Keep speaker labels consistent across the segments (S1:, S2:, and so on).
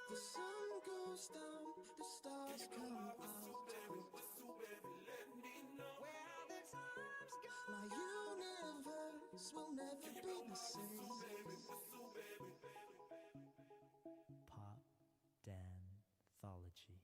S1: The sun goes down, the stars come out. Where the times go, my universe will never be the same.
S2: Pop Danthology.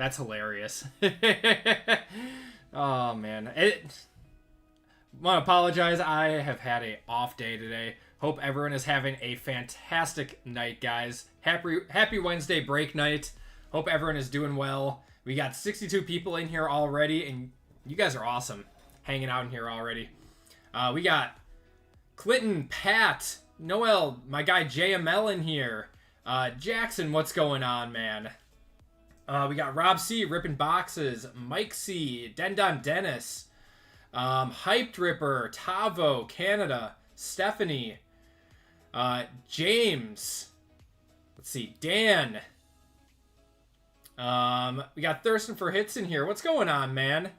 S3: That's hilarious. Oh, man. I want to apologize. I have had a off day today. Hope everyone is having a fantastic night, guys. Happy Wednesday break night. Hope everyone is doing well. We got 62 people in here already, and you guys are awesome hanging out in here already. We got Clinton, Pat, Noel, my guy JML in here. Jackson, what's going on, man? We got Rob C, ripping boxes. Mike C, Dendon Dennis, Hyped Ripper, Tavo, Canada, Stephanie, James. Let's see, Dan. We got Thurston for Hits in here. What's going on, man?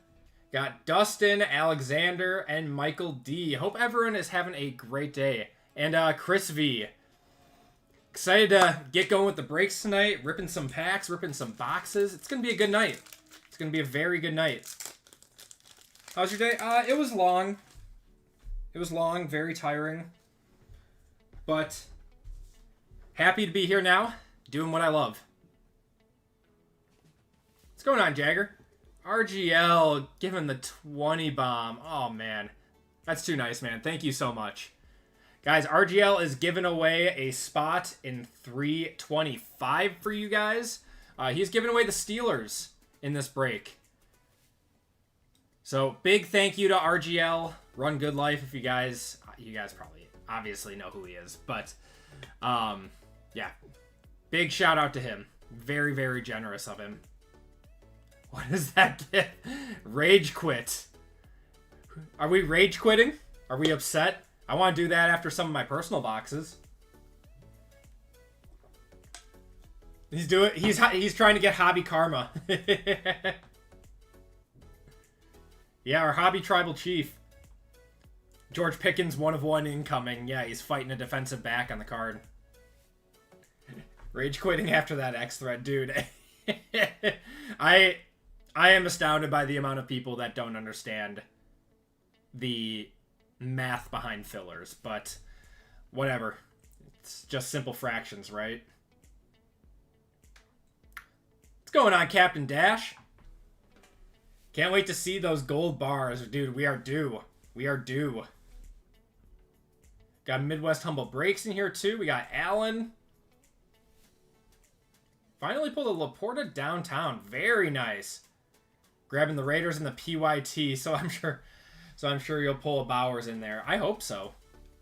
S3: Got Dustin, Alexander, and Michael D. Hope everyone is having a great day. And Chris V. Excited to get going with the breaks tonight. Ripping some packs, ripping some boxes. It's going to be a good night. It's going to be a very good night. How's your day? It was long. It was long, very tiring. But happy to be here now, doing what I love. What's going on, Jagger? RGL giving the 20 bomb. Oh, man. That's too nice, man. Thank you so much. Guys, RGL is giving away a spot in 325 for you guys. He's giving away the Steelers in this break. So, big thank you to RGL. Run Good Life if you guys probably obviously know who he is. But, yeah. Big shout out to him. Very, very generous of him. What is that gift? Rage quit. Are we rage quitting? Are we upset? I want to do that after some of my personal boxes. He's trying to get hobby karma. Yeah, our hobby tribal chief. George Pickens, 1 of 1 incoming. Yeah, he's fighting a defensive back on the card. Rage quitting after that X thread, dude. I am astounded by the amount of people that don't understand the math behind fillers, but whatever. It's just simple fractions, right? What's going on, Captain Dash? Can't wait to see those gold bars. Dude, we are due. We are due. Got Midwest Humble Breaks in here, too. We got Allen. Finally pulled a Laporta downtown. Very nice. Grabbing the Raiders and the PYT, so I'm sure you'll pull a Bowers in there. I hope so.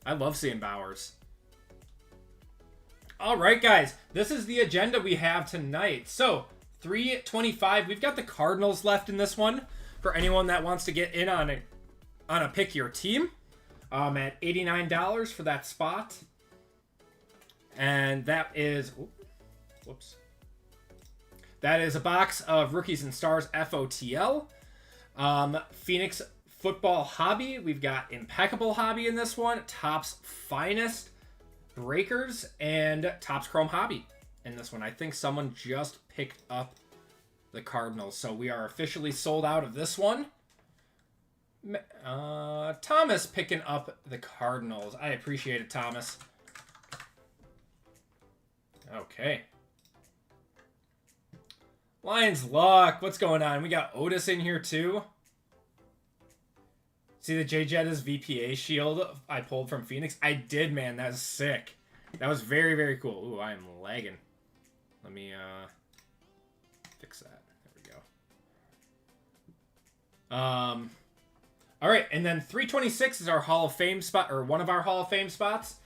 S3: I love seeing Bowers. All right, guys. This is the agenda we have tonight. So, 325. We've got the Cardinals left in this one for anyone that wants to get in on a pick your team. At $89 for that spot. And that is... Whoops. That is a box of Rookies and Stars FOTL. Phoenix Football Hobby. We've got Impeccable Hobby in this one. Topps Finest Breakers. And Topps Chrome Hobby in this one. I think someone just picked up the Cardinals. So we are officially sold out of this one. Thomas picking up the Cardinals. I appreciate it, Thomas. Okay. Lions Luck. What's going on? We got Otis in here, too. See the J Jetta's VPA shield I pulled from Phoenix? I did, man. That was sick. That was very, very cool. Ooh, I am lagging. Let me fix that. There we go. All right, and then 326 is our Hall of Fame spot, or one of our Hall of Fame spots.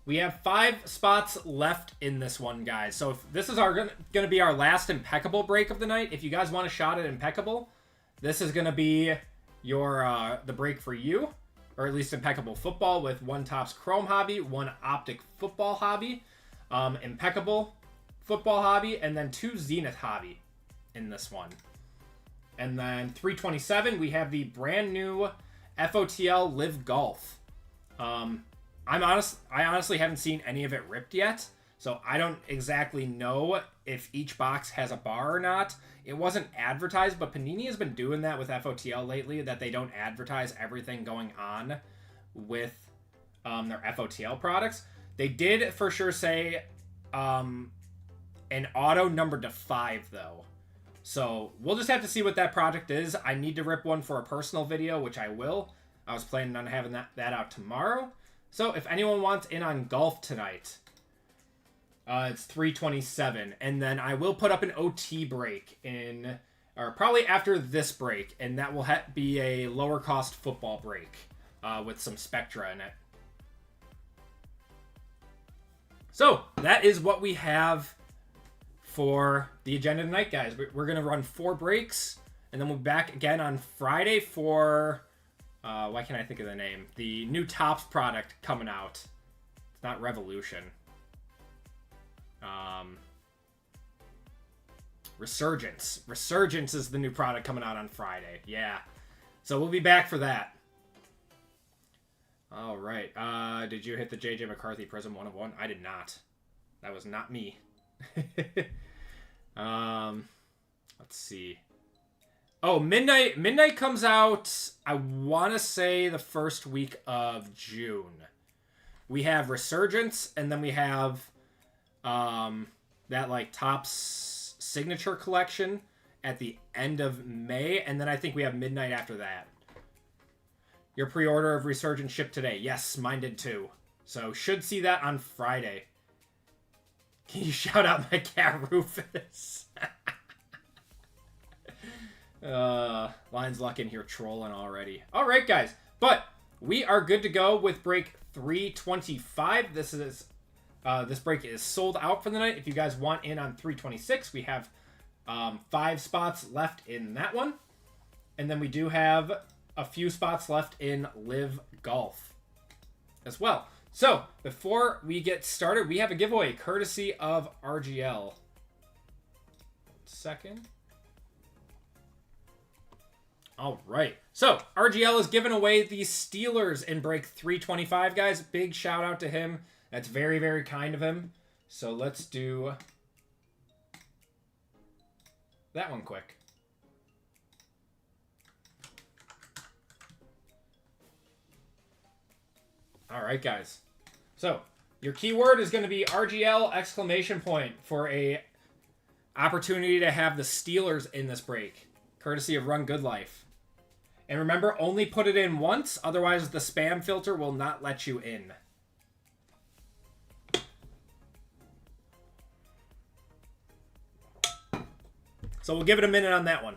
S3: We have 5 spots left in this one, guys. So if this is going to be our last Impeccable break of the night. If you guys want a shot at Impeccable, this is going to be your the break for you, or at least Impeccable Football with 1 Topps Chrome Hobby, 1 Optic Football Hobby, Impeccable Football Hobby, and then 2 Zenith Hobby in this one. And then 327, we have the brand new FOTL Live Golf. I honestly haven't seen any of it ripped yet, so I don't exactly know if each box has a bar or not. It wasn't advertised, but Panini has been doing that with FOTL lately, that they don't advertise everything going on with their FOTL products. They did for sure say an auto numbered to 5, though. So we'll just have to see what that project is. I need to rip one for a personal video, which I will. I was planning on having that out tomorrow. So if anyone wants in on golf tonight, it's 3:27. And then I will put up an OT break or probably after this break. And that will be a lower cost football break with some Spectra in it. So that is what we have for the agenda tonight, guys. We're going to run 4 breaks, and then we'll be back again on Friday for, why can't I think of the name? The new Topps product coming out. It's not Revolution. Resurgence. Resurgence is the new product coming out on Friday. Yeah. So we'll be back for that. All right. Did you hit the JJ McCarthy Prism 1 of 1? I did not. That was not me. Let's see. Oh, Midnight comes out, I want to say the first week of June. We have Resurgence, and then we have that like Topps signature collection at the end of May, and then I think we have Midnight after that. Your pre-order of Resurgence shipped today. Yes, mine did too. So should see that on Friday. Can you shout out my cat Rufus? Lions Luck in here trolling already. All right, guys. But we are good to go with break 325. This break is sold out for the night. If you guys want in on 326, we have 5 spots left in that one. And then we do have a few spots left in Live Golf as well. So, before we get started, we have a giveaway courtesy of RGL. 1 second. All right. So, RGL is giving away the Steelers in break 325, guys. Big shout out to him. That's very, very kind of him. So, let's do that one quick. All right, guys. So, your keyword is going to be RGL exclamation point for a opportunity to have the Steelers in this break, courtesy of Run Good Life. And remember, only put it in once, otherwise the spam filter will not let you in. So we'll give it a minute on that one.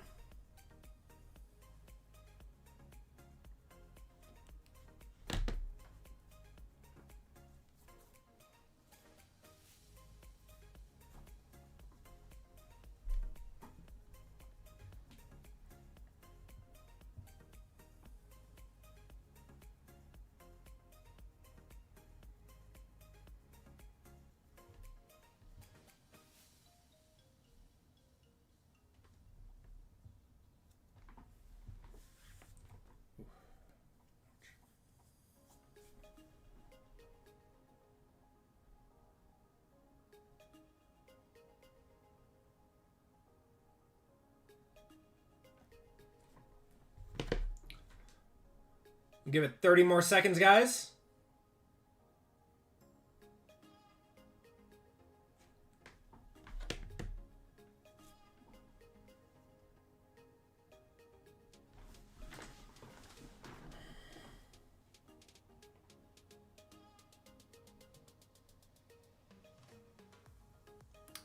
S3: Give it 30 more seconds, guys.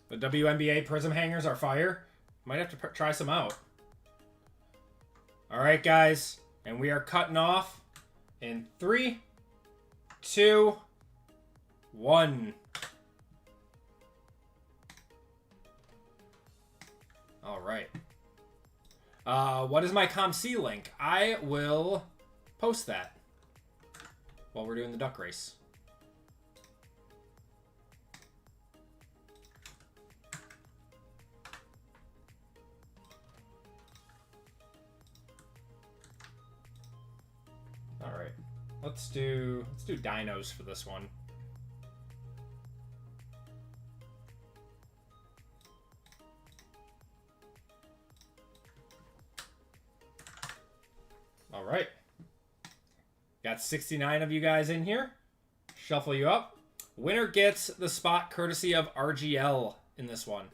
S3: The WNBA Prism hangers are fire. Might have to try some out. All right, guys. And we are cutting off in 3, 2, 1. All right. What is my ComC link? I will post that while we're doing the duck race. All right, let's do dinos for this one. All right, got 69 of you guys in here. Shuffle you up. Winner gets the spot courtesy of RGL in this one.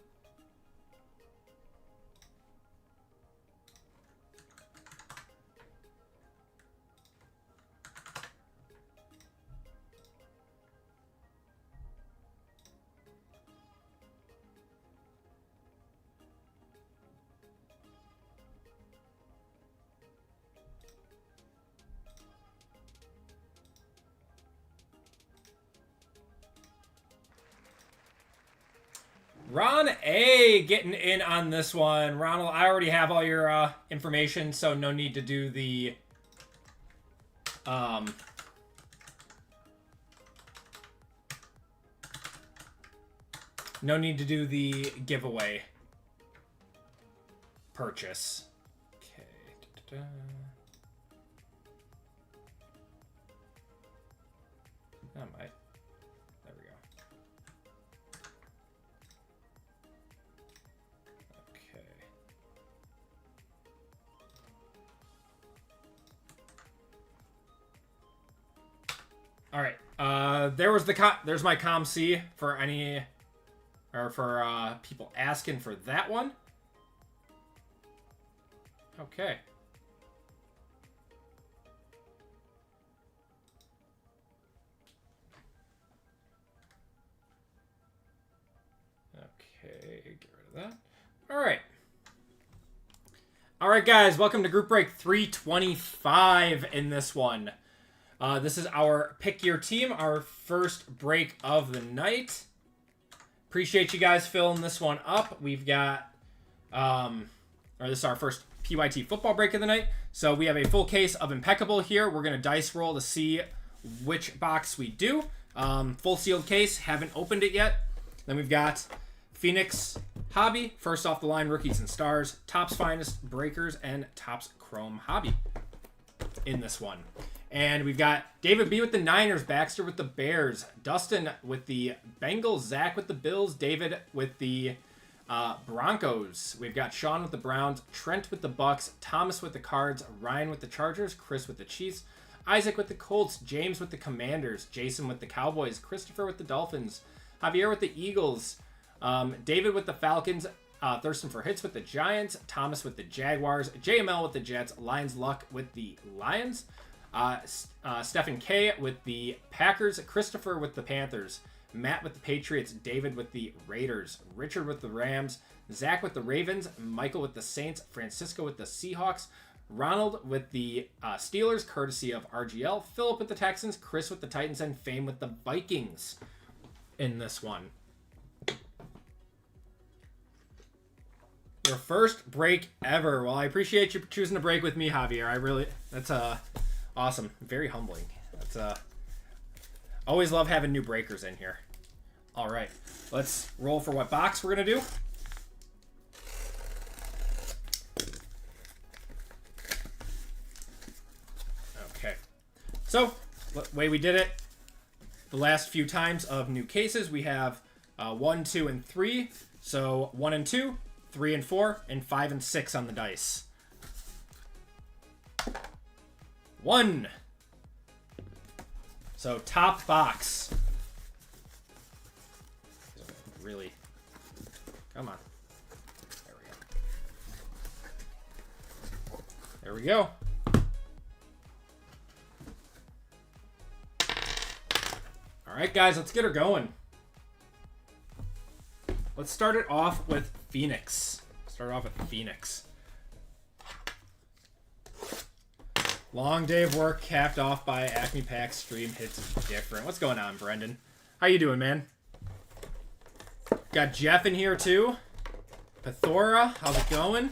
S3: Ron A getting in on this one. Ronald, I already have all your information, so no need to do the no need to do the giveaway purchase. Okay. Da-da-da. That might. There we go. Okay. All right. There's my ComC for any, or for people asking for that one. Okay. Okay, get rid of that. All right. All right, guys, welcome to Group Break 325 in this one. This is our Pick Your Team, our first break of the night. Appreciate you guys filling this one up. We've got, this is our first PYT football break of the night. So we have a full case of Impeccable here. We're going to dice roll to see which box we do. Full sealed case, haven't opened it yet. Then we've got Phoenix Hobby, first off the line, Rookies and Stars, Topps Finest Breakers, and Topps Chrome Hobby in this one. And we've got David B with the Niners, Baxter with the Bears, Dustin with the Bengals, Zach with the Bills, David with the Broncos. We've got Sean with the Browns, Trent with the Bucks, Thomas with the Cards, Ryan with the Chargers, Chris with the Chiefs, Isaac with the Colts, James with the Commanders, Jason with the Cowboys, Christopher with the Dolphins, Javier with the Eagles, David with the Falcons, Thurston for Hits with the Giants, Thomas with the Jaguars, JML with the Jets, Lions Luck with the Lions, Stephen K with the Packers, Christopher with the Panthers, Matt with the Patriots, David with the Raiders, Richard with the Rams, Zach with the Ravens, Michael with the Saints, Francisco with the Seahawks, Ronald with the Steelers, courtesy of RGL, Philip with the Texans, Chris with the Titans, and Fame with the Vikings in this one. Your first break ever. Well, I appreciate you choosing to break with me, Javier. That's awesome. Very humbling. That's always love having new breakers in here. All right, let's roll for what box we're gonna do. Okay, so the way we did it the last few times of new cases, we have 1, 2, and 3. So 1 and 2, 3 and 4, and 5 and 6 on the dice. 1. So top box. Really. Come on. There we go. All right, guys, let's get her going. Let's start it off with Phoenix. Long day of work capped off by Acme Pack stream hits different. What's going on, Brendan? How you doing, man? Got Jeff in here too. Pathora, how's it going?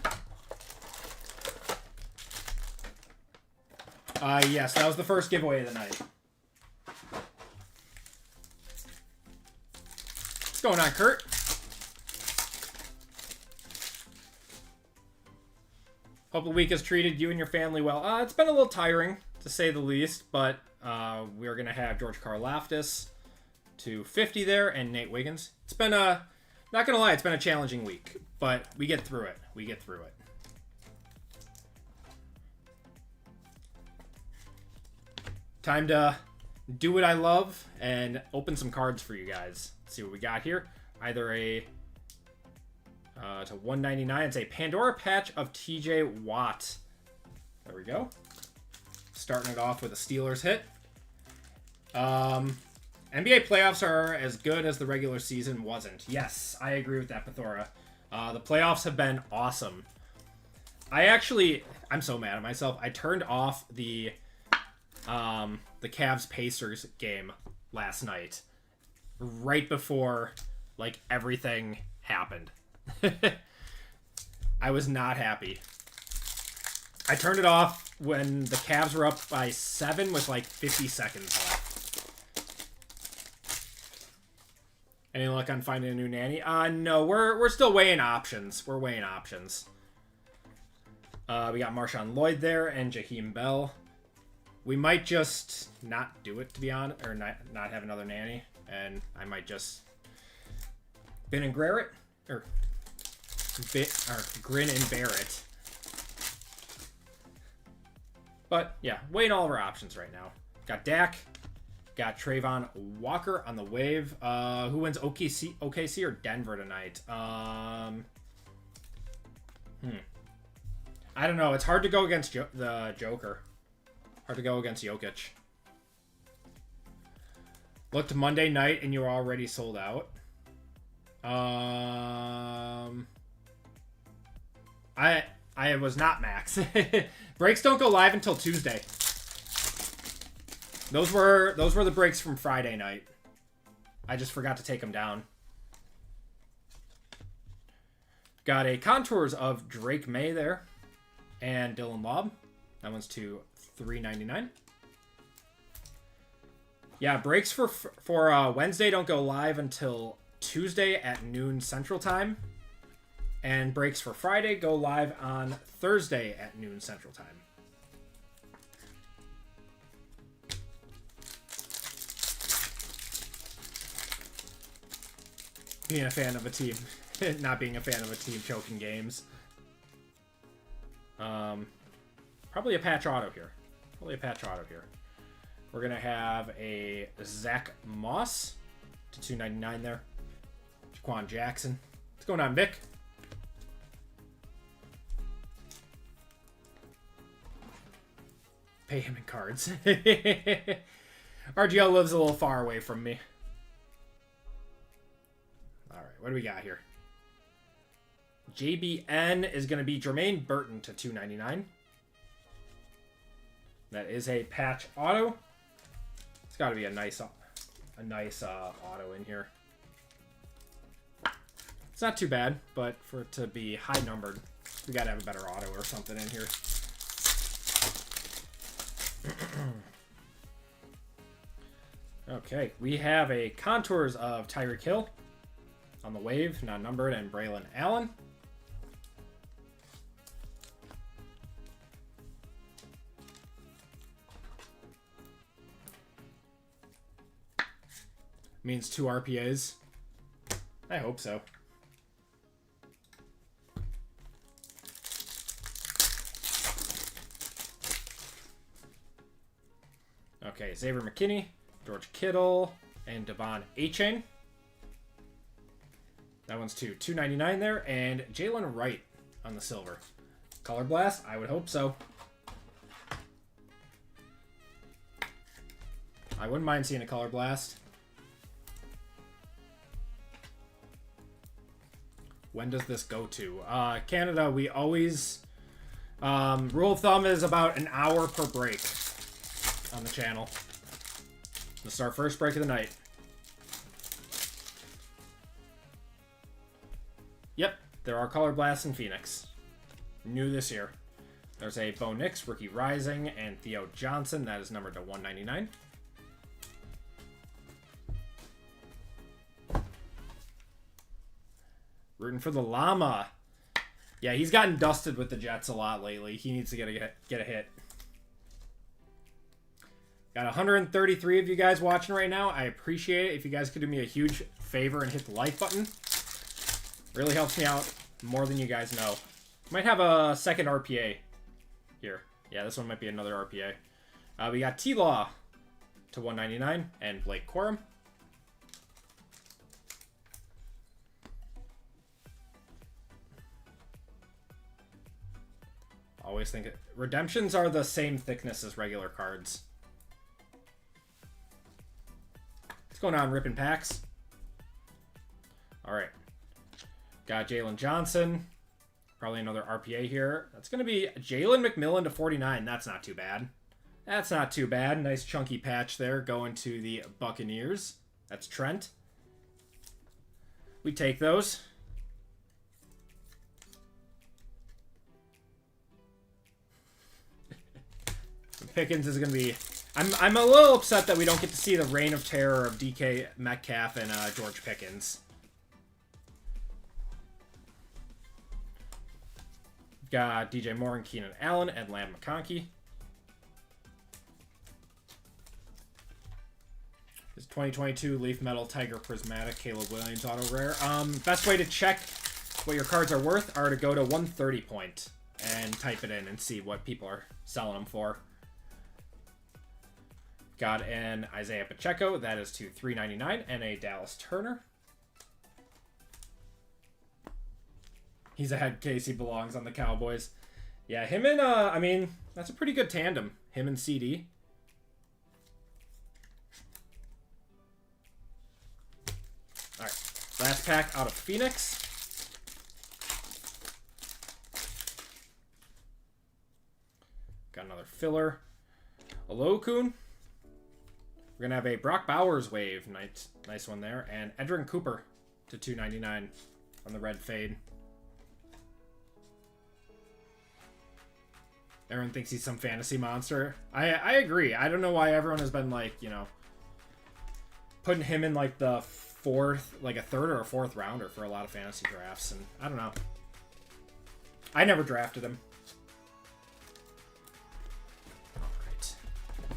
S3: Yes, that was the first giveaway of the night. What's going on, Kurt? Hope the week has treated you and your family well. It's been a little tiring, to say the least, but we're going to have George Karlaftis to 50 there and Nate Wiggins. It's been not going to lie, it's been a challenging week, but we get through it. Time to do what I love and open some cards for you guys. Let's see what we got here. Either a to 199. It's a Pandora patch of TJ Watt. There we go. Starting it off with a Steelers hit. NBA playoffs are as good as the regular season wasn't. Yes, I agree with that, Pathora. The playoffs have been awesome. I'm so mad at myself. I turned off the Cavs-Pacers game last night. Right before, like, everything happened. I was not happy. I turned it off when the Cavs were up by 7 with like 50 seconds left. Any luck on finding a new nanny? No, we're still weighing options. We're weighing options. We got Marshawn Lloyd there and Jaheim Bell. We might just not do it, to be honest, or not have another nanny, and I might just grin and bear it, or grin and bear it. But yeah, weighing all of our options right now. Got Dak, got Trayvon Walker on the wave. Who wins OKC or Denver tonight? I don't know. It's hard to go against the Joker. Hard to go against Jokic. Looked Monday night and you were already sold out. I was not Max. Breaks don't go live until Tuesday. Those were the breaks from Friday night. I just forgot to take them down. Got a contours of Drake May there and Dylan Lobb. That one's to $3.99. Yeah, breaks for Wednesday don't go live until Tuesday at noon Central Time. And breaks for Friday go live on Thursday at noon Central Time. Being a fan of a team. Not being a fan of a team choking games. Probably a patch auto here. We're going to have a Zach Moss to $2.99 there. Jaquan Jackson. What's going on, Vic? Pay him in cards. RGL lives a little far away from me. Alright, what do we got here? JBN is going to be Jermaine Burton to $2.99. That is a patch auto. It's got to be a nice auto in here. It's not too bad, but for it to be high numbered, we got to have a better auto or something in here. Okay, we have a contours of Tyreek Hill on the wave, not numbered, and Braylon Allen. Means 2 RPAs. I hope so. Okay, Xavier McKinney, George Kittle, and Devon Achane. That one's to $2.99 there, and Jalen Wright on the silver. Color Blast? I would hope so. I wouldn't mind seeing a Color Blast. When does this go to? Canada, we always... rule of thumb is about an hour per break on the channel. This is our first break of the night. Yep, there are Color Blasts in Phoenix. New this year. There's a Bo Nix, Rookie Rising, and Theo Johnson. That is numbered to $1.99. Rooting for the Llama. Yeah, he's gotten dusted with the Jets a lot lately. He needs to get a hit. Got 133 of you guys watching right now. I appreciate it. If you guys could do me a huge favor and hit the like button. Really helps me out more than you guys know. Might have a second RPA here. Yeah, this one might be another RPA. We got T-Law to $1.99 and Blake Corum. Always think redemptions are the same thickness as regular cards. What's going on, ripping packs? All right. Got Jalen Johnson. Probably another RPA here. That's going to be Jalen McMillan to 49. That's not too bad. That's not too bad. Nice chunky patch there going to the Buccaneers. That's Trent. We take those. Pickens is going to be... I'm a little upset that we don't get to see the reign of terror of DK Metcalf and George Pickens. We've got DJ Moore and Keenan Allen and Lamb McConkey. This 2022 Leaf Metal Tiger Prismatic Caleb Williams Auto Rare. Best way to check what your cards are worth are to go to 130 point and type it in and see what people are selling them for. Got an Isaiah Pacheco, that is to $3.99, and a Dallas Turner. He's ahead case he belongs on the Cowboys. Yeah, him and, I mean, that's a pretty good tandem. Him and CD. All right, last pack out of Phoenix. Got another filler. Olokun. We're going to have a Brock Bowers wave. Nice one there. And Edrin Cooper to $2.99 on the red fade. Everyone thinks he's some fantasy monster. I agree. I don't know why everyone has been like, you know, putting him in like the fourth, like a third or a fourth rounder for a lot of fantasy drafts. And I don't know. I never drafted him.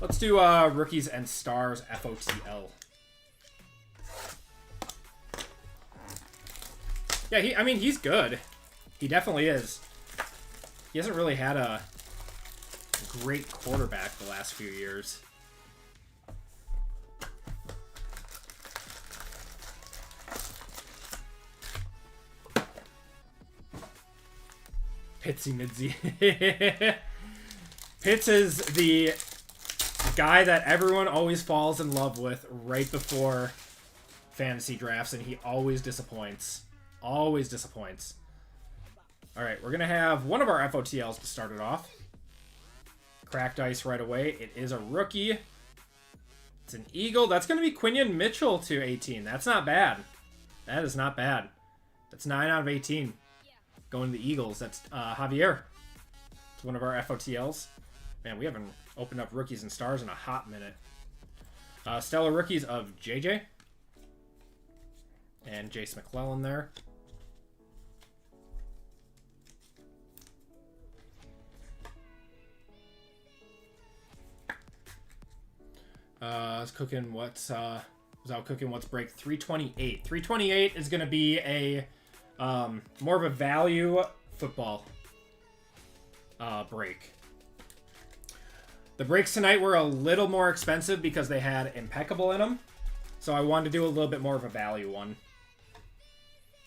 S3: Let's do Rookies and Stars FOTL. Yeah, I mean, he's good. He definitely is. He hasn't really had a great quarterback the last few years. Pitsy Midzy. Pitts is the guy that everyone always falls in love with right before fantasy drafts, and he always disappoints. Always disappoints. All right, we're going to have one of our FOTLs to start it off. Cracked ice right away. It is a rookie. It's an Eagle. That's going to be Quinion Mitchell to 18. That's not bad. That is not bad. That's 9 out of 18. Going to the Eagles. That's Javier. It's one of our FOTLs. Man, we haven't opened up Rookies and Stars in a hot minute. Stellar Rookies of JJ. And Jace McClellan there. Cooking what's break 328. 328 is going to be a more of a value football break. The breaks tonight were a little more expensive because they had Impeccable in them. So I wanted to do a little bit more of a value one.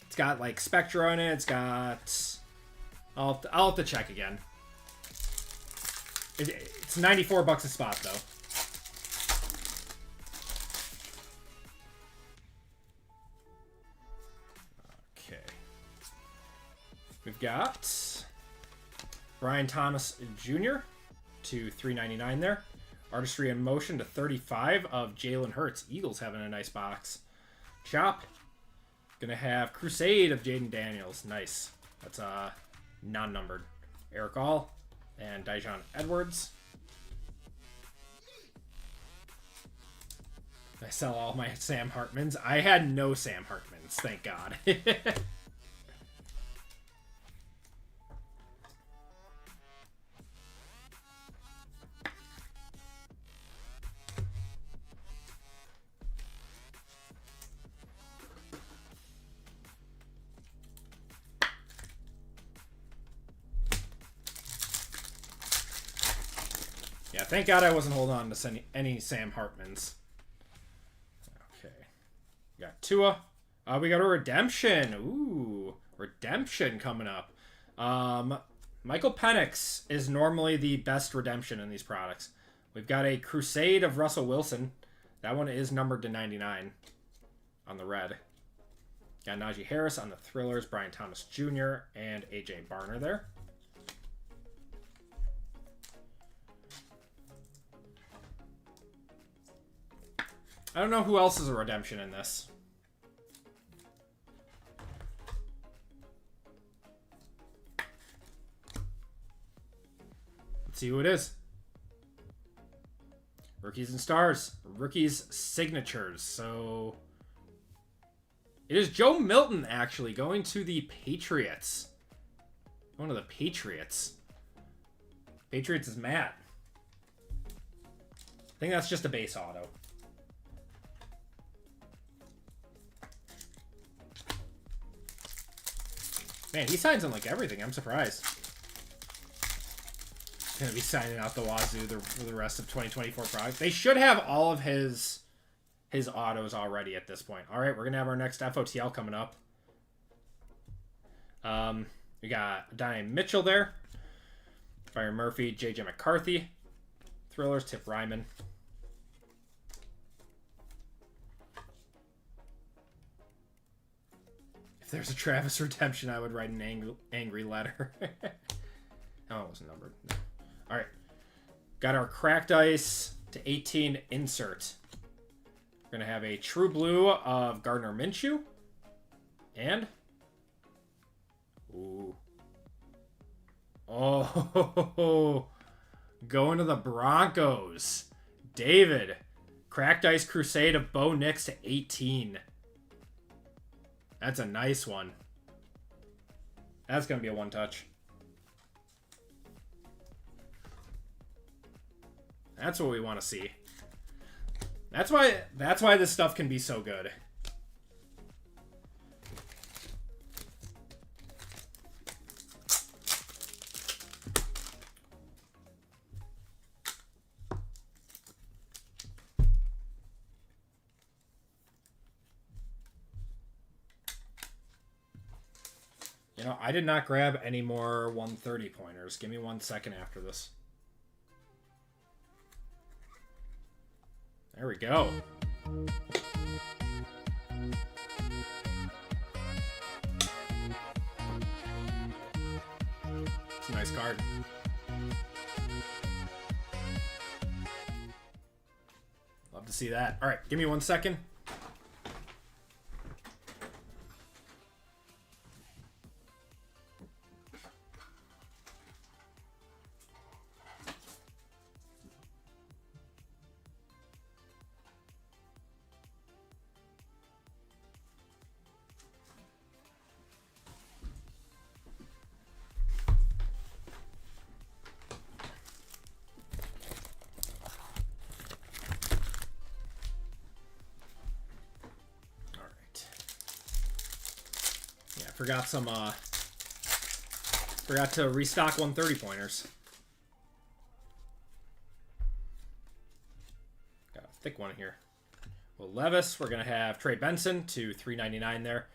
S3: It's got like Spectra in it. It's got... I'll have to check again. It's $94 a spot though. Okay. We've got Brian Thomas Jr. to $3.99 there. Artistry in Motion to 35 of Jalen Hurts. Eagles having a nice box. Chop. Gonna have Crusade of Jaden Daniels. Nice. That's non-numbered. Eric All and Dijon Edwards. I sell all my Sam Hartmans. I had no Sam Hartmans, thank God. Yeah, thank God I wasn't holding on to any Sam Hartmans. Okay. We got Tua. We got a redemption. Ooh, redemption coming up. Michael Penix is normally the best redemption in these products. We've got a Crusade of Russell Wilson. That one is numbered to 99 on the red. Got Najee Harris on the Thrillers, Brian Thomas Jr., and A.J. Barner there. I don't know who else is a redemption in this. Let's see who it is. Rookies and stars. Rookies signatures. So it is Joe Milton actually going to the Patriots. Going to the Patriots. Patriots is Matt. I think that's just a base auto. Man, he signs on like everything. I'm surprised. Gonna be signing out the wazoo for the rest of 2024 product. They should have all of his autos already at this point. All right, we're gonna have our next FOTL coming up. We got Diane Mitchell there, Byron Murphy, JJ McCarthy, Thrillers, Tip Ryman. If there's a Travis redemption, I would write an angry letter. Oh, it wasn't numbered. No. All right. Got our cracked ice to 18 insert. We're going to have a true blue of Gardner Minshew. And... ooh. Oh, going to the Broncos. David. Cracked ice crusade of Bo Nix to 18. That's a nice one. That's going to be a one-touch. That's what we want to see. That's why this stuff can be so good. You know, I did not grab any more 130 pointers. Give me 1 second after this. There we go. It's a nice card. Love to see that. All right, give me 1 second. Forgot to restock 130 pointers. Got a thick one here. Will Levis, we're gonna have Trey Benson to 399 there.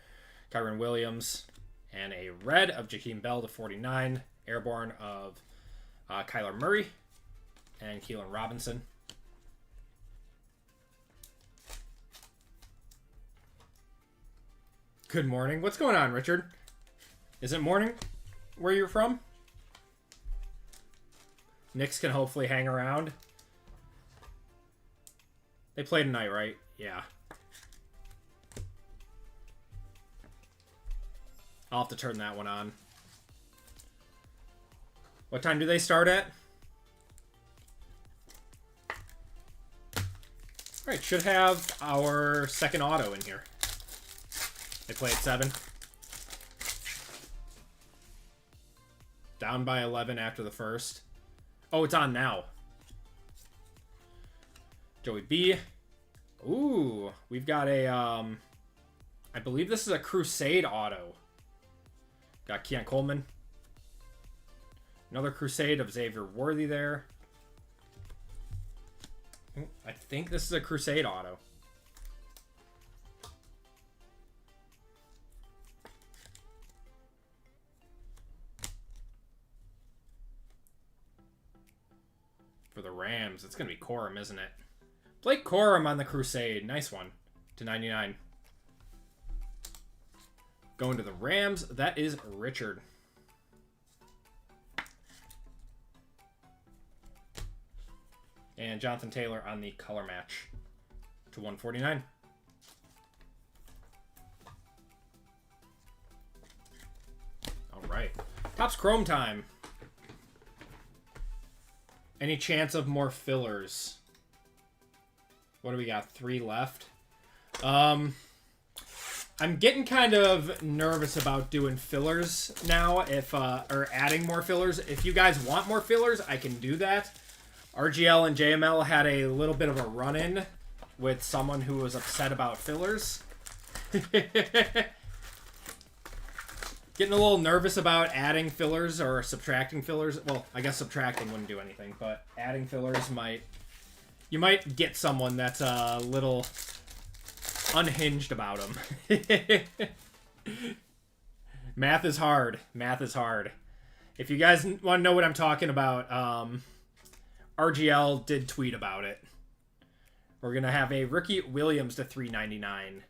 S3: Kyron Williams, and a red of Jakeem Bell to 49. Airborne of Kyler Murray and Keelan Robinson. Good morning. What's going on, Richard? Is it morning where you're from? Knicks can hopefully hang around. They play tonight, right? Yeah. I'll have to turn that one on. What time do they start at? Alright, should have our second auto in here. They play at 7. Down by 11 after the first. Oh, it's on now. Joey B. Ooh, we've got a, I believe this is a Crusade auto. Got Keon Coleman. Another Crusade of Xavier Worthy there. I think this is a Crusade auto. For the Rams, it's going to be Corum, isn't it? Blake Corum on the Crusade. Nice one. To 99. Going to the Rams, that is Richard. And Jonathan Taylor on the color match to 149. All right. Topps Chrome time. Any chance of more fillers? What do we got? 3 left. I'm getting kind of nervous about doing fillers now, or adding more fillers. If you guys want more fillers, I can do that. RGL and JML had a little bit of a run-in with someone who was upset about fillers. Getting a little nervous about adding fillers or subtracting fillers. Well, I guess subtracting wouldn't do anything, but adding fillers might... You might get someone that's a little unhinged about them. Math is hard. Math is hard. If you guys want to know what I'm talking about, RGL did tweet about it. We're going to have a Ricky Williams to 399.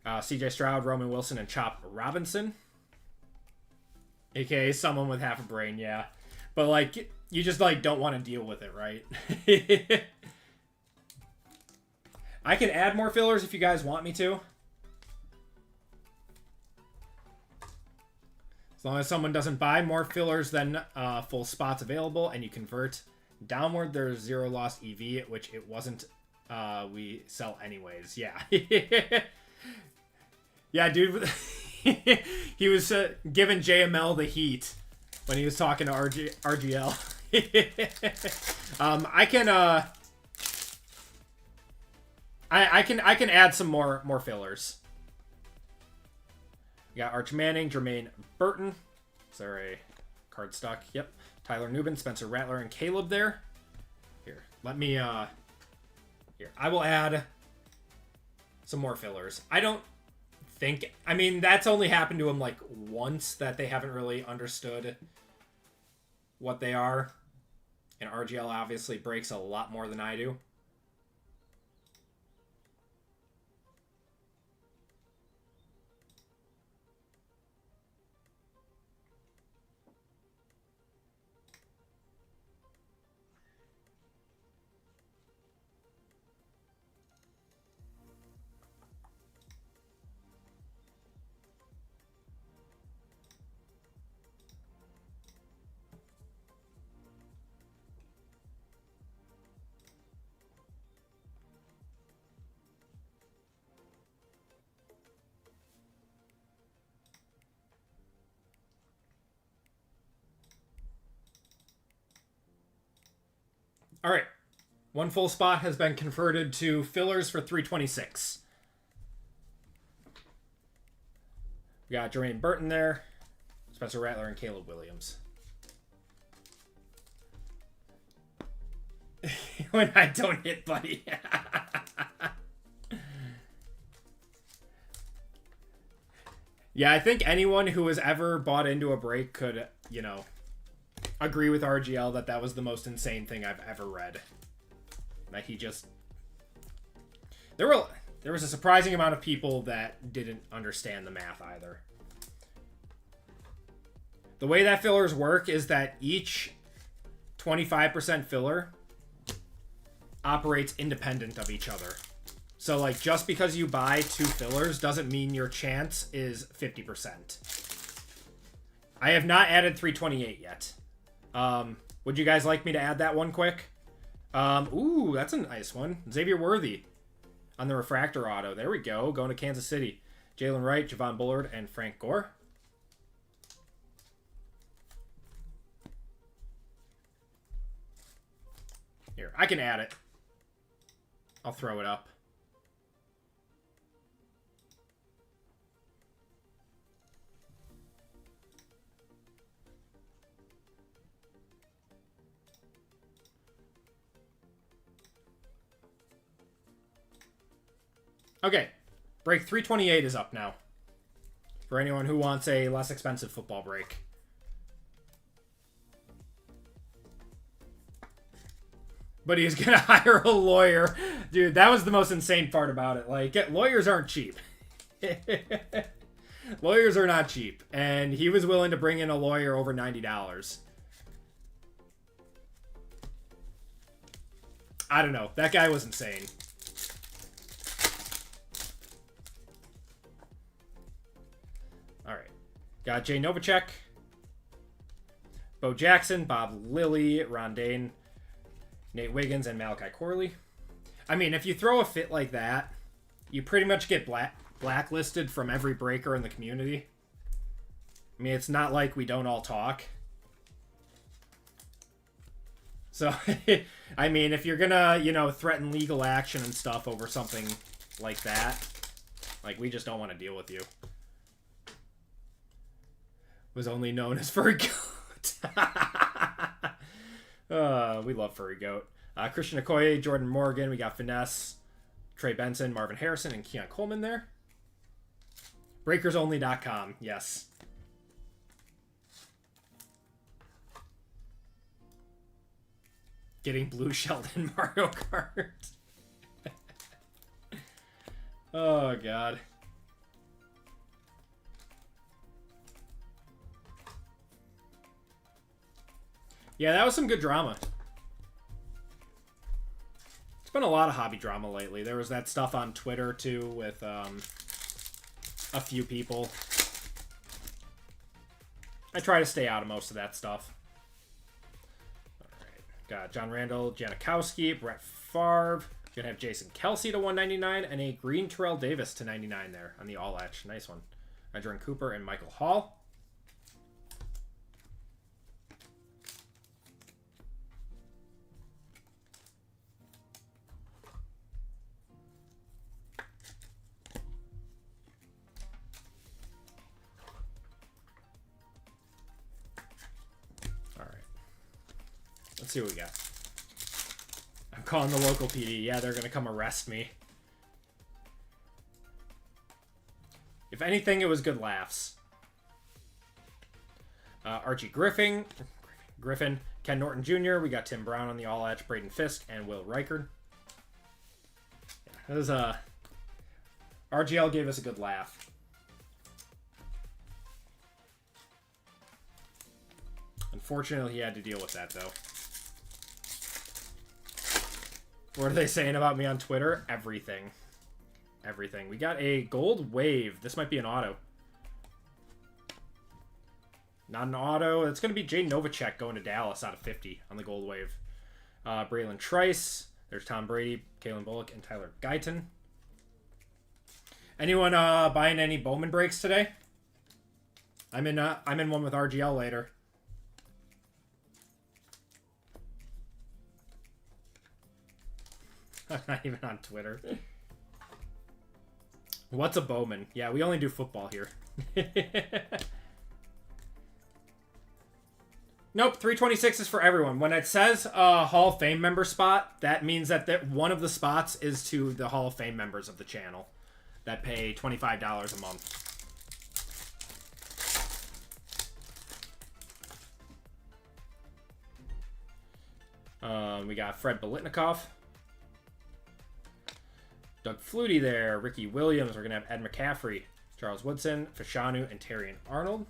S3: CJ Stroud, Roman Wilson, and Chop Robinson. AKA someone with half a brain, yeah. But, like, you just, like, don't want to deal with it, right? I can add more fillers if you guys want me to. As long as someone doesn't buy more fillers than full spots available and you convert downward, there's 0 lost EV, which it wasn't. We sell anyways. Yeah. Yeah, dude. He was giving JML the heat when he was talking to RGL. I can add some more fillers. We got Arch Manning, Jermaine Burton. Is there a card stock? Yep. Tyler Nubin, Spencer Rattler, and Caleb there. Here, let me here. I will add some more fillers. I don't think, I mean, that's only happened to them like once, that they haven't really understood what they are. And RGL obviously breaks a lot more than I do. All right. One full spot has been converted to fillers for 326. We got Jermaine Burton there, Spencer Rattler, and Caleb Williams. When I don't hit, buddy. Yeah, I think anyone who has ever bought into a break could, you know, agree with RGL that that was the most insane thing I've ever read. That he just... There was a surprising amount of people that didn't understand the math either. The way that fillers work is that each 25% filler operates independent of each other. So, like, just because you buy 2 fillers doesn't mean your chance is 50%. I have not added 328 yet. Would you guys like me to add that one quick? Ooh, that's a nice one. Xavier Worthy on the refractor auto. There we go. Going to Kansas City. Jalen Wright, Javon Bullard, and Frank Gore. Here, I can add it. I'll throw it up. Okay, break 328 is up now. For anyone who wants a less expensive football break. But he's gonna hire a lawyer. Dude, that was the most insane part about it. Like, lawyers aren't cheap. Lawyers are not cheap. And he was willing to bring in a lawyer over $90. I don't know. That guy was insane. Got Jay Novacek, Bo Jackson, Bob Lilly, Ron Dane, Nate Wiggins, and Malachi Corley. I mean, if you throw a fit like that, you pretty much get blacklisted from every breaker in the community. I mean, it's not like we don't all talk. So, I mean, if you're gonna, you know, threaten legal action and stuff over something like that, like, we just don't want to deal with you. Was only known as Furry Goat. We love Furry Goat. Christian Okoye, Jordan Morgan, we got Finesse, Trey Benson, Marvin Harrison, and Keon Coleman there. BreakersOnly.com, yes. Getting blue shelled in Mario Kart. Oh, God. Yeah, that was some good drama. It's been a lot of hobby drama lately. There was that stuff on Twitter, too, with a few people. I try to stay out of most of that stuff. Got John Randall, Janikowski, Brett Favre. Gonna have Jason Kelsey to 199 and a green Terrell Davis to 99 there on the all etch. Nice one. Jordan Cooper and Michael Hall. All right. Let's see what we got. I'm calling the local PD. Yeah, they're going to come arrest me. If anything, it was good laughs. Archie Griffin, Ken Norton Jr., we got Tim Brown on the all-etch, Braden Fisk, and Will Reichard. Yeah, it was, RGL gave us a good laugh. Unfortunately, he had to deal with that, though. What are they saying about me on Twitter? Everything. Everything. We got a gold wave. This might be an auto. Not an auto. It's going to be Jay Novacek going to Dallas out of 50 on the gold wave. Braylon Trice. There's Tom Brady, Kalen Bullock, and Tyler Guyton. Anyone buying any Bowman breaks today? I'm in one with RGL later. I'm not even on Twitter. What's a Bowman? Yeah, we only do football here. Nope, 326 is for everyone. When it says Hall of Fame member spot, that means that one of the spots is to the Hall of Fame members of the channel that pay $25 a month. We got Fred Bolitnikoff. Doug Flutie there, Ricky Williams. We're going to have Ed McCaffrey, Charles Woodson, Fashanu, and Terrian Arnold.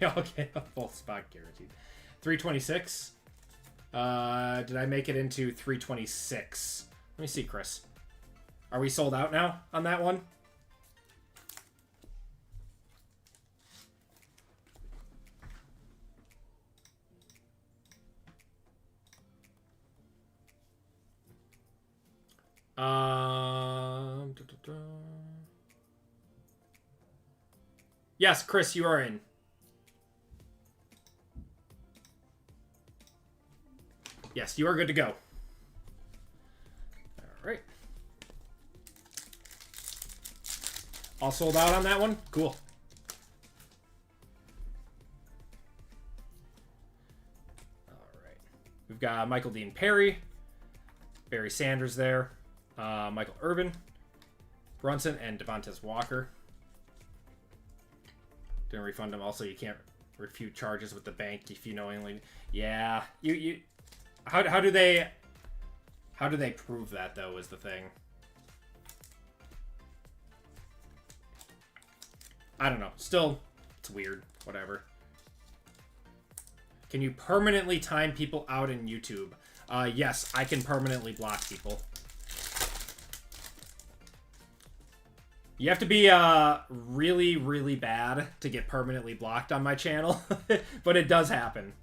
S3: We all get a full spot guaranteed. 326. Did I make it into 326? Let me see, Chris. Are we sold out now on that one? Yes, Chris, you are in. Yes, you are good to go. All right. All sold out on that one? Cool. All right. We've got Michael Dean Perry, Barry Sanders there, Michael Irvin, Brunson, and Devontae Walker. Didn't refund him. Also, you can't refute charges with the bank if you knowingly. Yeah, you. How do they prove that though? Is the thing. I don't know. Still, it's weird. Whatever. Can you permanently time people out in YouTube? Yes, I can permanently block people. You have to be really, really bad to get permanently blocked on my channel, but it does happen.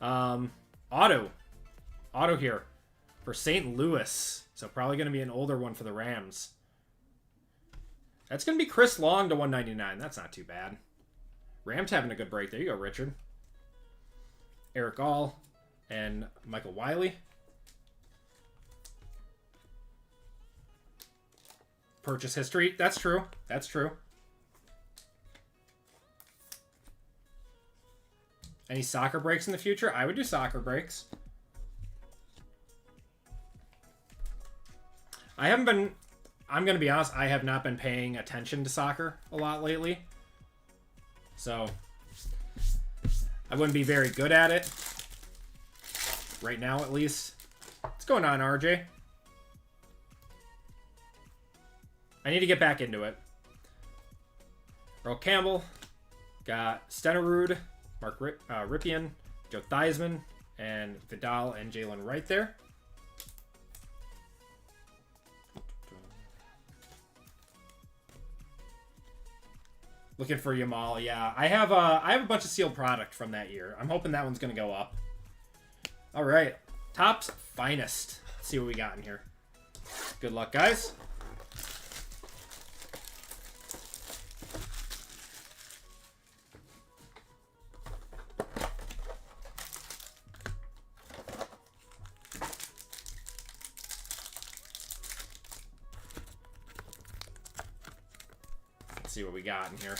S3: Auto here. for St. Louis. So probably going to be an older one for the Rams. That's going to be Chris Long to 199. That's not too bad. Rams having a good break. There you go, Richard. Eric All and Michael Wiley. Purchase history. That's true. That's true. Any soccer breaks in the future? I would do soccer breaks. I haven't been... I'm going to be honest, I have not been paying attention to soccer a lot lately. So, I wouldn't be very good at it. Right now, at least. What's going on, RJ? I need to get back into it. Earl Campbell. Got Stenerud, Mark Ripien, Joe Theismann, and Vidal and Jalen Wright there. Looking for Yamal, yeah. I have a bunch of sealed product from that year. I'm hoping that one's gonna go up. All right, Topps Finest. Let's see what we got in here. Good luck, guys. See what we got in here.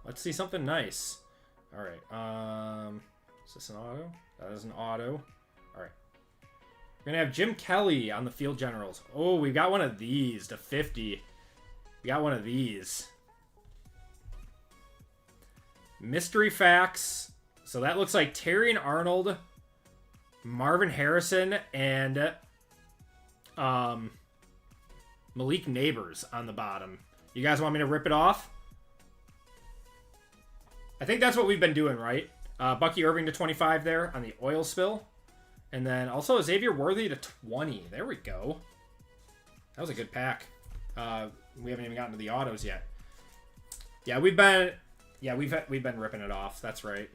S3: Let's see something nice. All right. Is this an auto? That is an auto. All right. We're gonna have Jim Kelly on the Field Generals. Oh, we got one of these to 50. We got one of these. Mystery facts. So that looks like Terry and Arnold, Marvin Harrison, and Malik Neighbors on the bottom. You guys want me to rip it off? I think that's what we've been doing, right? Bucky Irving to 25 there on the oil spill. And then also Xavier Worthy to 20. There we go. That was a good pack. We haven't even gotten to the autos yet. Yeah, we've been ripping it off. That's right.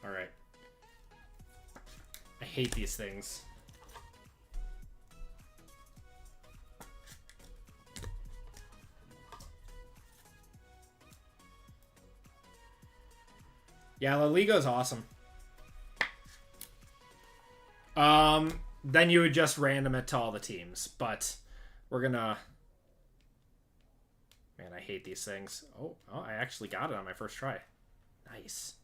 S3: All right. I hate these things. Yeah, La Liga is awesome. Then you would just random it to all the teams, but we're gonna... Man, I hate these things. Oh, I actually got it on my first try. Nice.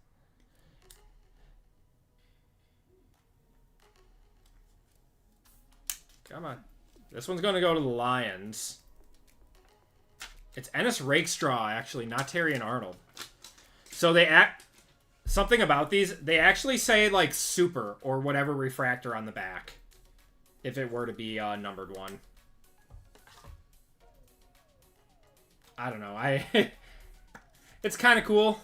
S3: Come on. This one's going to go to the Lions. It's Ennis Rakestraw, actually, not Terry and Arnold. So they act... Something about these, they actually say, like, super or whatever refractor on the back. If it were to be a numbered one. I don't know. It's kind of cool.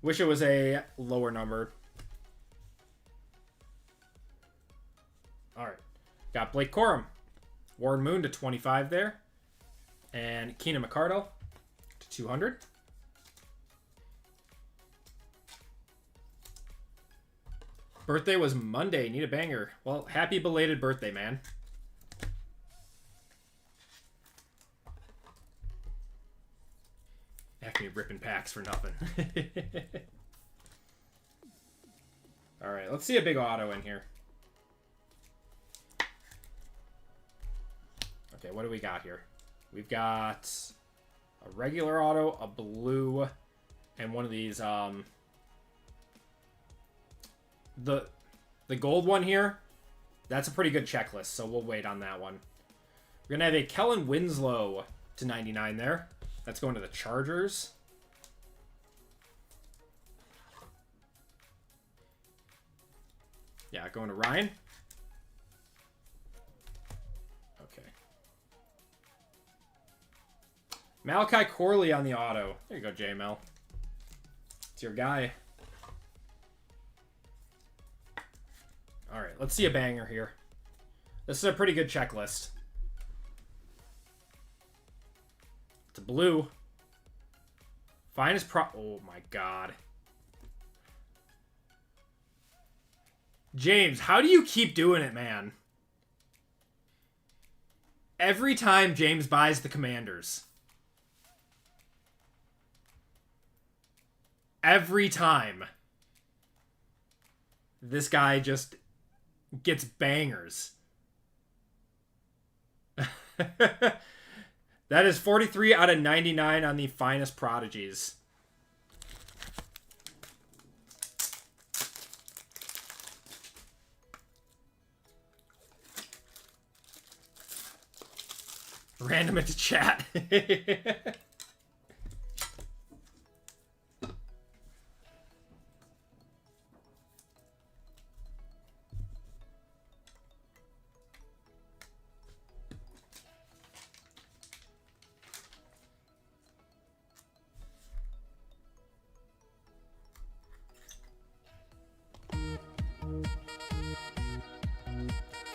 S3: Wish it was a lower number. All right. Got Blake Corum. Warren Moon to 25 there. And Keenan McCardle to 200. Birthday was Monday. Need a banger. Well, happy belated birthday, man. Acme ripping packs for nothing. All right, let's see a big auto in here. Okay, what do we got here? We've got a regular auto, a blue, and one of these, the gold one here. That's a pretty good checklist, so we'll wait on that one. We're going to have a Kellen Winslow to 99 there. That's going to the Chargers. Yeah, going to Ryan. Okay. Malachi Corley on the auto. There you go, J-Mel. It's your guy. All right, let's see a banger here. This is a pretty good checklist. It's a blue. Finest pro... Oh, my God. James, how do you keep doing it, man? Every time James buys the Commanders. Every time. This guy just gets bangers. That is 43 out of 99 on the finest prodigies. Random into chat.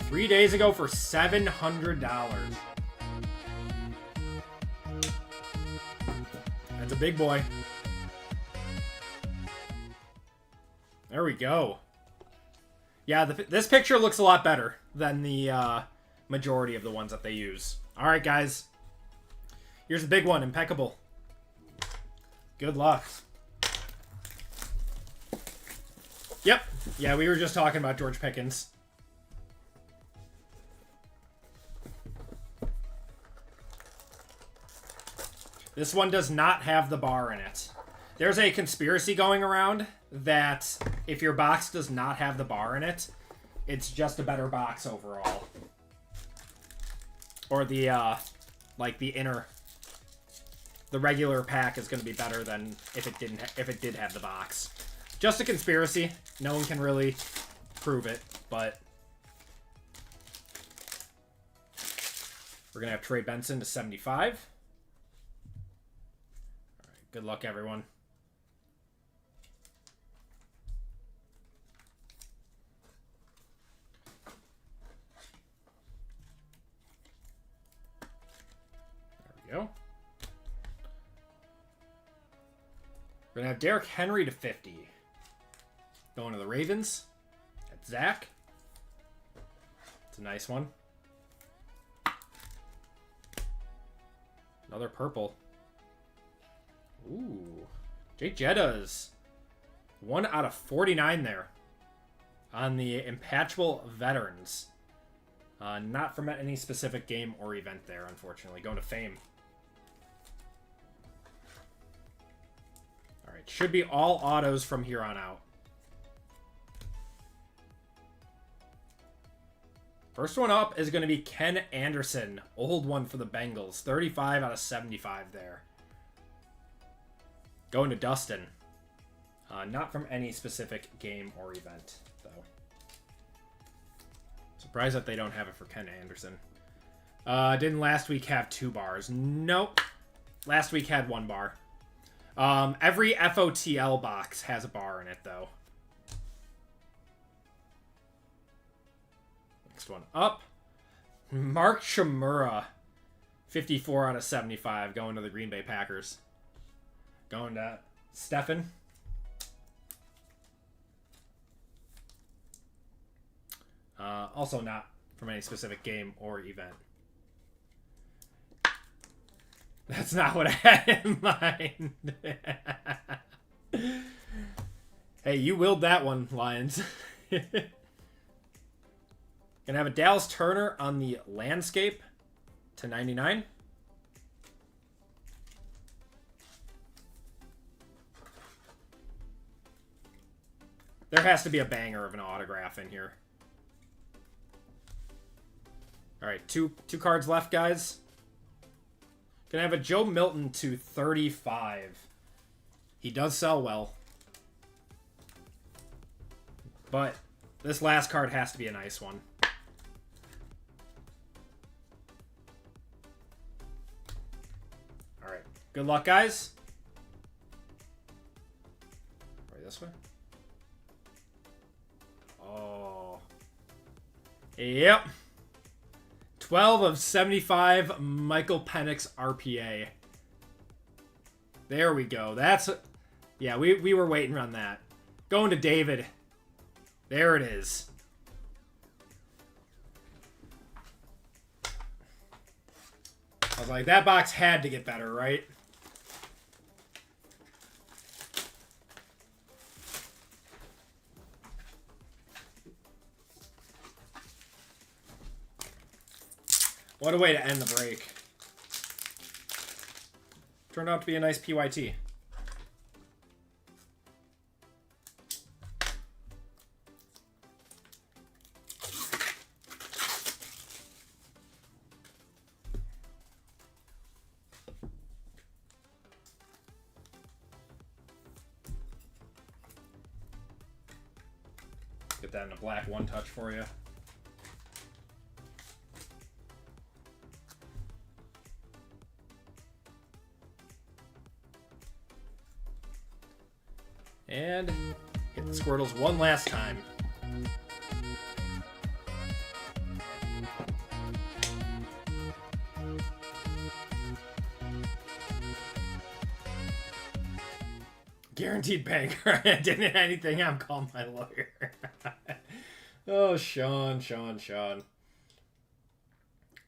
S3: 3 days ago for $700. That's a big boy. There we go. Yeah, this picture looks a lot better than the majority of the ones that they use. All right, guys. Here's the big one, Impeccable. Good luck. Yep. Yeah, we were just talking about George Pickens. This one does not have the bar in it. There's a conspiracy going around that if your box does not have the bar in it, it's just a better box overall. Or the, like the inner, the regular pack is going to be better than if it did have the box. Just a conspiracy. No one can really prove it, but we're going to have Trey Benson to 75. Good luck, everyone. There we go. We're going to have Derrick Henry to 50. Going to the Ravens. That's Zach. It's a nice one. Another purple. Ooh. Jake Jettas. 1 out of 49 there. On the Impeccable Veterans. Not from any specific game or event there, unfortunately. Going to Fame. Alright, should be all autos from here on out. First one up is going to be Ken Anderson. Old one for the Bengals. 35 out of 75 there. Going to Dustin. Not from any specific game or event, though. Surprised that they don't have it for Ken Anderson. Didn't last week have 2 bars? Nope. Last week had 1 bar. Every FOTL box has a bar in it, though. Next one up. Mark Shimura. 54 out of 75. Going to the Green Bay Packers. Going to Stefan. Also not from any specific game or event. That's not what I had in mind. Hey, you willed that one, Lions. Gonna have a Dallas Turner on the landscape to 99. There has to be a banger of an autograph in here. All right, two cards left, guys. Gonna have a Joe Milton to 35. He does sell well. But this last card has to be a nice one. All right, good luck, guys. Right this way. Oh. Yep. 12 of 75, Michael Penix RPA. There we go. That's... Yeah, we were waiting on that. Going to David. There it is. I was like, that box had to get better, right? What a way to end the break. Turned out to be a nice PYT. Get that in a black one touch for you. And hit the Squirtles one last time. Guaranteed banker. I didn't hit anything. I'm calling my lawyer. Oh, Sean.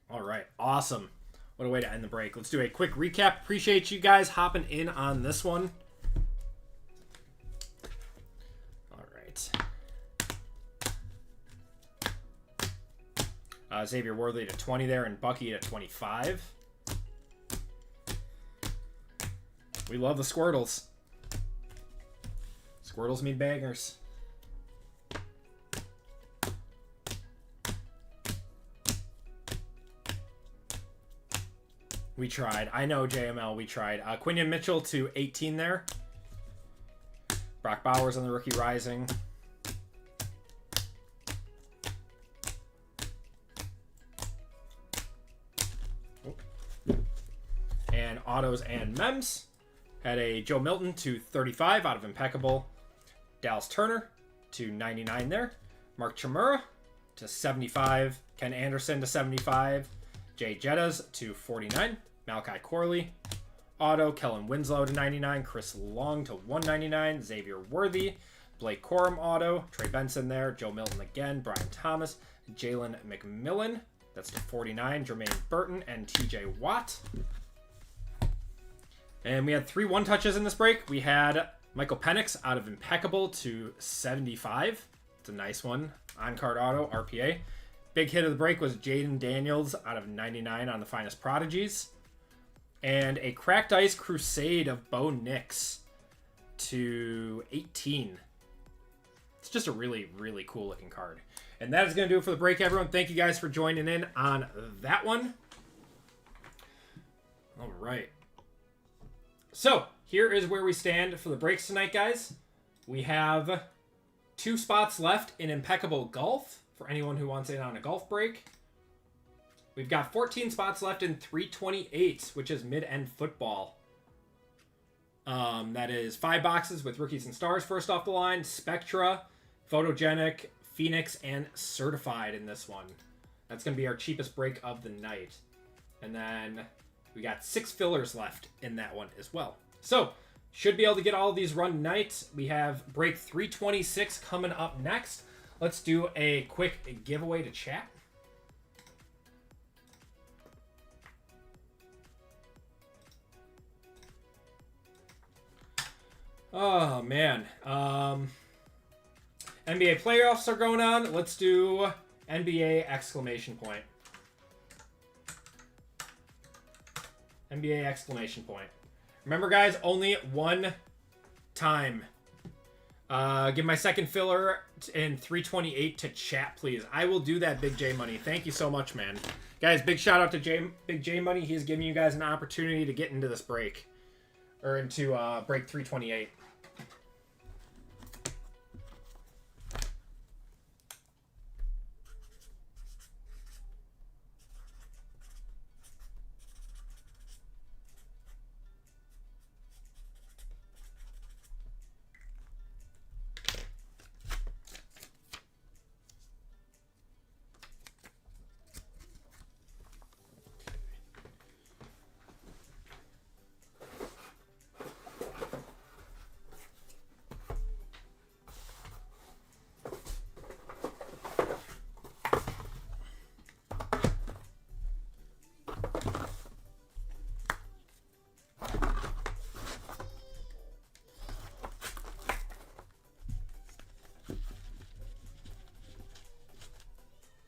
S3: All right. Awesome. What a way to end the break. Let's do a quick recap. Appreciate you guys hopping in on this one. All right. Xavier Worthy to 20 there and Bucky to 25. We love the Squirtles. Squirtles mean bangers. We tried. I know, JML, we tried. Quinion Mitchell to 18 there. Brock Bowers on the rookie rising. And autos and mems. Had a Joe Milton to 35 out of Impeccable. Dallas Turner to 99 there. Mark Chimura to 75. Ken Anderson to 75. Jay Jettas to 49. Malachi Corley. Auto. Kellen Winslow to 99. Chris Long to 199. Xavier Worthy. Blake Corum auto. Trey Benson there. Joe Milton again. Brian Thomas. Jalen McMillan. That's to 49. Jermaine Burton and TJ Watt. And we had 3 one-touches in this break. We had Michael Penix out of Impeccable to 75. It's a nice one. On-card auto, RPA. Big hit of the break was Jaden Daniels out of 99 on the Finest Prodigies. And a Cracked Ice Crusade of Bo Nix to 18. It's just a really, really cool looking card. And that is going to do it for the break, everyone. Thank you guys for joining in on that one. All right. So, here is where we stand for the breaks tonight, guys. We have 2 spots left in Impeccable Golf for anyone who wants in on a golf break. We've got 14 spots left in 328, which is mid-end football. That is 5 boxes with rookies and stars first off the line. Spectra, Photogenic, Phoenix, and Certified in this one. That's going to be our cheapest break of the night. And then we got 6 fillers left in that one as well. So, should be able to get all of these run tonight. We have break 326 coming up next. Let's do a quick giveaway to chat. Oh, man. NBA playoffs are going on. Let's do NBA exclamation point. NBA exclamation point. Remember, guys, only one time. Give my second filler in 328 to chat, please. I will do that, Big J Money. Thank you so much, man. Guys, big shout out to Big J Money. He's giving you guys an opportunity to get into this break. Or into break 328.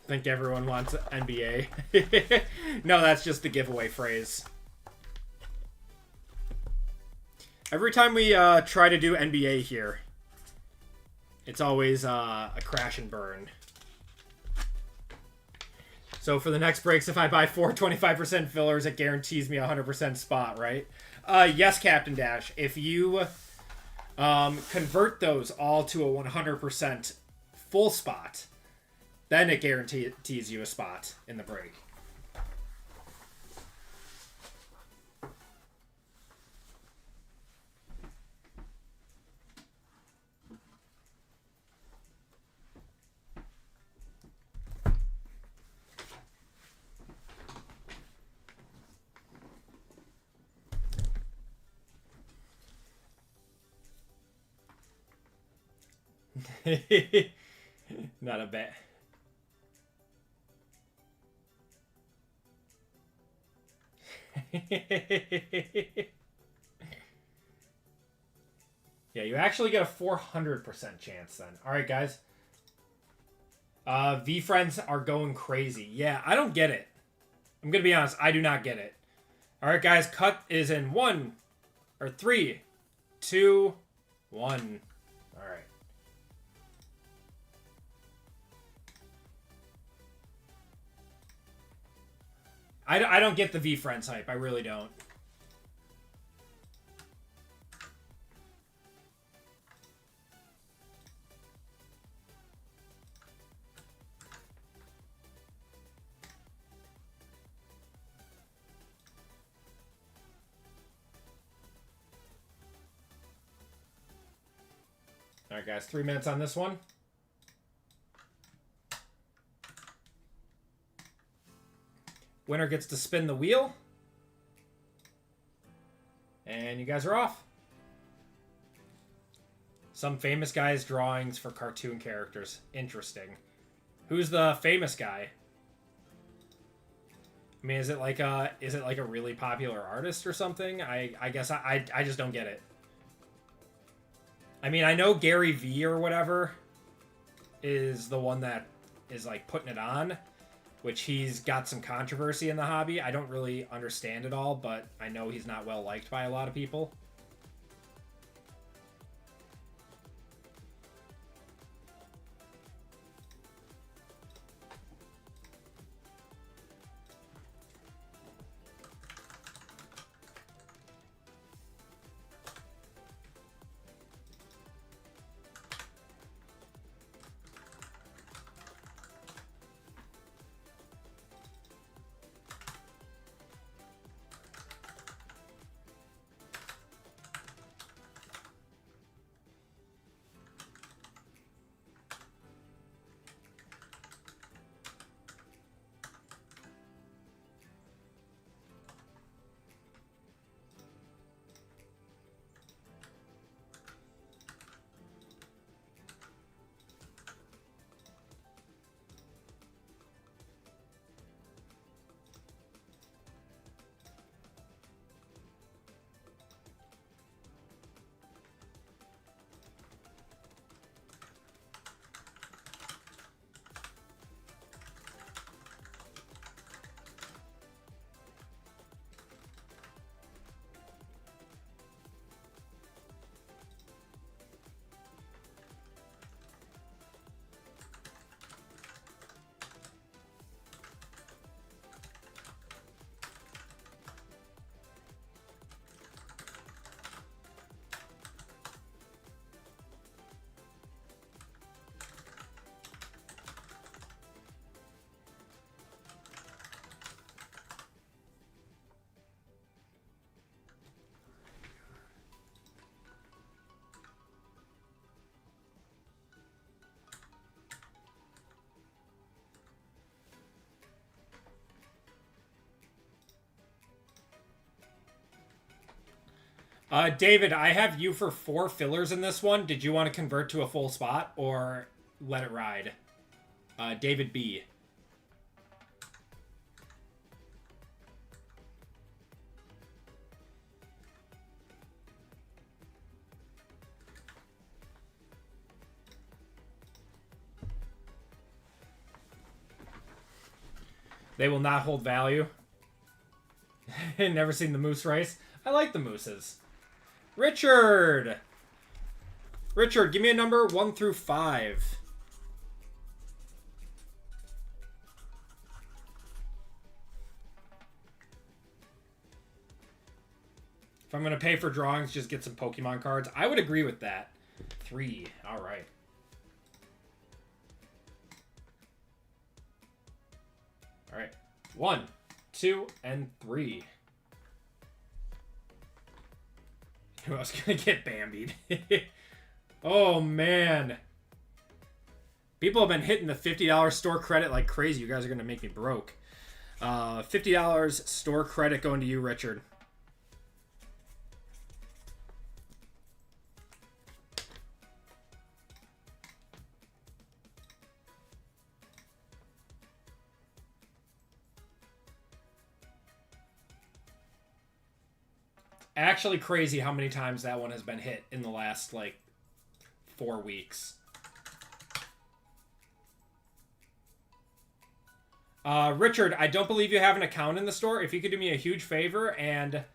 S3: think everyone wants NBA. No, that's just the giveaway phrase. Every time we try to do NBA here, it's always a crash and burn. So for the next breaks, if I buy 4 25% fillers, it guarantees me a 100% spot, right? Yes, Captain Dash. If you convert those all to a 100% full spot, then it guarantees you a spot in the break. Not a bad. Yeah, you actually get a 400% chance then. All right, guys. V-Friends are going crazy. Yeah, I don't get it. I'm going to be honest. I do not get it. All right, guys. Cut is in 3, 2, 1. All right. I don't get the V-Friends hype. I really don't. All right, guys. 3 minutes on this one. Winner gets to spin the wheel. And you guys are off. Some famous guy's drawings for cartoon characters. Interesting. Who's the famous guy? I mean, is it like a really popular artist or something? I guess I just don't get it. I mean, I know Gary V or whatever is the one that is like putting it on, which he's got some controversy in the hobby. I don't really understand it all, but I know he's not well liked by a lot of people. David, I have you for 4 fillers in this one. Did you want to convert to a full spot or let it ride? David B. They will not hold value. Never seen the moose race. I like the mooses. Richard! Richard, give me a number 1 through 5. If I'm going to pay for drawings, just get some Pokemon cards. I would agree with that. 3. All right. All right. 1, 2, and 3. Who else going to get Bambied? Oh, man. People have been hitting the $50 store credit like crazy. You guys are going to make me broke. $50 store credit going to you, Richard. Actually crazy how many times that one has been hit in the last, like, 4 weeks. Richard, I don't believe you have an account in the store. If you could do me a huge favor and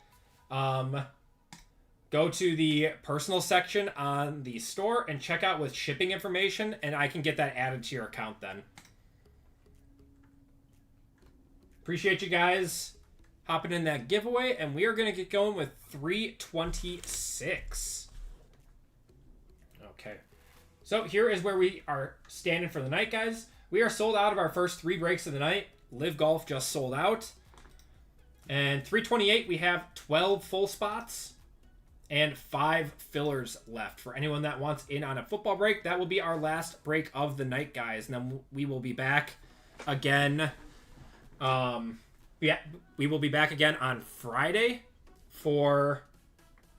S3: go to the personal section on the store and check out with shipping information, and I can get that added to your account then. Appreciate you guys hopping in that giveaway, and we are going to get going with 326. Okay. So here is where we are standing for the night, guys. We are sold out of our first 3 breaks of the night. Live Golf just sold out. And 328, we have 12 full spots and 5 fillers left. For anyone that wants in on a football break, that will be our last break of the night, guys. And then we will be back again. We will be back again on Friday for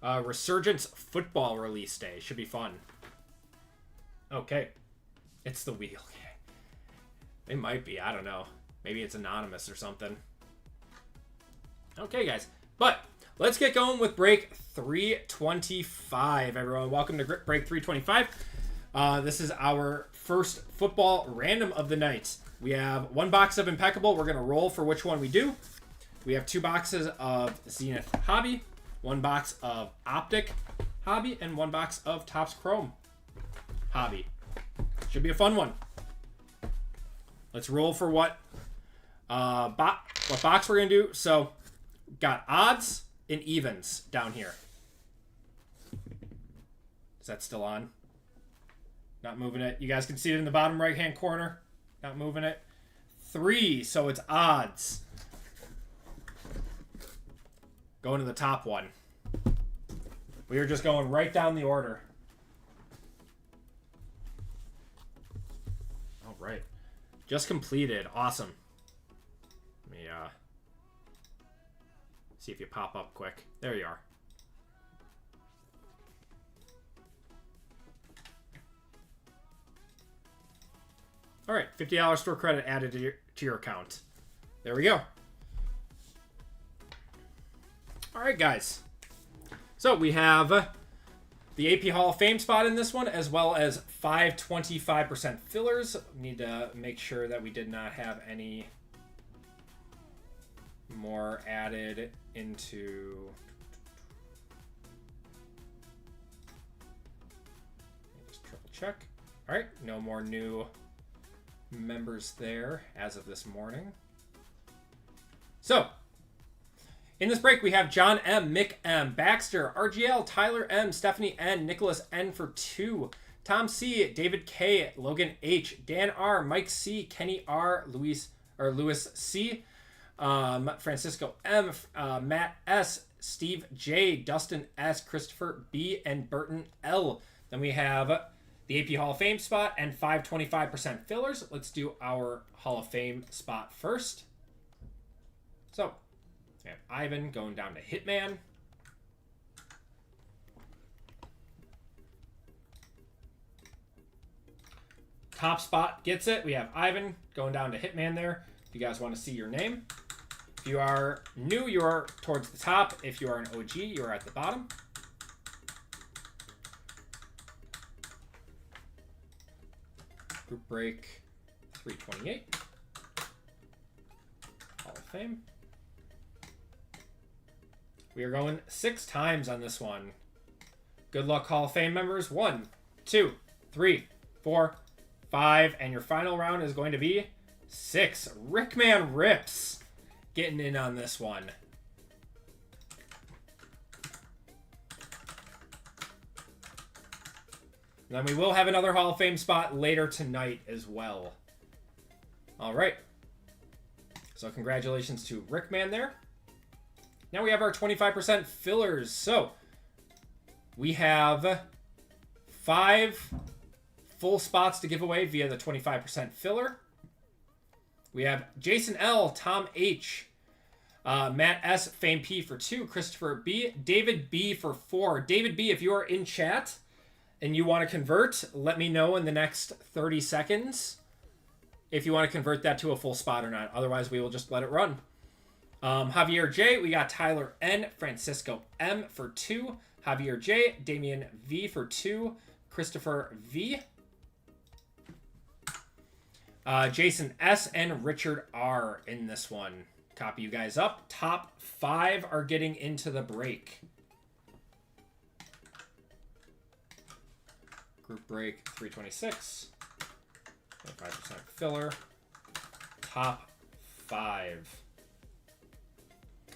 S3: Resurgence Football release day. Should be fun. Okay. It's the wheel. It might be. I don't know. Maybe it's anonymous or something. Okay, guys. But let's get going with break 325, everyone. Welcome to break 325. This is our first football random of the night. We have 1 box of Impeccable. We're going to roll for which one we do. We have 2 boxes of Zenith Hobby, 1 box of Optic Hobby, and 1 box of Topps Chrome Hobby. Should be a fun one. Let's roll for what box we're going to do. So, got odds and evens down here. Is that still on? Not moving it. You guys can see it in the bottom right-hand corner. Not moving it. 3, so it's odds. Going to the top one. We are just going right down the order. All right. Just completed. Awesome. Let me see if you pop up quick. There you are. All right, $50 store credit added to your account. There we go. All right, guys. So we have the AP Hall of Fame spot in this one, as well as 5 25% fillers. Need to make sure that we did not have any more added into... Just triple check. All right, no more new members there as of this morning. So, in this break, we have John M., Mick M., Baxter, RGL, Tyler M., Stephanie N., Nicholas N. for 2, Tom C., David K., Logan H., Dan R., Mike C., Kenny R., Louis C., Francisco M., Matt S., Steve J., Dustin S., Christopher B., and Burton L. Then we have the AP Hall of Fame spot and 5 25% fillers. Let's do our Hall of Fame spot first. So, we have Ivan going down to Hitman. Top spot gets it. We have Ivan going down to Hitman there. If you guys want to see your name. If you are new, you are towards the top. If you are an OG, you are at the bottom. Group break 328. Fame. We are going 6 times on this one. Good luck, Hall of Fame members. 1, 2, 3, 4, 5. And your final round is going to be 6. Rickman Rips getting in on this one. And then we will have another Hall of Fame spot later tonight as well. All right. So congratulations to Rickman there. Now we have our 25% fillers. So we have 5 full spots to give away via the 25% filler. We have Jason L, Tom H, Matt S, Fame P for 2, Christopher B, David B for 4. David B, if you are in chat and you want to convert, let me know in the next 30 seconds if you want to convert that to a full spot or not. Otherwise, we will just let it run. Javier J, we got Tyler N, Francisco M for 2, Javier J, Damian V for 2, Christopher V, Jason S, and Richard R in this one. Copy you guys up. Top 5 are getting into the break. Group break 326. 25% filler. Top 5.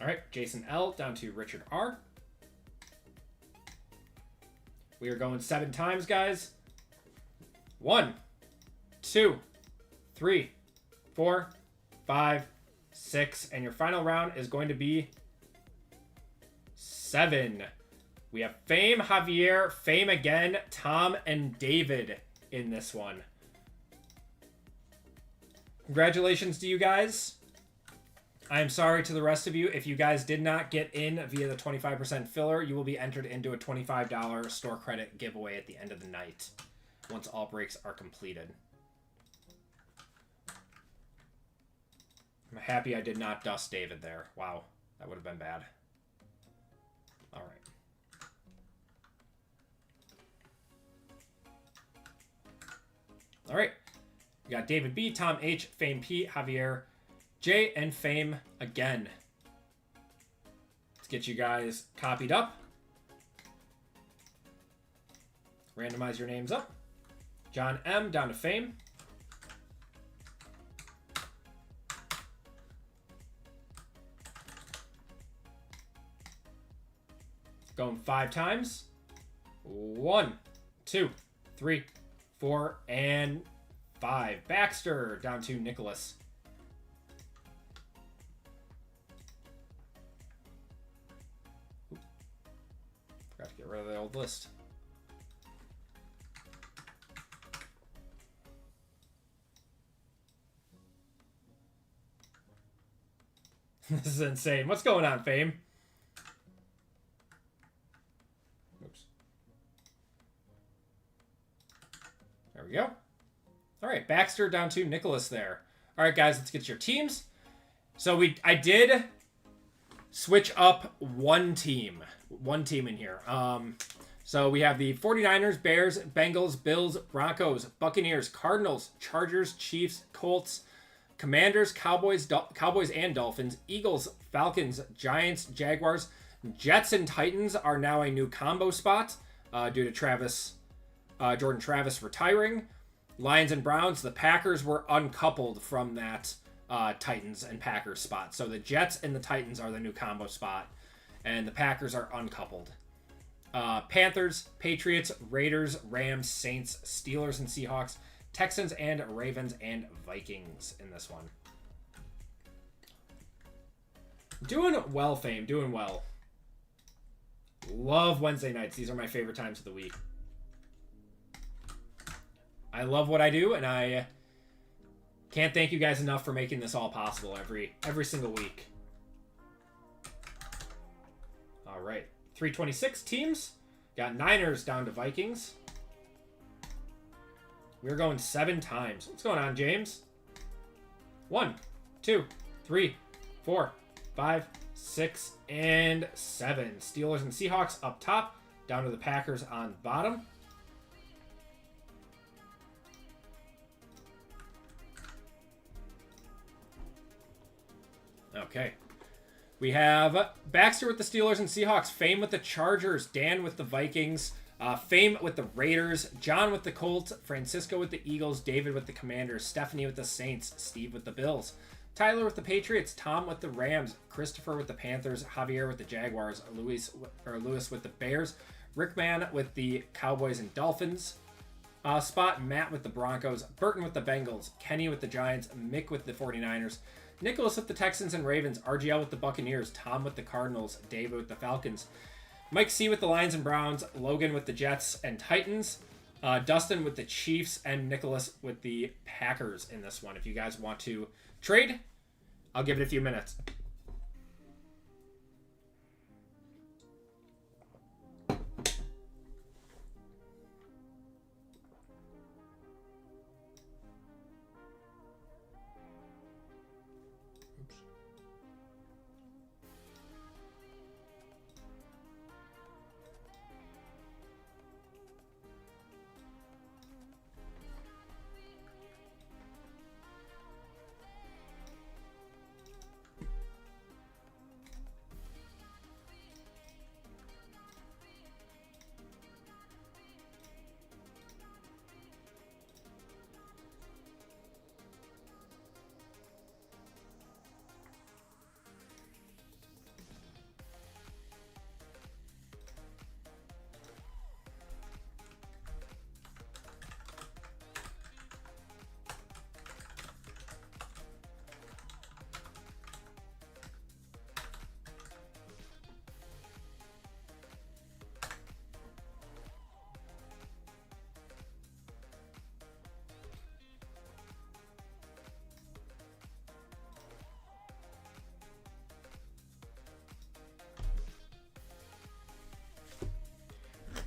S3: All right, Jason L down to Richard R. We are going 7 times, guys. 1, 2, 3, 4, 5, 6. And your final round is going to be 7. We have Fame, Javier, Fame again, Tom, and David in this one. Congratulations to you guys. I am sorry to the rest of you. If you guys did not get in via the 25% filler, you will be entered into a $25 store credit giveaway at the end of the night once all breaks are completed. I'm happy I did not dust David there. Wow, that would have been bad. All right. All right. We got David B, Tom H, Fame P, Javier J, and Fame again. Let's get you guys copied up. Randomize your names up. John M down to Fame. Going 5 times. 1, 2, 3, 4, and 5. Baxter down to Nicholas. Oop. Forgot to get rid of the old list. This is insane. What's going on, Fame? Oops. There we go. All right, Baxter down to Nicholas there. All right, guys, let's get your teams. So I did switch up one team in here. So we have the 49ers, Bears, Bengals, Bills, Broncos, Buccaneers, Cardinals, Chargers, Chiefs, Colts, Commanders, Cowboys and Dolphins, Eagles, Falcons, Giants, Jaguars, Jets, and Titans are now a new combo spot due to Jordan Travis retiring. Lions and Browns, the Packers were uncoupled from that Titans and Packers spot. So the Jets and the Titans are the new combo spot, and the Packers are uncoupled. Panthers, Patriots, Raiders, Rams, Saints, Steelers, and Seahawks, Texans and Ravens and Vikings in this one. Doing well, Fame. Doing well. Love Wednesday nights. These are my favorite times of the week. I love what I do, and I can't thank you guys enough for making this all possible every single week. All right. 326 teams. Got Niners down to Vikings. We're going 7 times. What's going on, James? 1, 2, 3, 4, 5, 6, and 7. Steelers and Seahawks up top. Down to the Packers on bottom. Okay. We have Baxter with the Steelers and Seahawks, Fame with the Chargers, Dan with the Vikings, Fame with the Raiders, John with the Colts, Francisco with the Eagles, David with the Commanders, Stephanie with the Saints, Steve with the Bills, Tyler with the Patriots, Tom with the Rams, Christopher with the Panthers, Javier with the Jaguars, Lewis with the Bears, Rickman with the Cowboys and Dolphins, Spot, Matt with the Broncos, Burton with the Bengals, Kenny with the Giants, Mick with the 49ers, Nicholas with the Texans and Ravens, RGL with the Buccaneers, Tom with the Cardinals, David with the Falcons, Mike C with the Lions and Browns, Logan with the Jets and Titans, Dustin with the Chiefs, and Nicholas with the Packers in this one. If you guys want to trade, I'll give it a few minutes.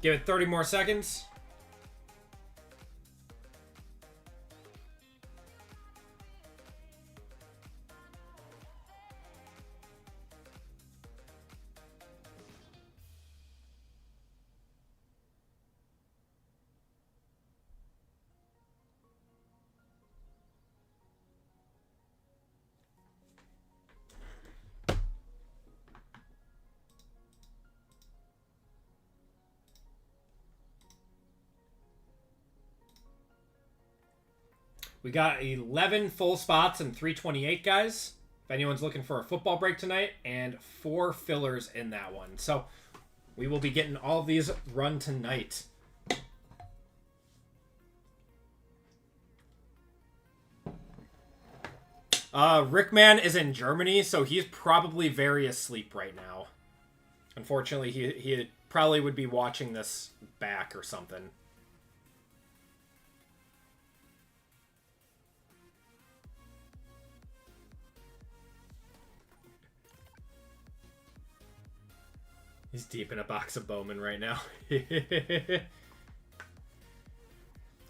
S3: Give it 30 more seconds. We got 11 full spots and 328, guys. If anyone's looking for a football break tonight, and 4 fillers in that one. So we will be getting all these run tonight. Rickman is in Germany, so he's probably very asleep right now. Unfortunately, he probably would be watching this back or something. He's deep in a box of Bowman right now.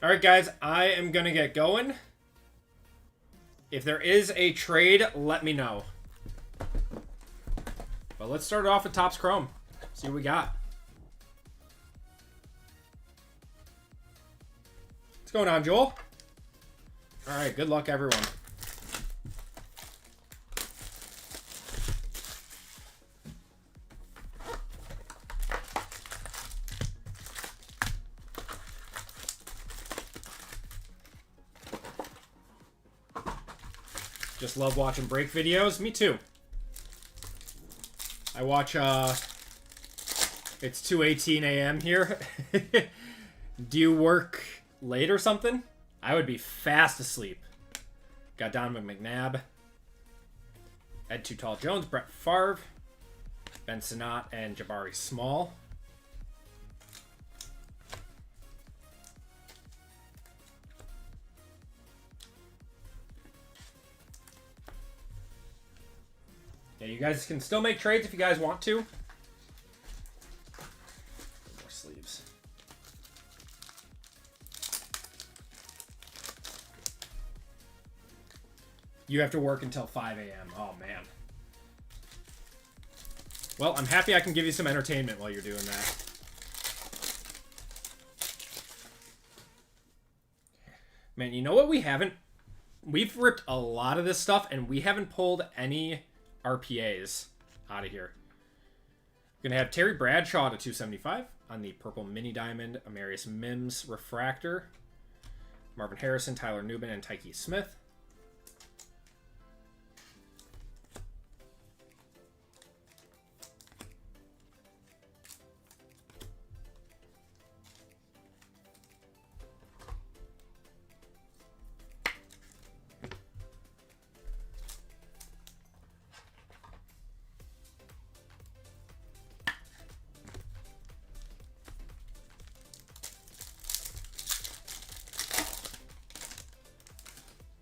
S3: Alright, guys. I am going to get going. If there is a trade, let me know. But let's start it off with Topps Chrome. See what we got. What's going on, Joel? Alright, good luck, everyone. Just love watching break videos. Me too. I watch, it's 2:18 a.m. here. Do you work late or something? I would be fast asleep. Got Donovan McNabb. Ed Too Tall Jones, Brett Favre, Ben Sinnott, and Jabari Small. Yeah, you guys can still make trades if you guys want to. More sleeves. You have to work until 5 a.m. Oh, man. Well, I'm happy I can give you some entertainment while you're doing that. Man, you know what we haven't? We've ripped a lot of this stuff, and we haven't pulled any RPAs out of here. We're going to have Terry Bradshaw to 275 on the purple mini diamond Amarius Mims refractor. Marvin Harrison, Tyler Newman, and Tyke Smith.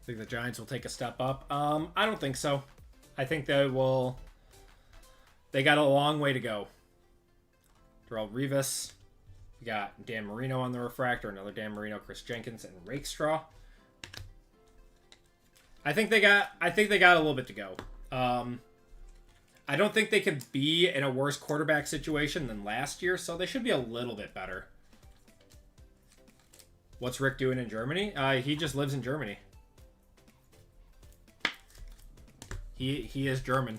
S3: Think the Giants will take a step up? I don't think so. I think they will. They got a long way to go. Darrell Revis. We got Dan Marino on the refractor, another Dan Marino, Chris Jenkins, and Rakestraw. I think they got a little bit to go. I don't think they could be in a worse quarterback situation than last year, so they should be a little bit better. What's Rick doing in Germany? He just lives in Germany. He is German.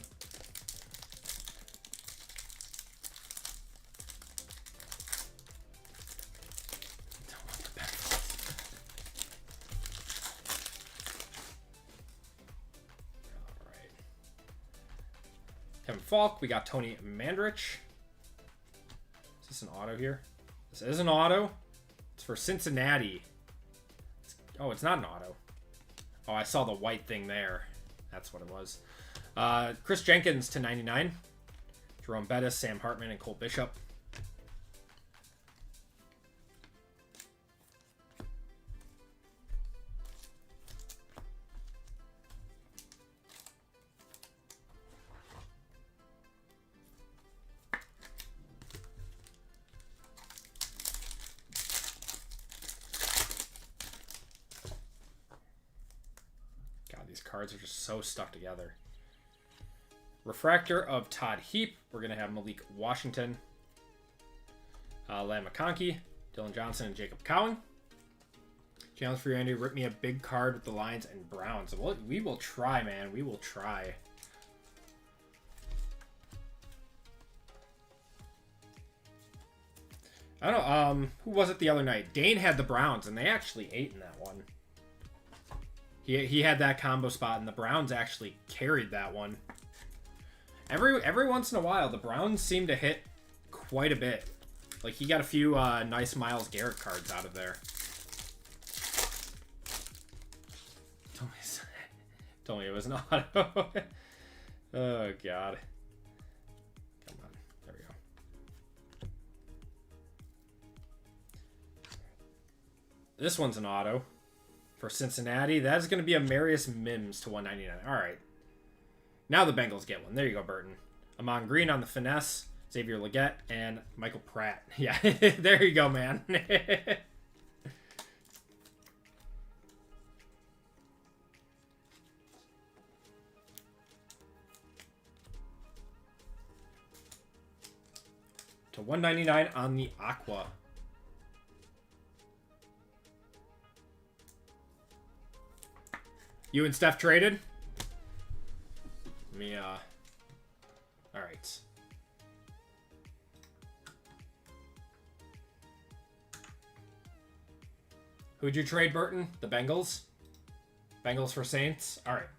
S3: Alright. Kevin Falk, we got Tony Mandrich. Is this an auto here? This is an auto. It's for Cincinnati. Oh, it's not an auto. Oh, I saw the white thing there. That's what it was. Chris Jenkins to 99. Jerome Bettis, Sam Hartman, and Cole Bishop. Cards are just so stuck together. Refractor of Todd Heap. We're going to have Malik Washington, Lam McConkey, Dylan Johnson, and Jacob Cowan. Challenge for you, Andy. Rip me a big card with the Lions and Browns. Well, we will try, man. We will try. I don't know. Who was it the other night? Dane had the Browns, and they actually ate in that one. He had that combo spot, and the Browns actually carried that one. Every once in a while, the Browns seem to hit quite a bit. Like, he got a few nice Myles Garrett cards out of there. Told me it was an auto. Oh, God. Come on. There we go. This one's an auto. For Cincinnati, that's going to be a Amarius Mims to 199. All right. Now the Bengals get one. There you go, Burton. Amon Green on the finesse. Xavier Legette and Michael Pratt. Yeah, there you go, man. To 199 on the Aqua. You and Steph traded? Let me, alright. Who'd you trade, Burton? The Bengals? Bengals for Saints? Alright.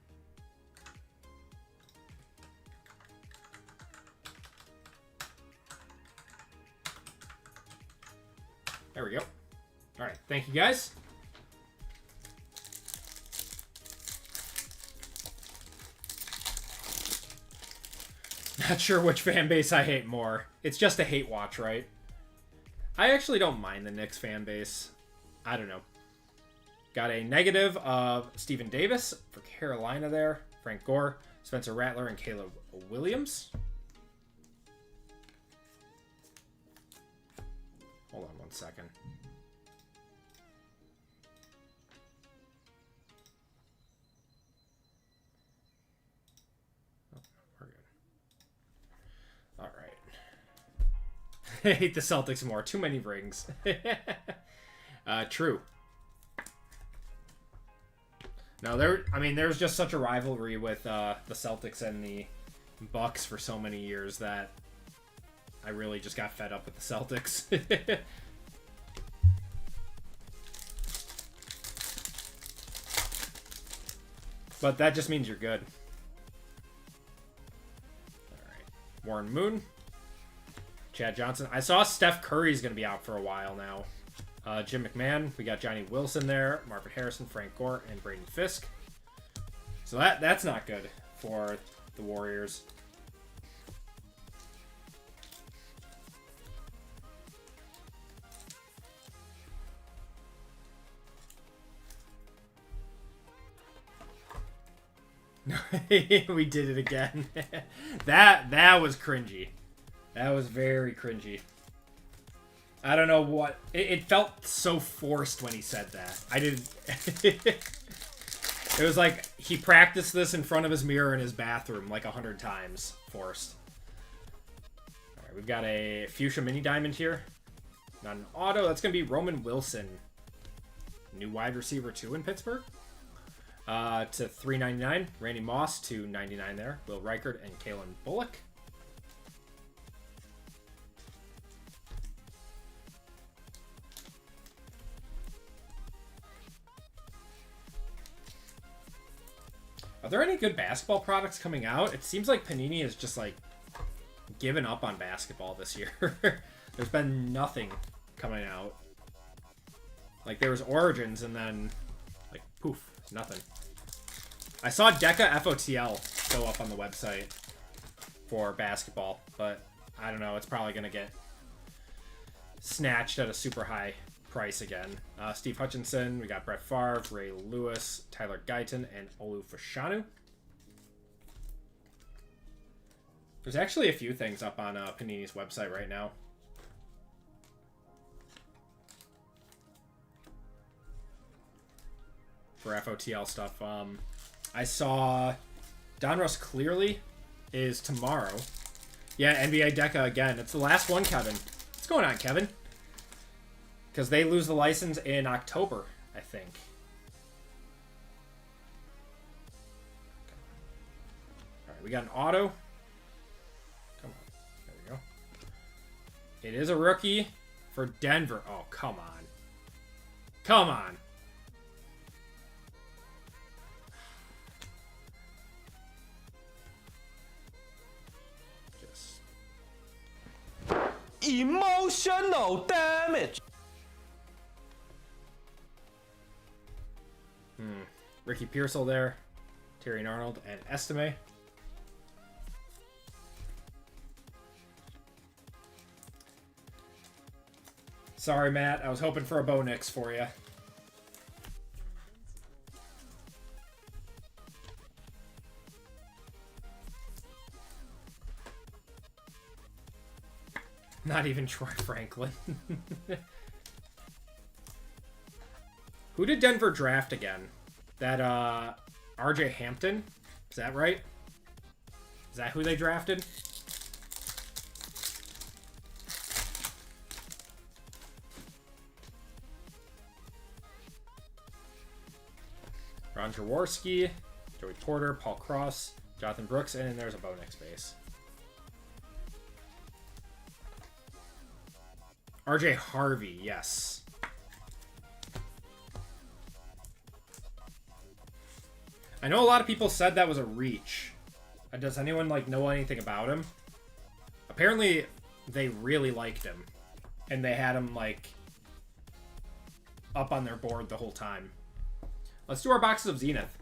S3: There we go. Alright, thank you guys. Not sure which fan base I hate more. It's just a hate watch, right? I actually don't mind the Knicks fan base. I don't know. Got a negative of Stephen Davis for Carolina there. Frank Gore, Spencer Rattler, and Caleb Williams. Hold on one second. I hate the Celtics more. Too many rings. True. No, there's just such a rivalry with the Celtics and the Bucks for so many years that I really just got fed up with the Celtics. But that just means you're good. Alright. Warren Moon. Chad Johnson. I saw Steph Curry's going to be out for a while now. Jim McMahon. We got Johnny Wilson there. Marvin Harrison, Frank Gore, and Braden Fisk. So that's not good for the Warriors. We did it again. that was cringy. That was very cringy. I don't know what... It felt so forced when he said that. I didn't... It was like he practiced this in front of his mirror in his bathroom like 100 times. Forced. Alright, we've got a Fuchsia Mini Diamond here. Not an auto. That's going to be Roman Wilson. New wide receiver 2 in Pittsburgh. To $3.99. Randy Moss to $2.99 there. Will Reichert and Kalen Bullock. Are there any good basketball products coming out? It seems like Panini is just like given up on basketball this year. There's been nothing coming out. Like there was Origins and then like poof, nothing. I saw Deca FOTL go up on the website for basketball, but I don't know. It's probably going to get snatched at a super high price again. Steve Hutchinson, we got Brett Favre, Ray Lewis, Tyler Guyton, and Olu Fashanu. There's actually a few things up on Panini's website right now. For FOTL stuff. I saw Donruss Clearly is tomorrow. Yeah, NBA Deca again. It's the last one, Kevin. What's going on, Kevin? Because they lose the license in October, I think. Alright, we got an auto. Come on. There we go. It is a rookie for Denver. Oh, come on. Come on.
S4: Emotional damage.
S3: Ricky Pearsall there. Terry Arnold and Estime. Sorry, Matt. I was hoping for a Bo Nix for you. Not even Troy Franklin. Who did Denver draft again? That, RJ Hampton? Is that right? Is that who they drafted? Ron Jaworski, Joey Porter, Paul Cross, Jonathan Brooks, and there's a Bo Nix base. RJ Harvey, yes. I know a lot of people said that was a reach. Does anyone know anything about him? Apparently, they really liked him, and they had him up on their board the whole time. Let's do our boxes of Zenith.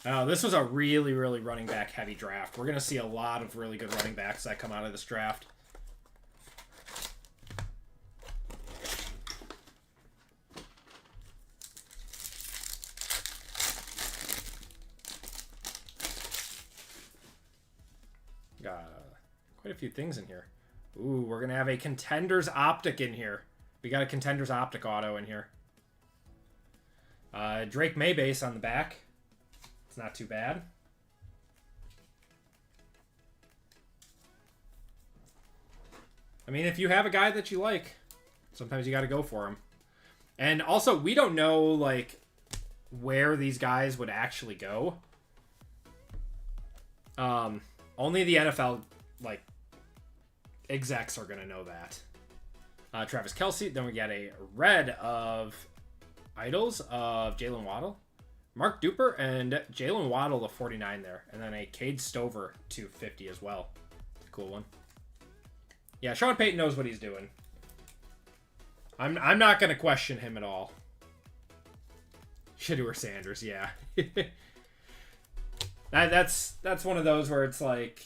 S3: Oh, this was a really, really running back heavy draft. We're going to see a lot of really good running backs that come out of this draft. Got quite a few things in here. Ooh, we're going to have a Contenders Optic in here. We got a Contenders Optic auto in here. Drake May base on the back. It's not too bad. I mean, if you have a guy that you like, sometimes you got to go for him. And also, we don't know, like, where these guys would actually go. Only the NFL, like, execs are going to know that. Travis Kelce. Then we got a red of Idols of Jalen Waddle. Mark Duper and Jalen Waddle to 49 there. And then a Cade Stover to 50 as well. It's a cool one. Yeah, Sean Payton knows what he's doing. I'm not going to question him at all. Shedeur Sanders, yeah. That's one of those where it's like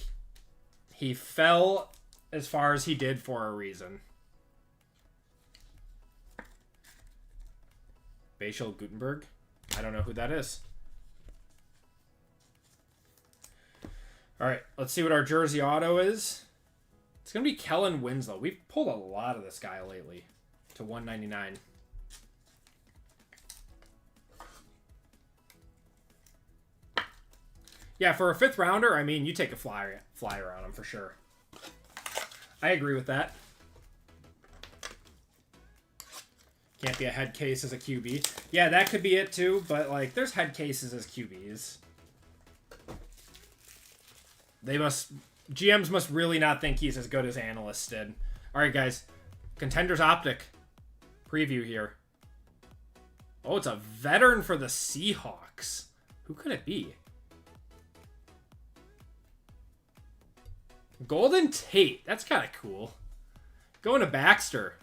S3: he fell as far as he did for a reason. Bashal Gutenberg. I don't know who that is. All right, let's see what our jersey auto is. It's going to be Kellen Winslow. We've pulled a lot of this guy lately to 199. Yeah, for a 5th rounder, I mean, you take a flyer on him for sure. I agree with that. Can't be a head case as a QB. Yeah, that could be it too, but like there's head cases as QBs. GMs must really not think he's as good as analysts did. All right, guys. Contenders Optic preview here. Oh, it's a veteran for the Seahawks. Who could it be? Golden Tate. That's kind of cool. Going to Baxter.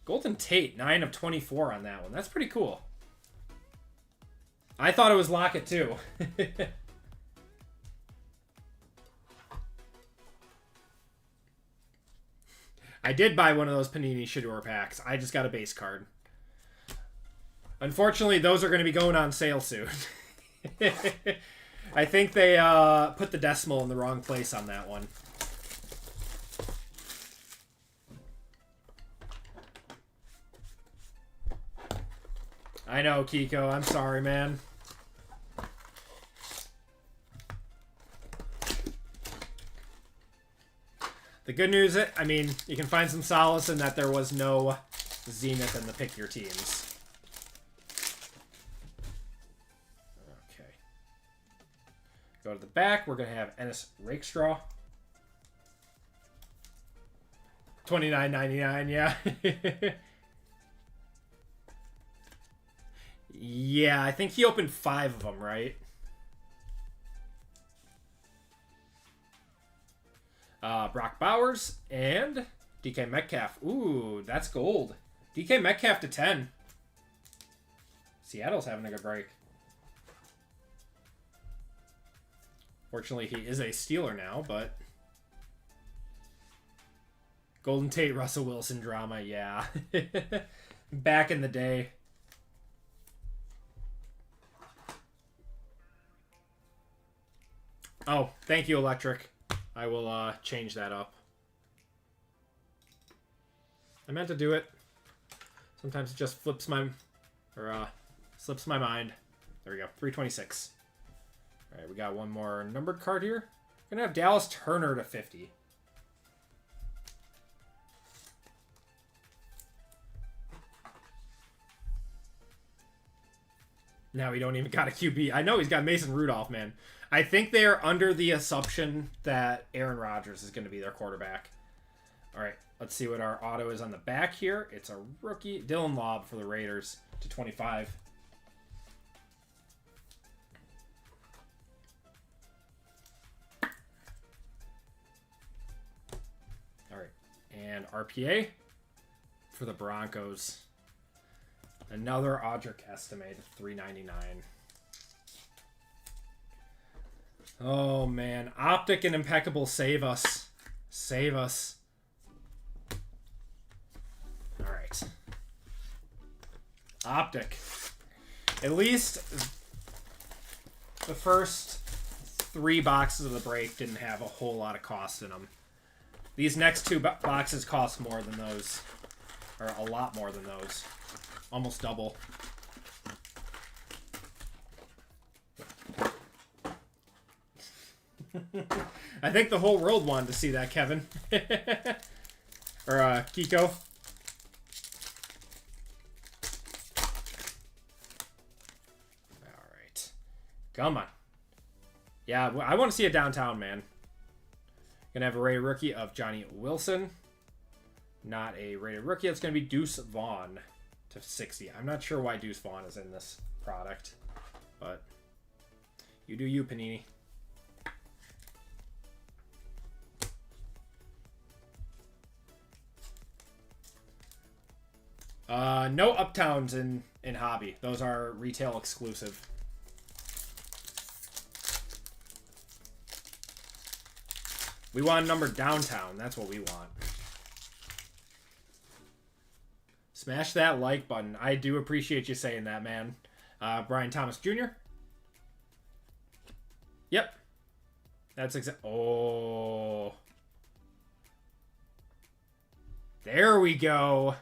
S3: Golden Tate, 9 of 24 on that one. That's pretty cool. I thought it was Lockett too. I did buy one of those Panini Shedeur packs. I just got a base card. Unfortunately, those are going to be going on sale soon. I think they put the decimal in the wrong place on that one. I know, Kiko. I'm sorry, man. The good news, I mean, you can find some solace in that there was no Zenith in the pick your teams. Okay. Go to the back. We're going to have Ennis Rakestraw. $29.99, yeah. Yeah, I think he opened 5 of them, right? Brock Bowers and DK Metcalf. Ooh, that's gold. DK Metcalf to 10. Seattle's having a good break. Fortunately, he is a Steeler now, but... Golden Tate, Russell Wilson drama, yeah. Back in the day. Oh, thank you, Electric. I will change that up. I meant to do it. Sometimes it just slips my mind. There we go. 326. All right, we got one more numbered card here. We're gonna have Dallas Turner to 50. Now we don't even got a QB. I know he's got Mason Rudolph, man. I think they are under the assumption that Aaron Rodgers is going to be their quarterback. All right, let's see what our auto is on the back here. It's a rookie, Dylan Lobb for the Raiders to 25. All right, and RPA for the Broncos. Another Audric Estimate of $3.99. Oh, man. Optic and Impeccable, save us. Save us. All right. Optic. At least the first 3 boxes of the break didn't have a whole lot of cost in them. These next 2 boxes cost more than those. Or a lot more than those. Almost double. I think the whole world wanted to see that, Kevin. Or Kiko. Come on. Yeah, I want to see a downtown, man. Gonna have a rated rookie of Johnny Wilson. Not a rated rookie. It's gonna be Deuce Vaughn to 60. I'm not sure why Deuce Vaughn is in this product, but you do you, Panini. No Uptowns in Hobby. Those are retail exclusive. We want a number downtown. That's what we want. Smash that like button. I do appreciate you saying that, man. Brian Thomas Jr. Yep. That's exact. Oh. There we go.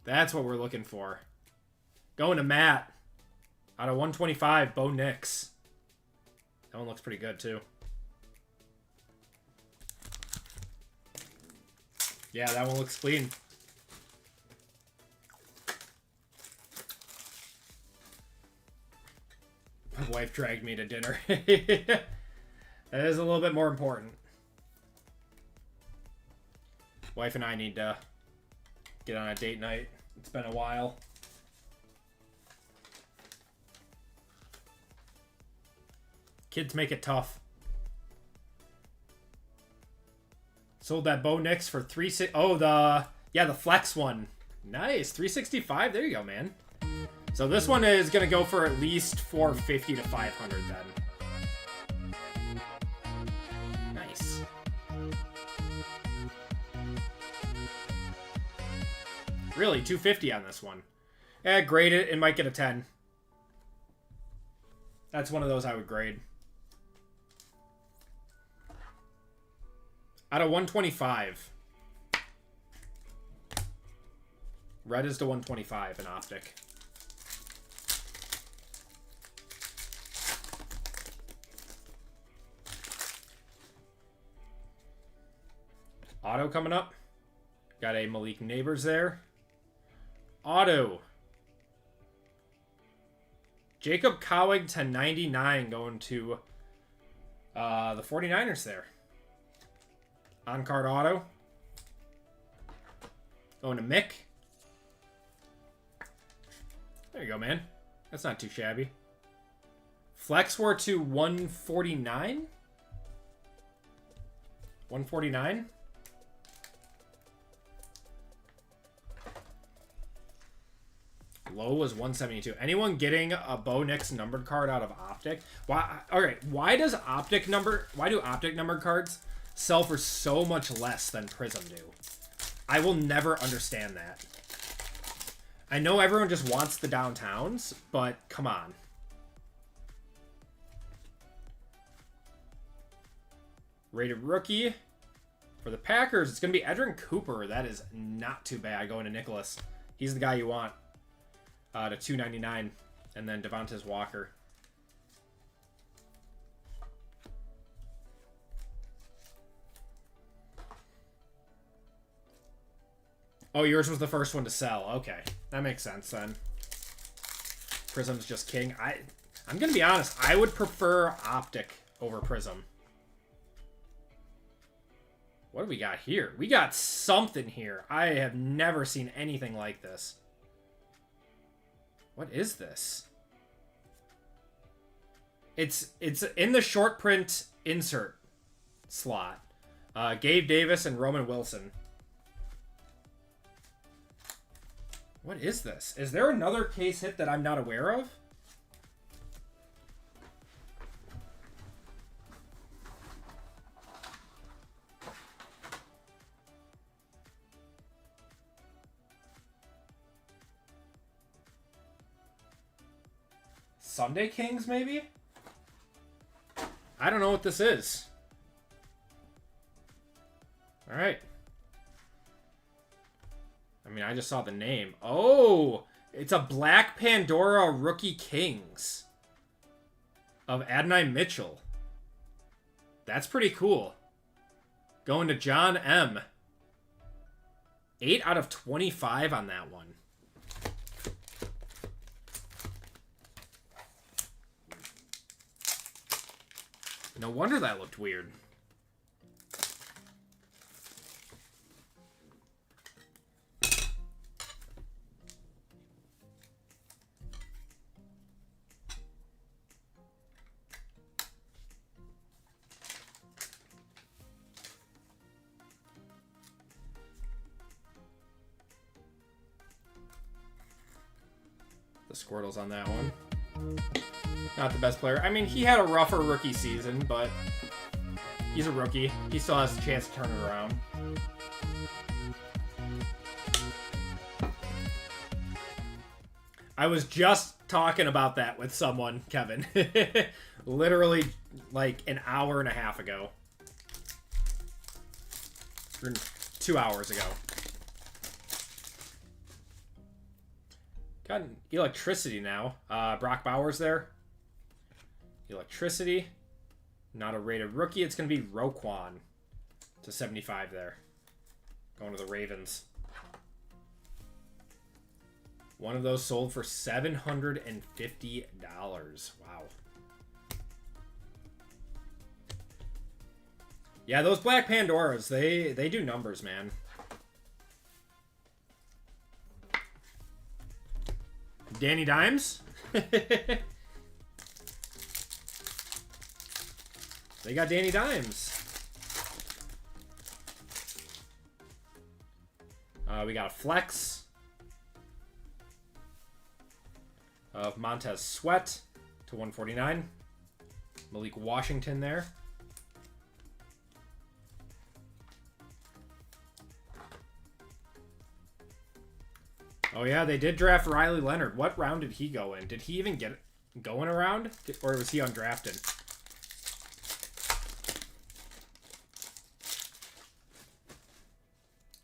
S3: That's what we're looking for. Going to Matt. Out of 125, Bo Nix. That one looks pretty good, too. Yeah, that one looks clean. My wife dragged me to dinner. That is a little bit more important. Wife and I need to get on a date night. It's been a while. Kids make it tough. Sold that Bo Nix for $360. Oh, the flex one. Nice. $365. There you go, man. So this one is gonna go for at least $450 to $500 then. Nice. Really, $250 on this one. Grade it. It might get a 10. That's one of those I would grade. Out of 125. Red is to 125 in Optic. Auto coming up. Got a Malik Neighbors there. Auto. Jacob Cowing to 99 going to the 49ers there. On-card auto. Going to Mick. There you go, man. That's not too shabby. Flex were to 149? 149? Low was 172. Anyone getting a Bo Nix numbered card out of Optic? Why? Okay, why do Optic numbered cards sell for so much less than Prism do? I will never understand that. I know everyone just wants the downtowns, but come on. Rated rookie for the Packers. It's going to be Edrin Cooper. That is not too bad going to Nicholas. He's the guy you want. To $299, and then Devontae Walker. Oh, yours was the first one to sell. Okay, that makes sense then. Prism's just king. I'm gonna be honest. I would prefer Optic over Prism. What do we got here? We got something here. I have never seen anything like this. What is this? It's in the short print insert slot. Gabe Davis and Roman Wilson. What is this? Is there another case hit that I'm not aware of? Sunday Kings, maybe? I don't know what this is. All right. I mean, I just saw the name. Oh, it's a Black Pandora Rookie Kings of Adonai Mitchell. That's pretty cool. Going to John M. 8 out of 25 on that one. No wonder that looked weird. The Squirtle's on that one. Not the best player. I mean, he had a rougher rookie season, but he's a rookie. He still has a chance to turn it around. I was just talking about that with someone, Kevin. Literally, like, an hour and a half ago. Or 2 hours ago. Got electricity now. Brock Bowers there. Electricity. Not a rated rookie. It's going to be Roquan to 75 there. Going to the Ravens. One of those sold for $750. Wow. Yeah, those Black Pandoras, they do numbers, man. Danny Dimes. They got Danny Dimes. We got a flex of Montez Sweat to 149. Malik Washington there. Oh, yeah, they did draft Riley Leonard. What round did he go in? Did he even get going around? Or was he undrafted?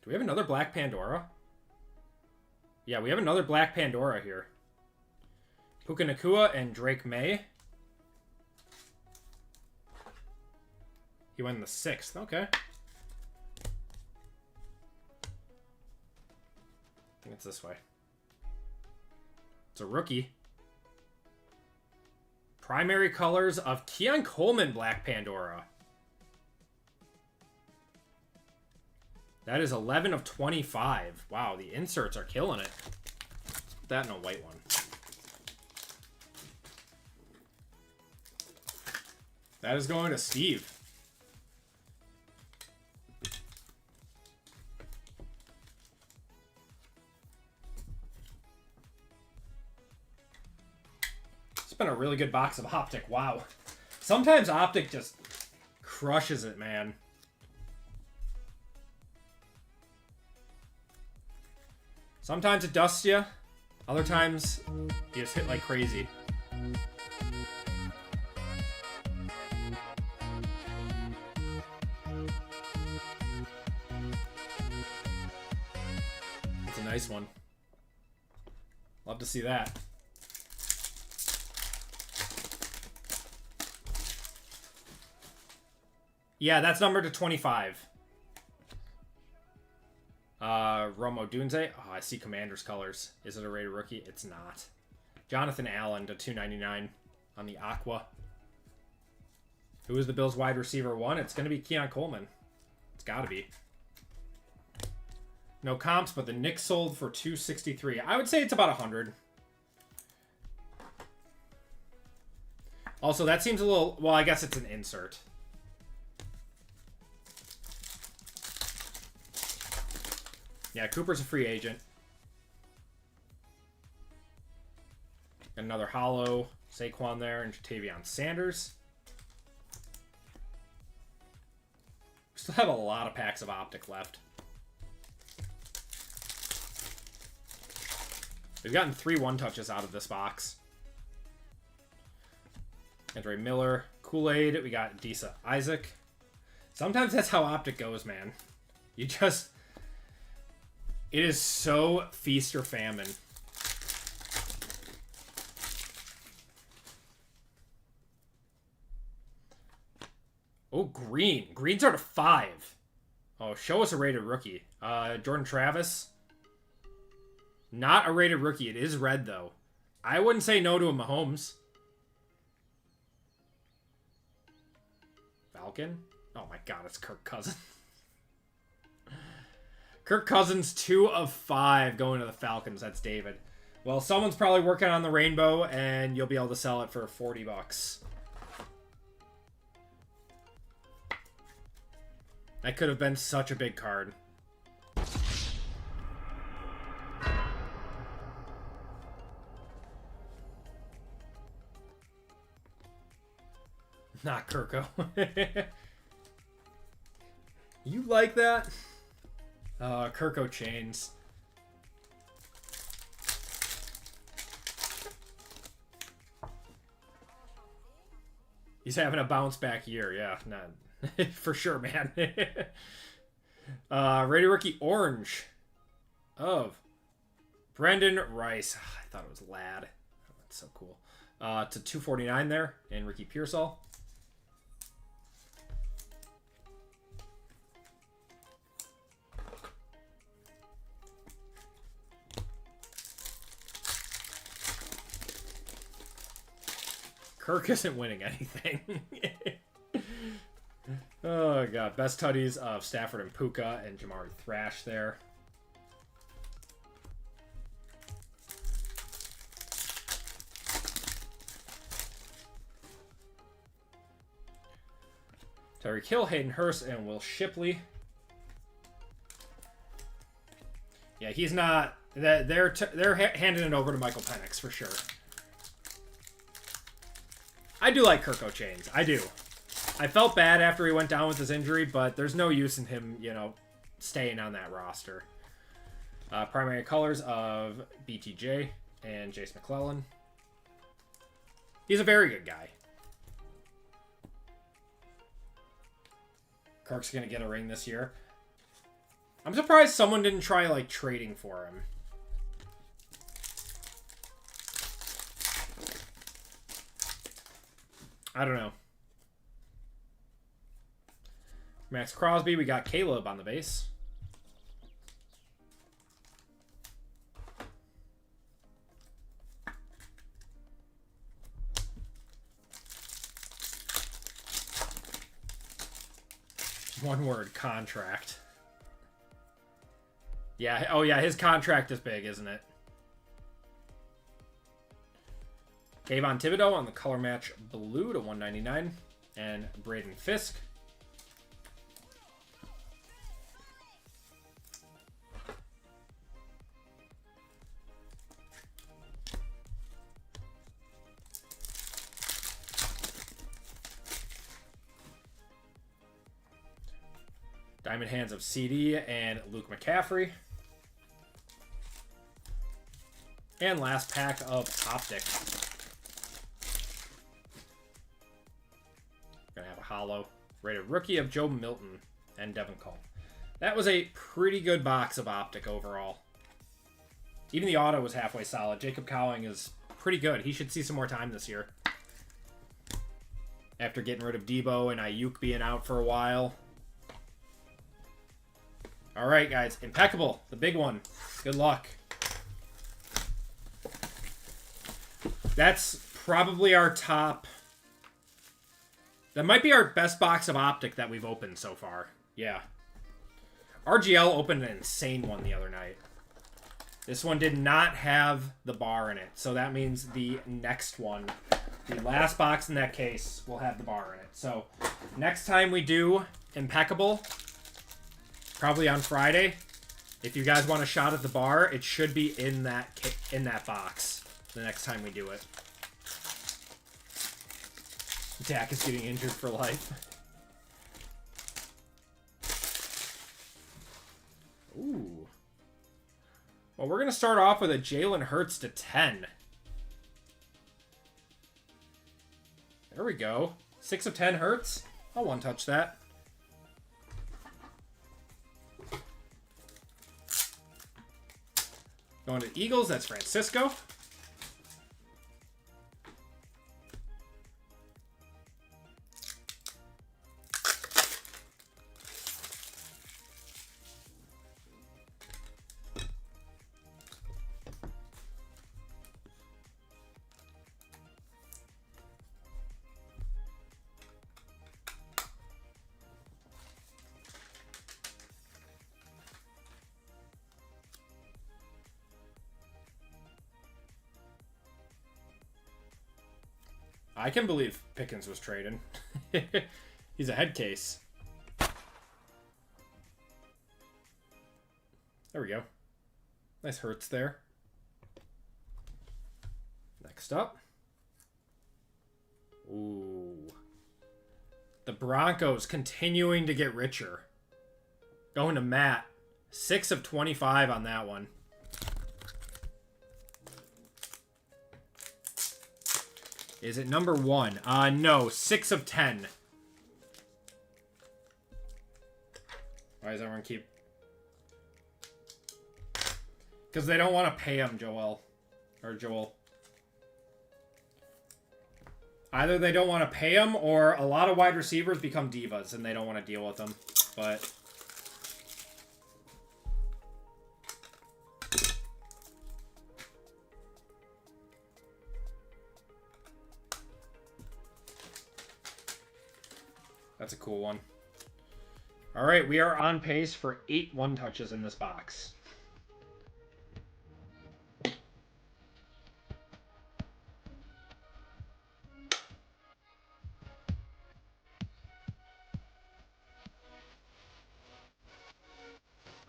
S3: Do we have another Black Pandora? Yeah, we have another Black Pandora here. Puka Nacua and Drake May. He went in the 6th. Okay. I think it's this way. It's a rookie. Primary colors of Keon Coleman Black Pandora. That is 11 of 25. Wow, the inserts are killing it. Let's put that in a white one. That is going to Steve. It's been a really good box of Optic. Wow. Sometimes Optic just crushes it, man. Sometimes it dusts you. Other times, you just hit like crazy. It's a nice one. Love to see that. Yeah, that's numbered to 25. Romo Dunze. Oh, I see Commander's colors. Is it a rated rookie? It's not. Jonathan Allen to 299 on the Aqua. Who is the Bills wide receiver 1? It's going to be Keon Coleman. It's got to be. No comps, but the Knicks sold for 263. I would say it's about 100. Also, that seems a little... Well, I guess it's an insert. Yeah, Cooper's a free agent. Another hollow Saquon there and Jatavion Sanders. We still have a lot of packs of Optic left. We've gotten 3 one-touches out of this box. Andre Miller, Kool-Aid. We got Disa Isaac. Sometimes that's how Optic goes, man. You just... It is so feast or famine. Oh, green. Greens are to 5. Oh, show us a rated rookie. Jordan Travis. Not a rated rookie. It is red, though. I wouldn't say no to a Mahomes. Falcon. Oh my god, it's Kirk Cousins. Kirk Cousins, 2 of 5 going to the Falcons. That's David. Well, someone's probably working on the rainbow, and you'll be able to sell it for $40. That could have been such a big card. Not Kirko. You like that? Kirko chains. He's having a bounce back year, yeah. Not for sure, man. Rated rookie orange of Brendan Rice. I thought it was Ladd. Oh, that's so cool. To 249 there, and Ricky Pearsall. Kirk isn't winning anything. Oh, God. Best tutties of Stafford and Puka and Jamari Thrash there. Tyreek Hill, Hayden Hurst, and Will Shipley. Yeah, he's not... They're handing it over to Michael Penix for sure. I do like Kirko chains. I do. I felt bad after he went down with his injury, but there's no use in him, you know, staying on that roster. Primary colors of BTJ and Jace McClellan. He's a very good guy. Kirk's going to get a ring this year. I'm surprised someone didn't try, like, trading for him. I don't know. Max Crosby, we got Caleb on the base. One word, contract. Yeah, oh yeah, his contract is big, isn't it? Kayvon Thibodeau on the color match blue to 199. And Braden Fisk. Diamond Hands of CD and Luke McCaffrey. And last pack of Optic. Gonna have a hollow. Rated rookie of Joe Milton and Devin Cole. That was a pretty good box of Optic overall. Even the auto was halfway solid. Jacob Cowing is pretty good. He should see some more time this year. After getting rid of Debo and Ayuk being out for a while. All right, guys. Impeccable. The big one. Good luck. That's probably our top... That might be our best box of Optic that we've opened so far. Yeah. RGL opened an insane one the other night. This one did not have the bar in it. So that means the next one, the last box in that case, will have the bar in it. So next time we do Impeccable, probably on Friday, if you guys want a shot at the bar, it should be in that box the next time we do it. Dak is getting injured for life. Ooh. Well, we're going to start off with a Jalen Hurts to 10. There we go. 6 of 10 Hurts. I'll one-touch that. Going to Eagles, that's Francisco. I can believe Pickens was traded. He's a head case. There we go. Nice Hurts there. Next up. Ooh. The Broncos continuing to get richer. Going to Matt. 6 of 25 on that one. Is it number 1? No. 6 of 10. Why does everyone keep... Because they don't want to pay him, Joel. Or Joel. Either they don't want to pay him, or a lot of wide receivers become divas, and they don't want to deal with them. But... That's a cool one. All right, we are on pace for 8 one-touches in this box.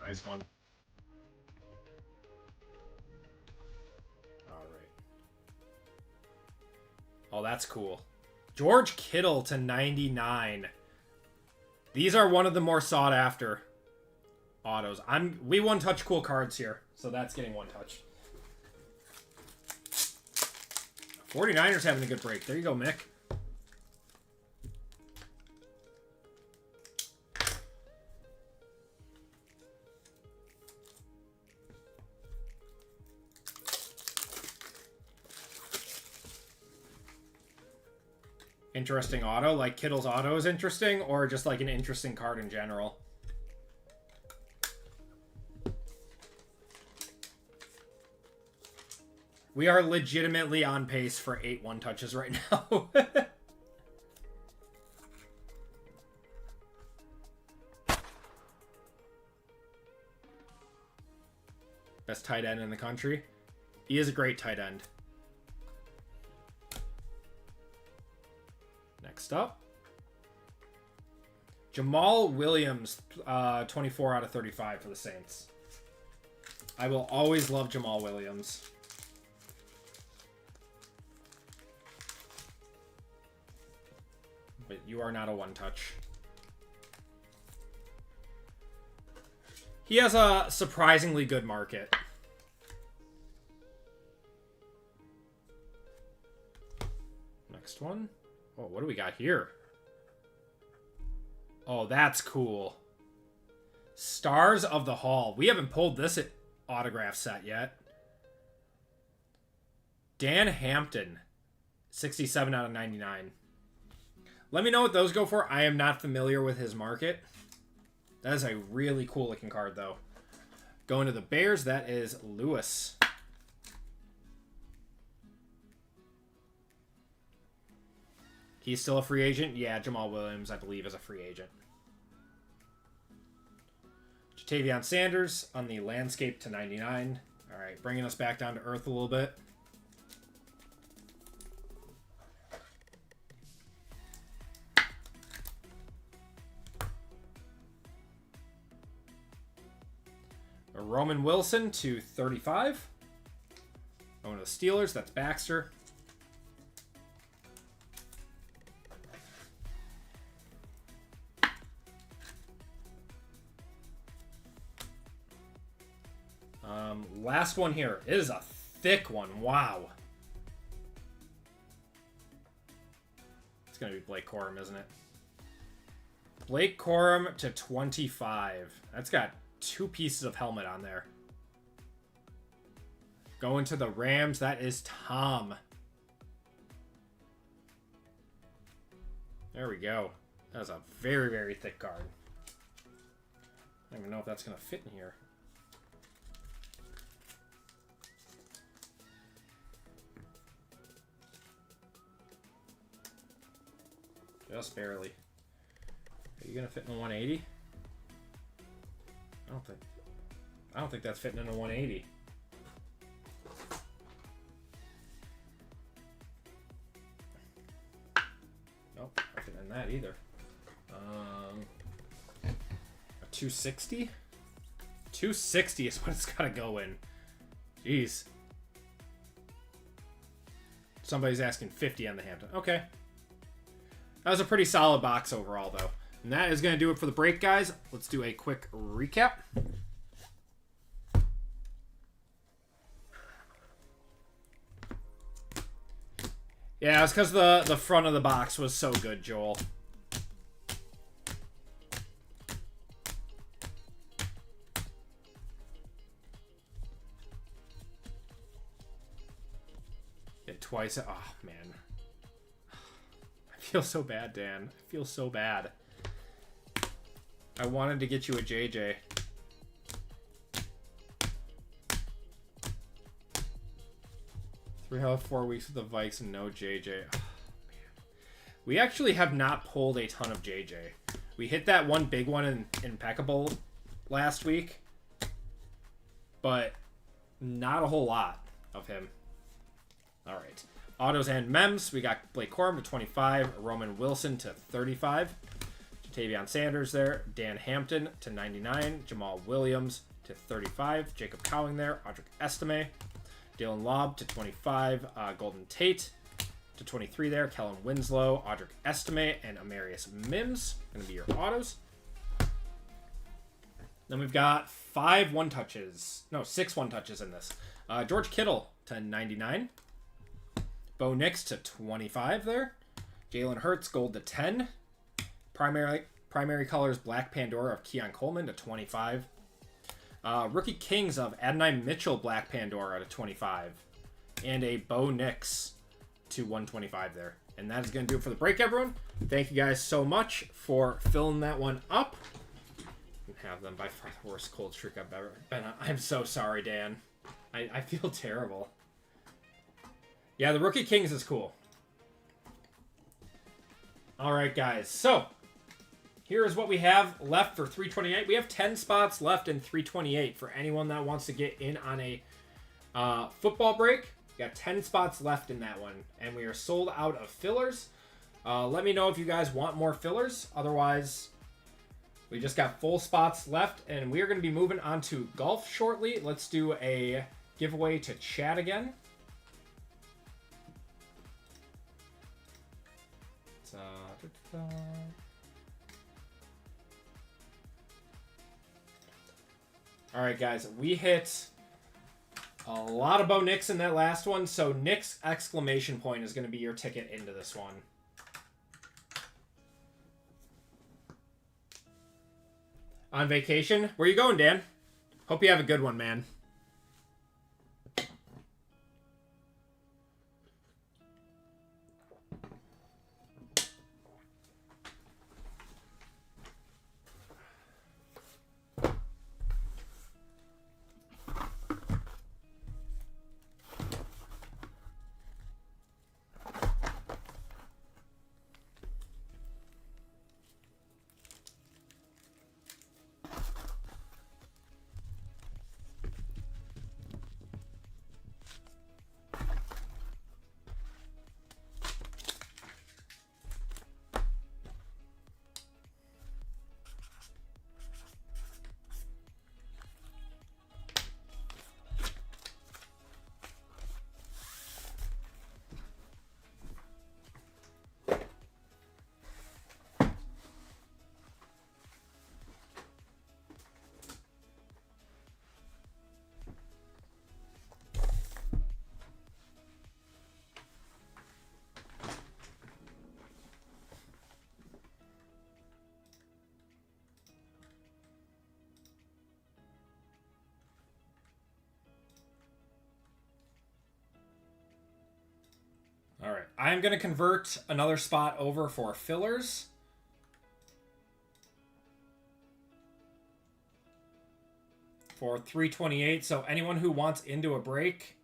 S3: Nice one. All right. Oh, that's cool. George Kittle to 99. These are one of the more sought after autos. We one-touch cool cards here, so that's getting one touch. 49ers having a good break. There you go, Mick. Interesting auto, like Kittle's auto is interesting, or just like an interesting card in general. We are legitimately on pace for 8 one-touches right now. Best tight end in the country. He is a great tight end. Next up, Jamal Williams, 24 out of 35 for the Saints. I will always love Jamal Williams. But you are not a one-touch. He has a surprisingly good market. Next one. Oh, what do we got here? Oh, that's cool. Stars of the Hall. We haven't pulled this autograph set yet. Dan Hampton. 67 out of 99. Let me know what those go for. I am not familiar with his market. That is a really cool looking card, though. Going to the Bears, that is Lewis. He's still a free agent? Yeah, Jamal Williams, I believe, is a free agent. Jatavion Sanders on the landscape to 99. All right, bringing us back down to earth a little bit. A Roman Wilson to 35. Going to the Steelers, that's Baxter. Last one here. It is a thick one. Wow. It's going to be Blake Corum, isn't it? Blake Corum to 25. That's got 2 pieces of helmet on there. Going to the Rams, that is Tom. There we go. That was a very, very thick card. I don't even know if that's going to fit in here. Just barely. Are you gonna fit in a 180? I don't think that's fitting in a 180. that either. A 260? 260 is what it's got to go in. Jeez. Somebody's asking 50 on the Hampton. Okay. That was a pretty solid box overall, though. And that is going to do it for the break, guys. Let's do a quick recap. Yeah, it's because the front of the box was so good, Joel. Get twice. Oh, man. I feel so bad, Dan. I feel so bad. I wanted to get you a JJ. Three out of 4 weeks with the Vikes and no JJ. Oh, man. We actually have not pulled a ton of JJ. We hit that one big one in Impeccable last week, but not a whole lot of him. All right. Autos and Mems. We got Blake Corum to 25, Roman Wilson to 35, Jatavion Sanders there, Dan Hampton to 99, Jamal Williams to 35, Jacob Cowing there, Audric Estime, Dylan Lobb to 25, Golden Tate to 23 there, Kellen Winslow, Audric Estime, and Amarius Mims. Going to be your autos. Then we've got 6 one-touches in this. George Kittle to 99. Bo Nix to 25 there. Jalen Hurts, gold to 10. Primary colors, Black Pandora of Keon Coleman to 25. Rookie Kings of Adonai Mitchell, Black Pandora to 25. And a Bo Nix to 125 there. And that is going to do it for the break, everyone. Thank you guys so much for filling that one up. Have them by far the worst cold streak I've ever been on. I'm so sorry, Dan. I feel terrible. Yeah, the Rookie Kings is cool. All right, guys. So, here is what we have left for 328. We have 10 spots left in 328 for anyone that wants to get in on a football break. We got 10 spots left in that one, and we are sold out of fillers. Let me know if you guys want more fillers. Otherwise, we just got full spots left, and we are going to be moving on to golf shortly. Let's do a giveaway to Chad again. All right, guys, we hit a lot of Bo Nix in that last one, so Nick's exclamation point is going to be your ticket into this one. On vacation? Where you going, Dan? Hope you have a good one, man. All right, I'm going to convert another spot over for fillers. For 328, so anyone who wants into a break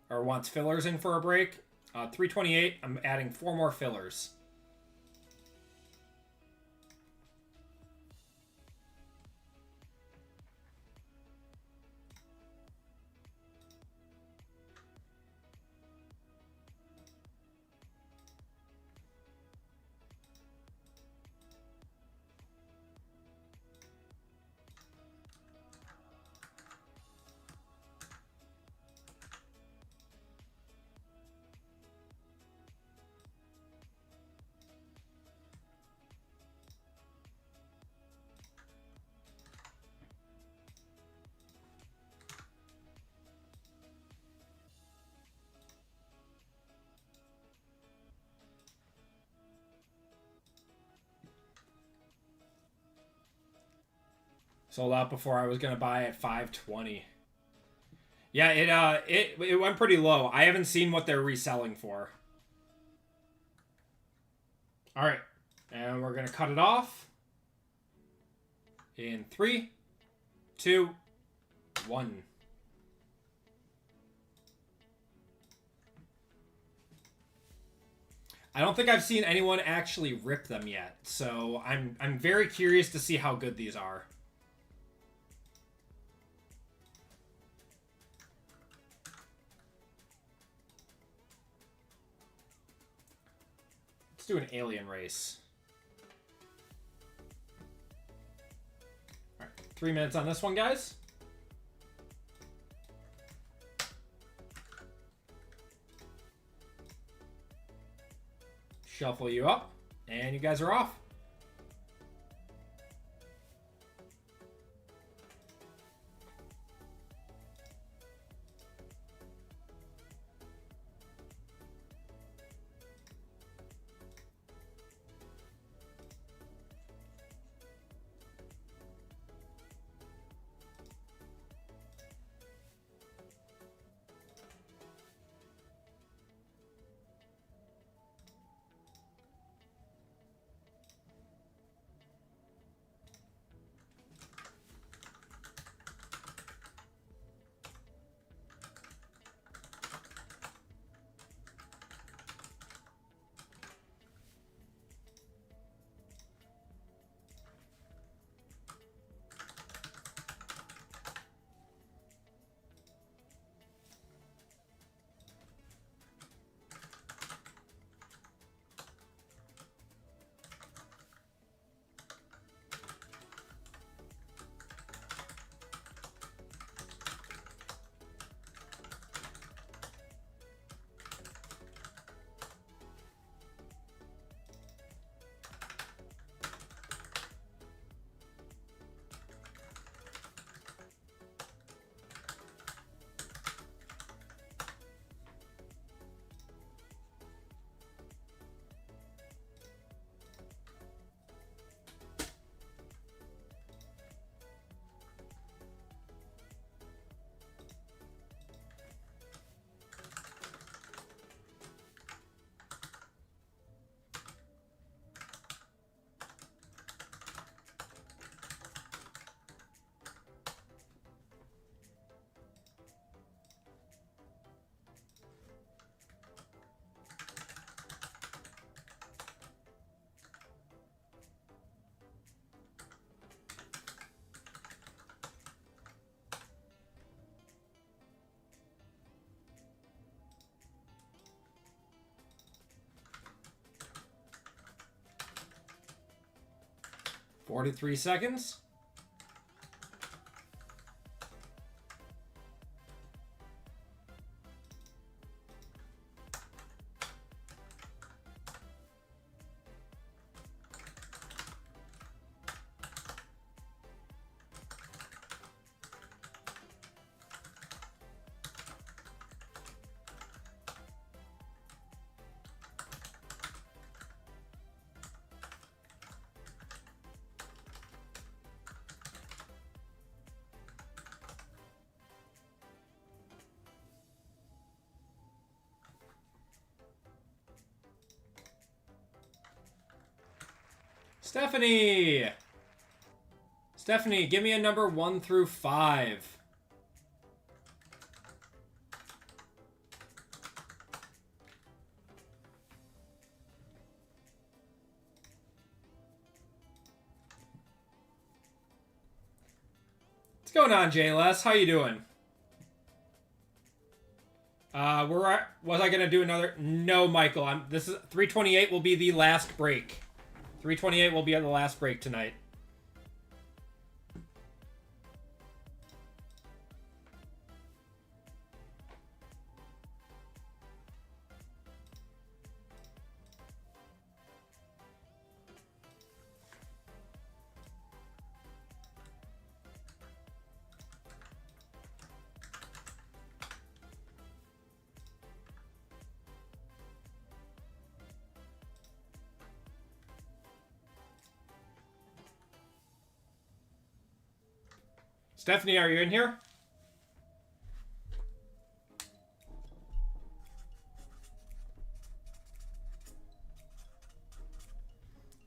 S3: or wants fillers in for a break, 328, I'm adding 4 more fillers. Sold out before I was gonna buy at 520. Yeah, it went pretty low. I haven't seen what they're reselling for. All right, and we're gonna cut it off in 3, 2, 1. I don't think I've seen anyone actually rip them yet, so I'm very curious to see how good these are. Let's do an alien race. All right, 3 minutes on this one, guys. Shuffle you up, and you guys are off. Forty-three seconds. Stephanie! Stephanie, give me a number 1 through 5. What's going on, JLS? How you doing? Was I gonna do another? No, Michael. This is 328 will be the last break. 328 will be at the last break tonight. Stephanie, are you in here?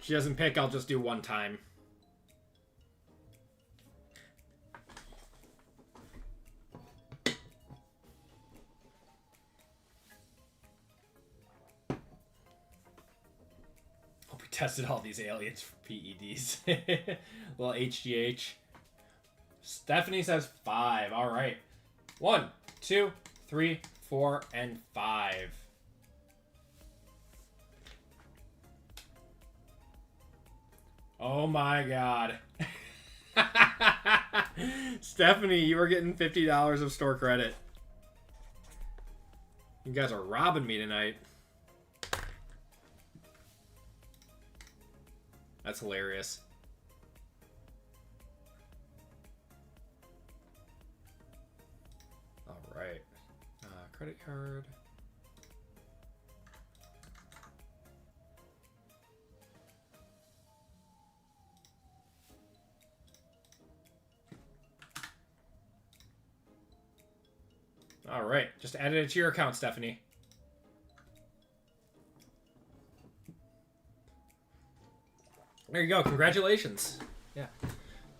S3: She doesn't pick, I'll just do one time. Hope we tested all these aliens for PEDs. Little HGH. Stephanie says 5. All right. 1, 2, 3, 4, and 5. Oh my god. Stephanie, you are getting $50 of store credit. You guys are robbing me tonight. That's hilarious. All right. Credit card. All right, just added it to your account, Stephanie. There you go. Congratulations. Yeah.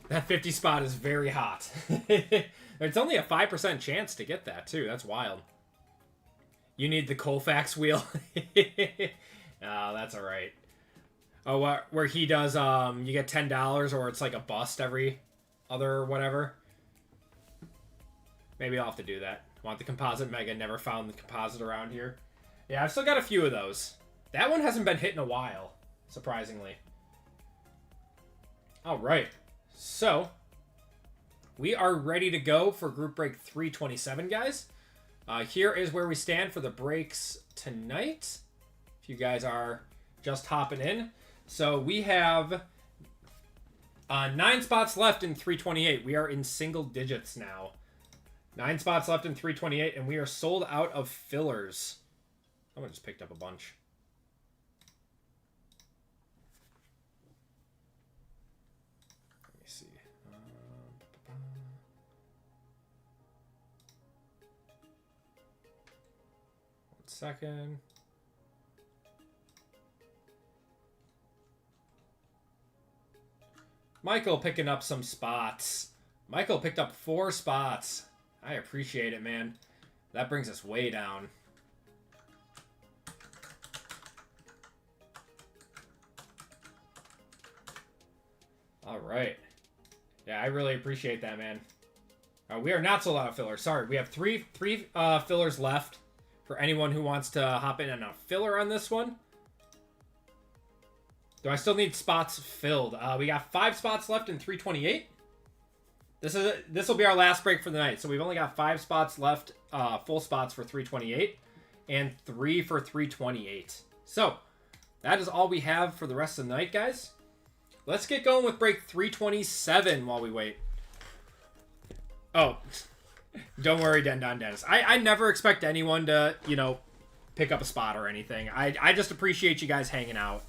S3: That 50 spot is very hot. It's only a 5% chance to get that, too. That's wild. You need the Colfax wheel. Oh, that's all right. Oh, where he does, you get $10 or it's like a bust every other whatever. Maybe I'll have to do that. Want the composite mega, never found the composite around here. Yeah, I've still got a few of those. That one hasn't been hit in a while, surprisingly. All right, so we are ready to go for group break 327, guys. Here is where we stand for the breaks tonight. If you guys are just hopping in. So we have 9 spots left in 328. We are in single digits now. 9 spots left in 328, and we are sold out of fillers. I just picked up a bunch. Let me see. 1 second. Michael picking up some spots. Michael picked up 4 spots. I appreciate it, man. That brings us way down. All right. Yeah, I really appreciate that, man. We are not sold out of fillers. Sorry, we have three fillers left for anyone who wants to hop in on a filler on this one. Do I still need spots filled? We got 5 spots left in 328. This will be our last break for the night. So we've only got 5 spots left, full spots for 328, and 3 for 328. So that is all we have for the rest of the night, guys. Let's get going with break 327 while we wait. Oh, don't worry, Dendon Dennis. I never expect anyone to, pick up a spot or anything. I just appreciate you guys hanging out.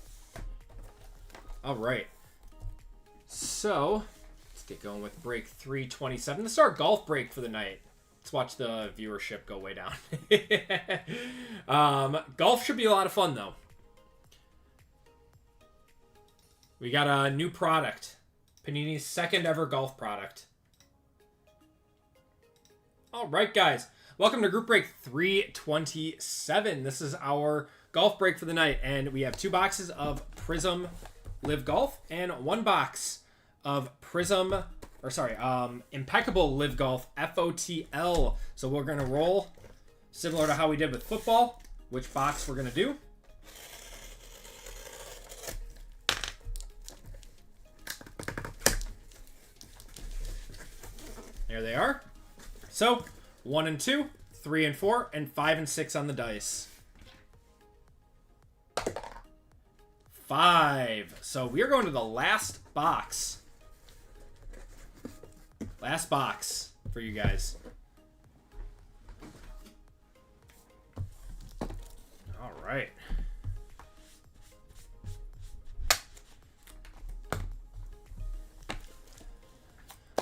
S3: All right. So let's get going with break 327. This is our golf break for the night. Let's watch the viewership go way down. Golf should be a lot of fun, though. We got a new product. Panini's second ever golf product. All right, guys. Welcome to group break 327. This is our golf break for the night. And we have 2 boxes of Prism Live Golf and 1 box of Impeccable Live Golf FOTL. So we're going to roll similar to how we did with football, which box we're going to do. There they are. So 1 and 2, 3 and 4, and 5 and 6 on the dice. 5. So we are going to the last box. Last box for you guys. All right.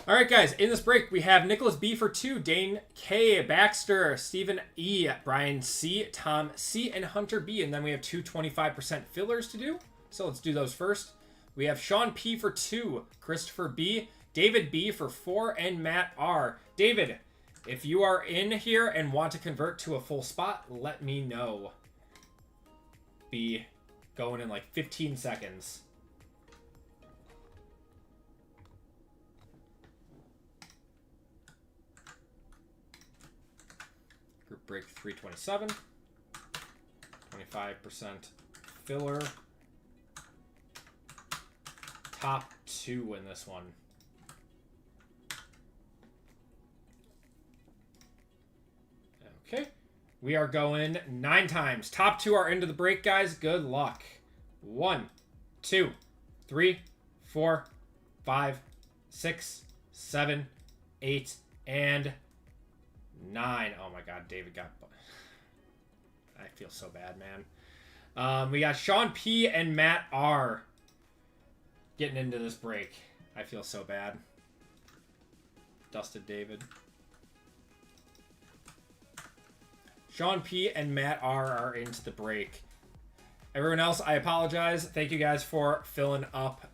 S3: All right, guys, in this break, we have Nicholas B for 2, Dane K, Baxter, Stephen E, Brian C, Tom C, and Hunter B. And then we have two 25% fillers to do. So let's do those first. We have Sean P for 2, Christopher B, David B for 4, and Matt R. David, if you are in here and want to convert to a full spot, let me know. Be going in like 15 seconds. Group break 327. 25% filler. Top 2 in this one. Okay. We are going 9 times. Top 2 are into the break, guys. Good luck. 1, 2, 3, 4, 5, 6, 7, 8, and 9. Oh my god, David got... I feel so bad, man. We got Sean P and Matt R getting into this break. I feel so bad. Dusted David. Sean P and Matt R are into the break. Everyone else, I apologize. Thank you guys for filling up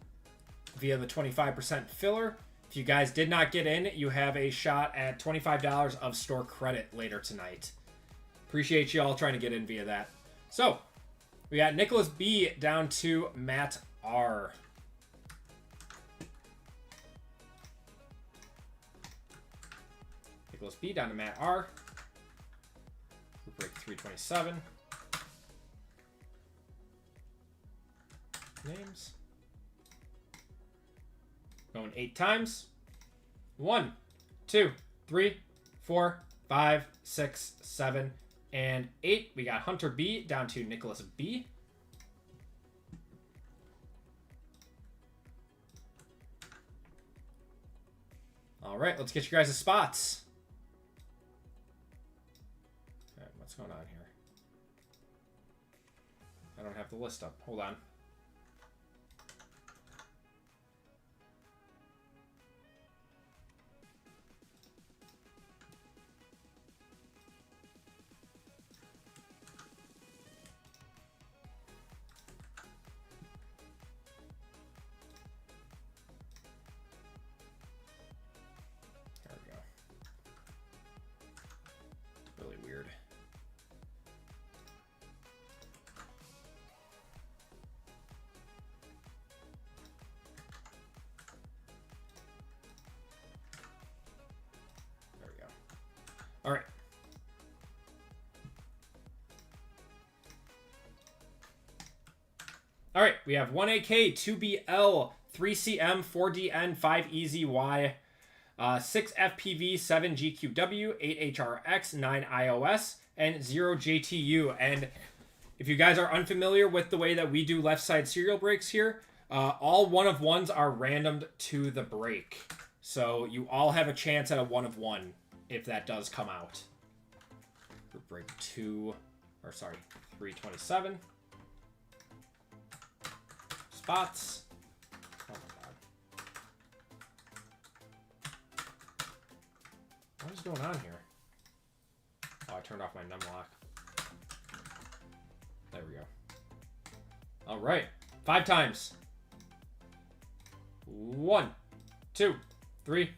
S3: via the 25% filler. If you guys did not get in, you have a shot at $25 of store credit later tonight. Appreciate you all trying to get in via that. So, we got Nicholas B down to Matt R. Nicholas B down to Matt R. Group break 327. Names. Going 8 times. 1, 2, 3, 4, 5, 6, 7, and 8. We got Hunter B down to Nicholas B. All right, let's get you guys' spots. All right, what's going on here? I don't have the list up. Hold on. Really weird. There we go. All right. All right, we have 1AK, 2BL, 3CM, 4DN, 5EZY, 6 FPV, 7 GQW, 8 HRX, 9 iOS, and 0 JTU. And if you guys are unfamiliar with the way that we do left side serial breaks here, all 1 of 1s are randomed to the break. So you all have a chance at a 1 of 1 if that does come out. Group break 327. Spots. Oh my god. What is going on here? Oh, I turned off my numlock. There we go. All right. 5 times. 1, 2, 3,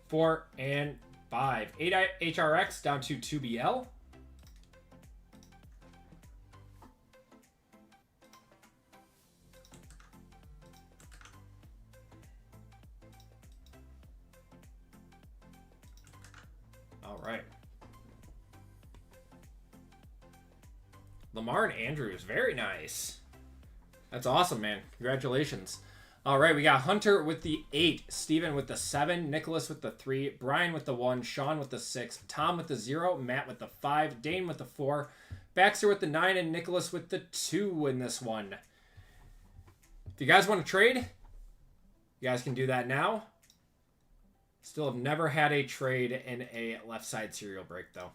S3: 4, and 5. 8 HRX down to 2BL. All right. Lamar and Andrews. Very nice. That's awesome, man. Congratulations. All right, we got Hunter with the 8, Steven with the 7, Nicholas with the 3, Brian with the 1, Sean with the 6, Tom with the 0, Matt with the 5, Dane with the 4, Baxter with the 9, and Nicholas with the 2 in this one. If you guys want to trade, you guys can do that now. Still have never had a trade in a left side serial break, though.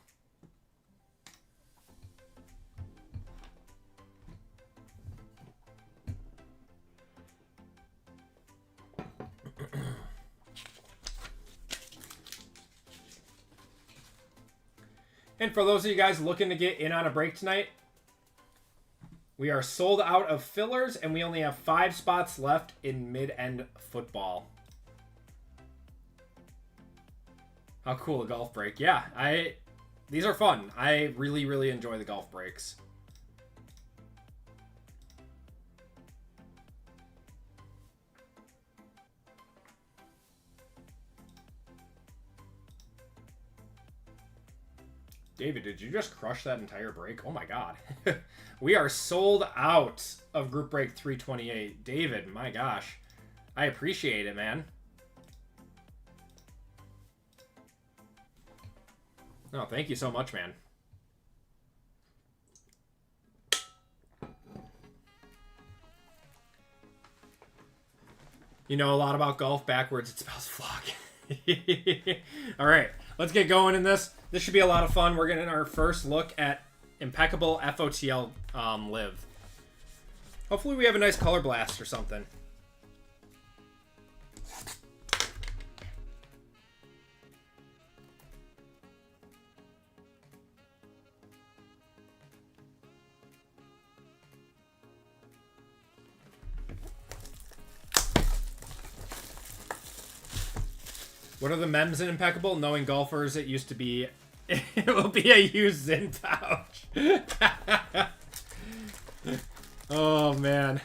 S3: And for those of you guys looking to get in on a break tonight, we are sold out of fillers, and we only have 5 spots left in mid-end football. How cool a golf break. Yeah, these are fun. I really, really enjoy the golf breaks. David, did you just crush that entire break? Oh my god. We are sold out of group break 328. David, my gosh. I appreciate it, man. No, thank you so much, man. You know a lot about golf. Backwards, it spells flock. All right, let's get going in this. This should be a lot of fun. We're getting our first look at Impeccable FOTL Live. Hopefully we have a nice color blast or something. What are the memes in Impeccable? Knowing golfers, it used to be... It will be a used Zin pouch. Oh, man.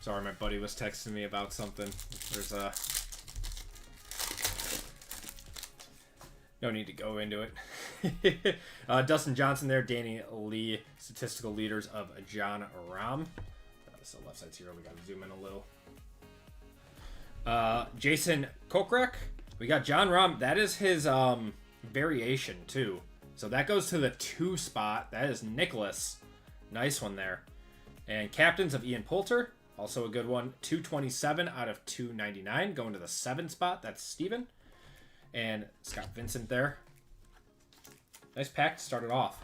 S3: Sorry, my buddy was texting me about something. There's a... No need to go into it. Dustin Johnson there. Danny Lee, statistical leaders of John Rahm. This is the left side zero. We got to zoom in a little. Jason Kokrak. We got John Rahm. That is his variation, too. So that goes to the 2 spot. That is Nicholas. Nice one there. And captains of Ian Poulter. Also a good one. 227 out of 299. Going to the 7 spot. That's Steven. And Scott Vincent there. Nice pack to start it off.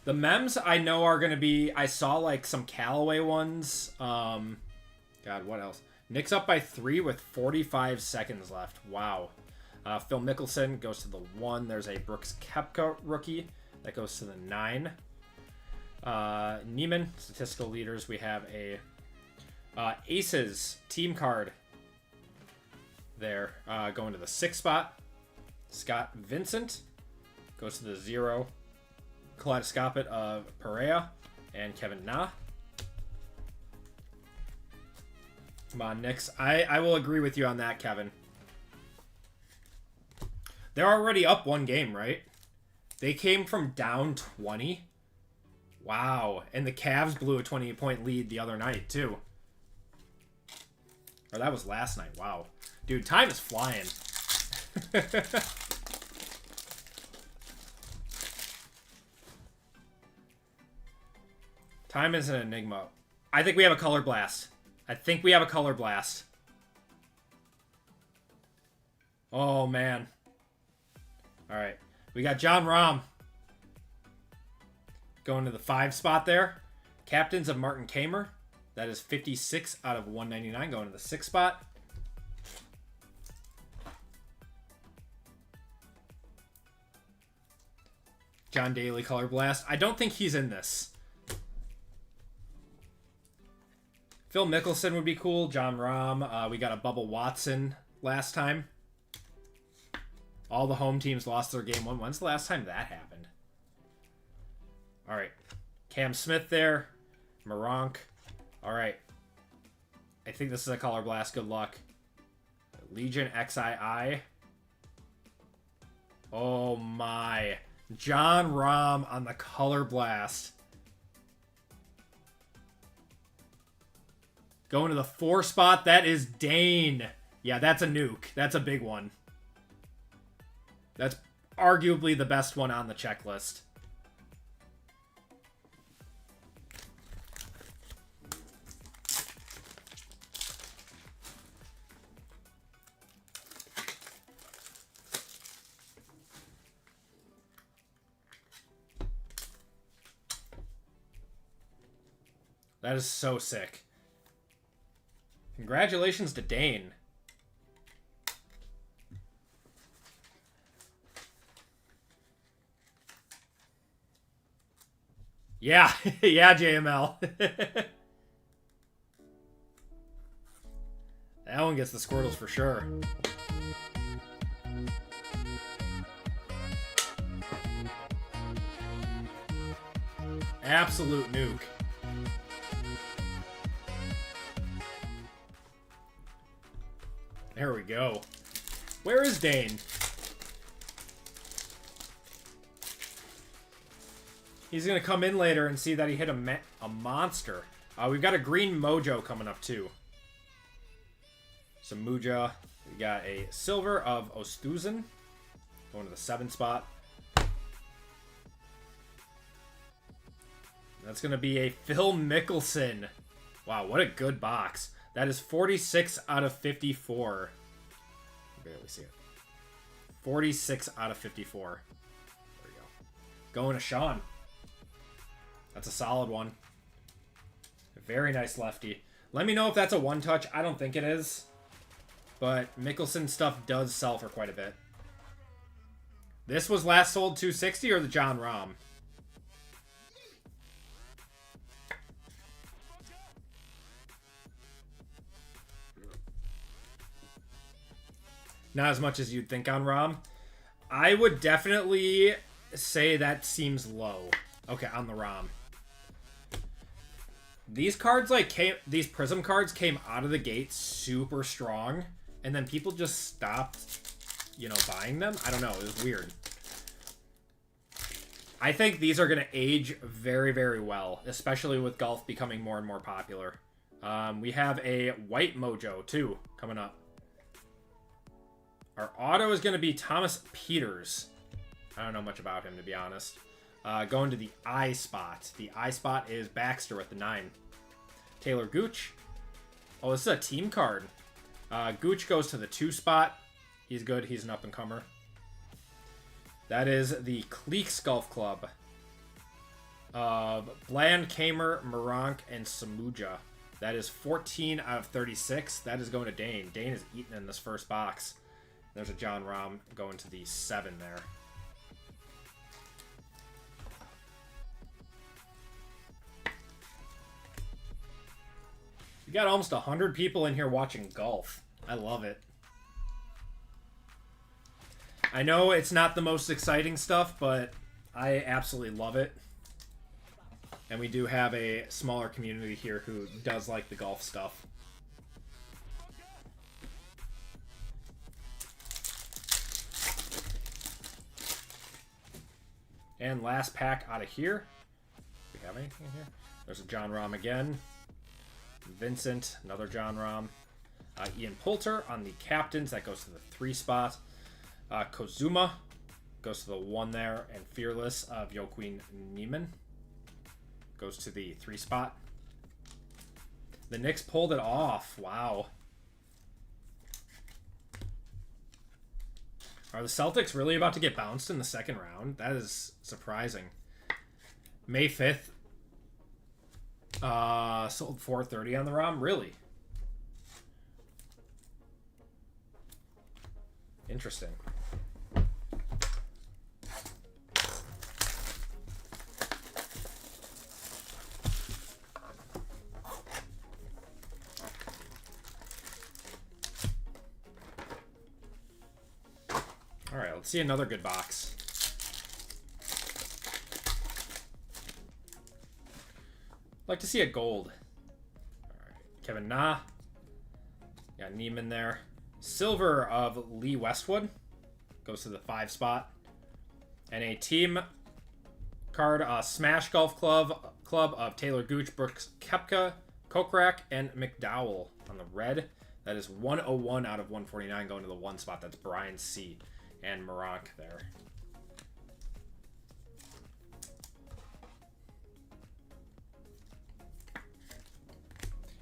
S3: The mems I know are going to be... I saw like some Callaway ones. God, what else? Nick's up by 3 with 45 seconds left. Wow. Phil Mickelson goes to the 1. There's a Brooks Koepka rookie. That goes to the 9. Neiman, statistical leaders. We have a Aces team card there. Going to the 6 spot. Scott Vincent goes to the 0. Kaleidoscopic of Perea and Kevin Na. Come on, Knicks. I will agree with you on that, Kevin. They're already up 1 game, right? They came from down 20. Wow. And the Cavs blew a 28-point lead the other night, too. Or that was last night. Wow. Dude, time is flying. Time is an enigma. I think we have a color blast. Oh, man. All right. We got John Rahm going to the 5 spot there. Captains of Martin Kamer. That is 56 out of 199 going to the 6 spot. John Daly color blast. I don't think he's in this. Phil Mickelson would be cool. John Rahm. We got a Bubba Watson last time. All the home teams lost their game 1. When's the last time that happened? All right. Cam Smith there. Moronk. All right. I think this is a color blast. Good luck. Legion XII. Oh, my. John Rahm on the color blast. Going to the 4 spot, that is Dane. Yeah, that's a nuke. That's a big one. That's arguably the best one on the checklist. That is so sick. Congratulations to Dane. Yeah, yeah, JML. That one gets the Squirtles for sure. Absolute nuke. There we go. Where is Dane? He's going to come in later and see that he hit a monster. We've got a green Mojo coming up, too. Some Muja. We got a silver of Ostuzen. Going to the 7 spot. That's going to be a Phil Mickelson. Wow, what a good box. That is 46 out of 54. Barely see it. 46 out of 54. There we go. Going to Sean. That's a solid one. A very nice lefty. Let me know if that's a one-touch. I don't think it is. But Mickelson stuff does sell for quite a bit. This was last sold 260 or the John Rahm? Not as much as you'd think on Rahm. I would definitely say that seems low. Okay, on the Rahm. These cards these Prism cards came out of the gate super strong, and then people just stopped, you know, buying them. I don't know, it was weird. I think these are going to age very, very well, especially with golf becoming more and more popular. We have a white Mojo, too, coming up. Our auto is going to be Thomas Peters. I don't know much about him, to be honest. Going to the I spot. The I spot is Baxter with the 9. Taylor Gooch. Oh, this is a team card. Gooch goes to the 2 spot. He's good. He's an up-and-comer. That is the Cleeks Golf Club of Bland, Kamer, Moronk, and Samuja. That is 14 out of 36. That is going to Dane. Dane is eating in this first box. There's a John Rahm going to the 7 there. We got almost 100 people in here watching golf. I love it. I know it's not the most exciting stuff, but I absolutely love it. And we do have a smaller community here who does like the golf stuff. And last pack out of here. Do we have anything in here? There's a John Rahm again. Vincent, another John Rahm. Ian Poulter on the captains. That goes to the 3 spot. Kozuma goes to the 1 there. And Fearless of Joaquin Niemann goes to the 3 spot. The Knicks pulled it off. Wow. Are the Celtics really about to get bounced in the second round? That is surprising. May 5th. Sold 430 on the ROM. Really? Interesting. All right, let's see another good box. Like to see a gold. All right, Kevin Na. Got Neiman there. Silver of Lee Westwood goes to the 5 spot. And a team card, Smash Golf Club of Taylor Gooch, Brooks Koepka, Kokrak, and McDowell on the red. That is 101 out of 149 going to the 1 spot. That's Brian C. And Maronk there.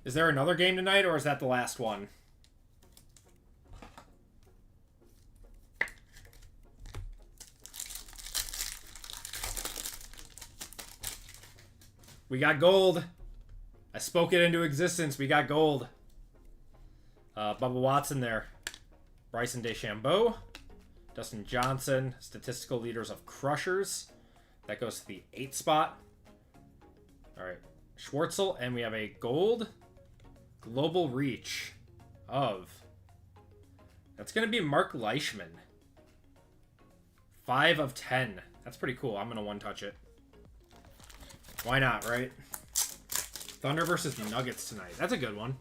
S3: Is there another game tonight, or is that the last one? We got gold. I spoke it into existence. We got gold. Bubba Watson there. Bryson DeChambeau. Dustin Johnson. Statistical leaders of Crushers. That goes to the 8th spot. All right. Schwartzel. And we have a gold global reach of... That's going to be Mark Leishman. 5 of 10. That's pretty cool. I'm going to one-touch it. Why not, right? Thunder versus Nuggets tonight. That's a good one.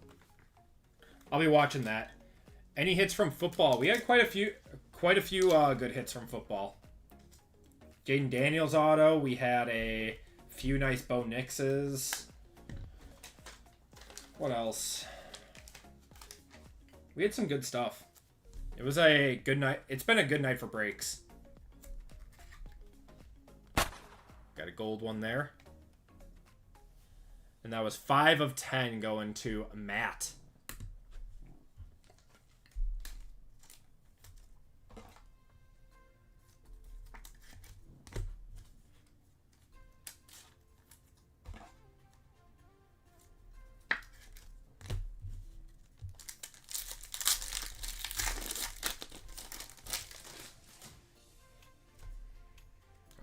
S3: I'll be watching that. Any hits from football? We had quite a few good hits from football. Jaden Daniels auto. We had a few nice Bo Nixes. What else? We had some good stuff. It was a good night. It's been a good night for breaks. Got a gold one there. And that was 5 of 10 going to Matt.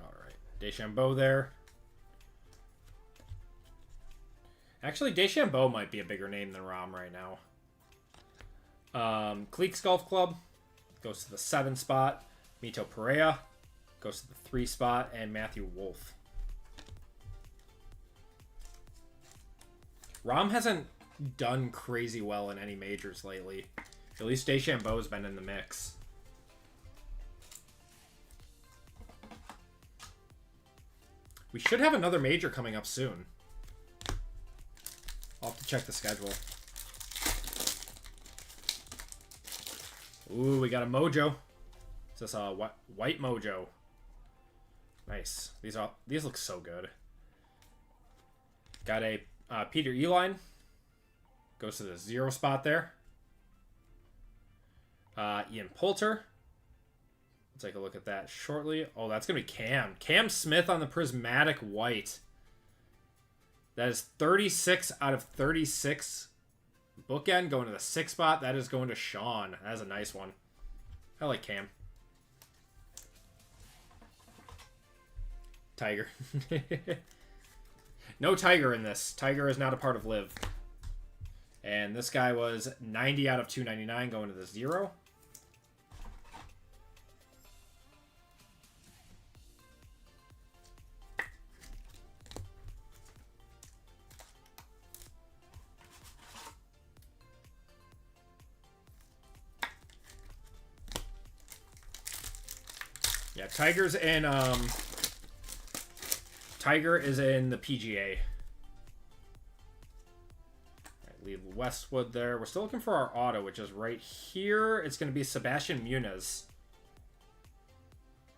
S3: All right. DeChambeau there. Actually, DeChambeau might be a bigger name than Rom right now. Cleeks Golf Club goes to the 7 spot. Mito Perea goes to the 3 spot. And Matthew Wolf. Rom hasn't done crazy well in any majors lately. At least DeChambeau's been in the mix. We should have another major coming up soon. I'll have to check the schedule. Ooh, we got a Mojo. Is this a white Mojo? Nice. These look so good. Got a Peter Eline. Goes to the 0 spot there. Ian Poulter. Let's take a look at that shortly. Oh, that's going to be Cam. Cam Smith on the prismatic white. That is 36 out of 36 bookend going to the 6th spot. That is going to Sean. That is a nice one. I like Cam. Tiger. No Tiger in this. Tiger is not a part of Live. And this guy was 90 out of 299 going to the 0. Yeah, Tiger is in the PGA. Right, leave Westwood there. We're still looking for our auto, which is right here. It's going to be Sebastian Muniz.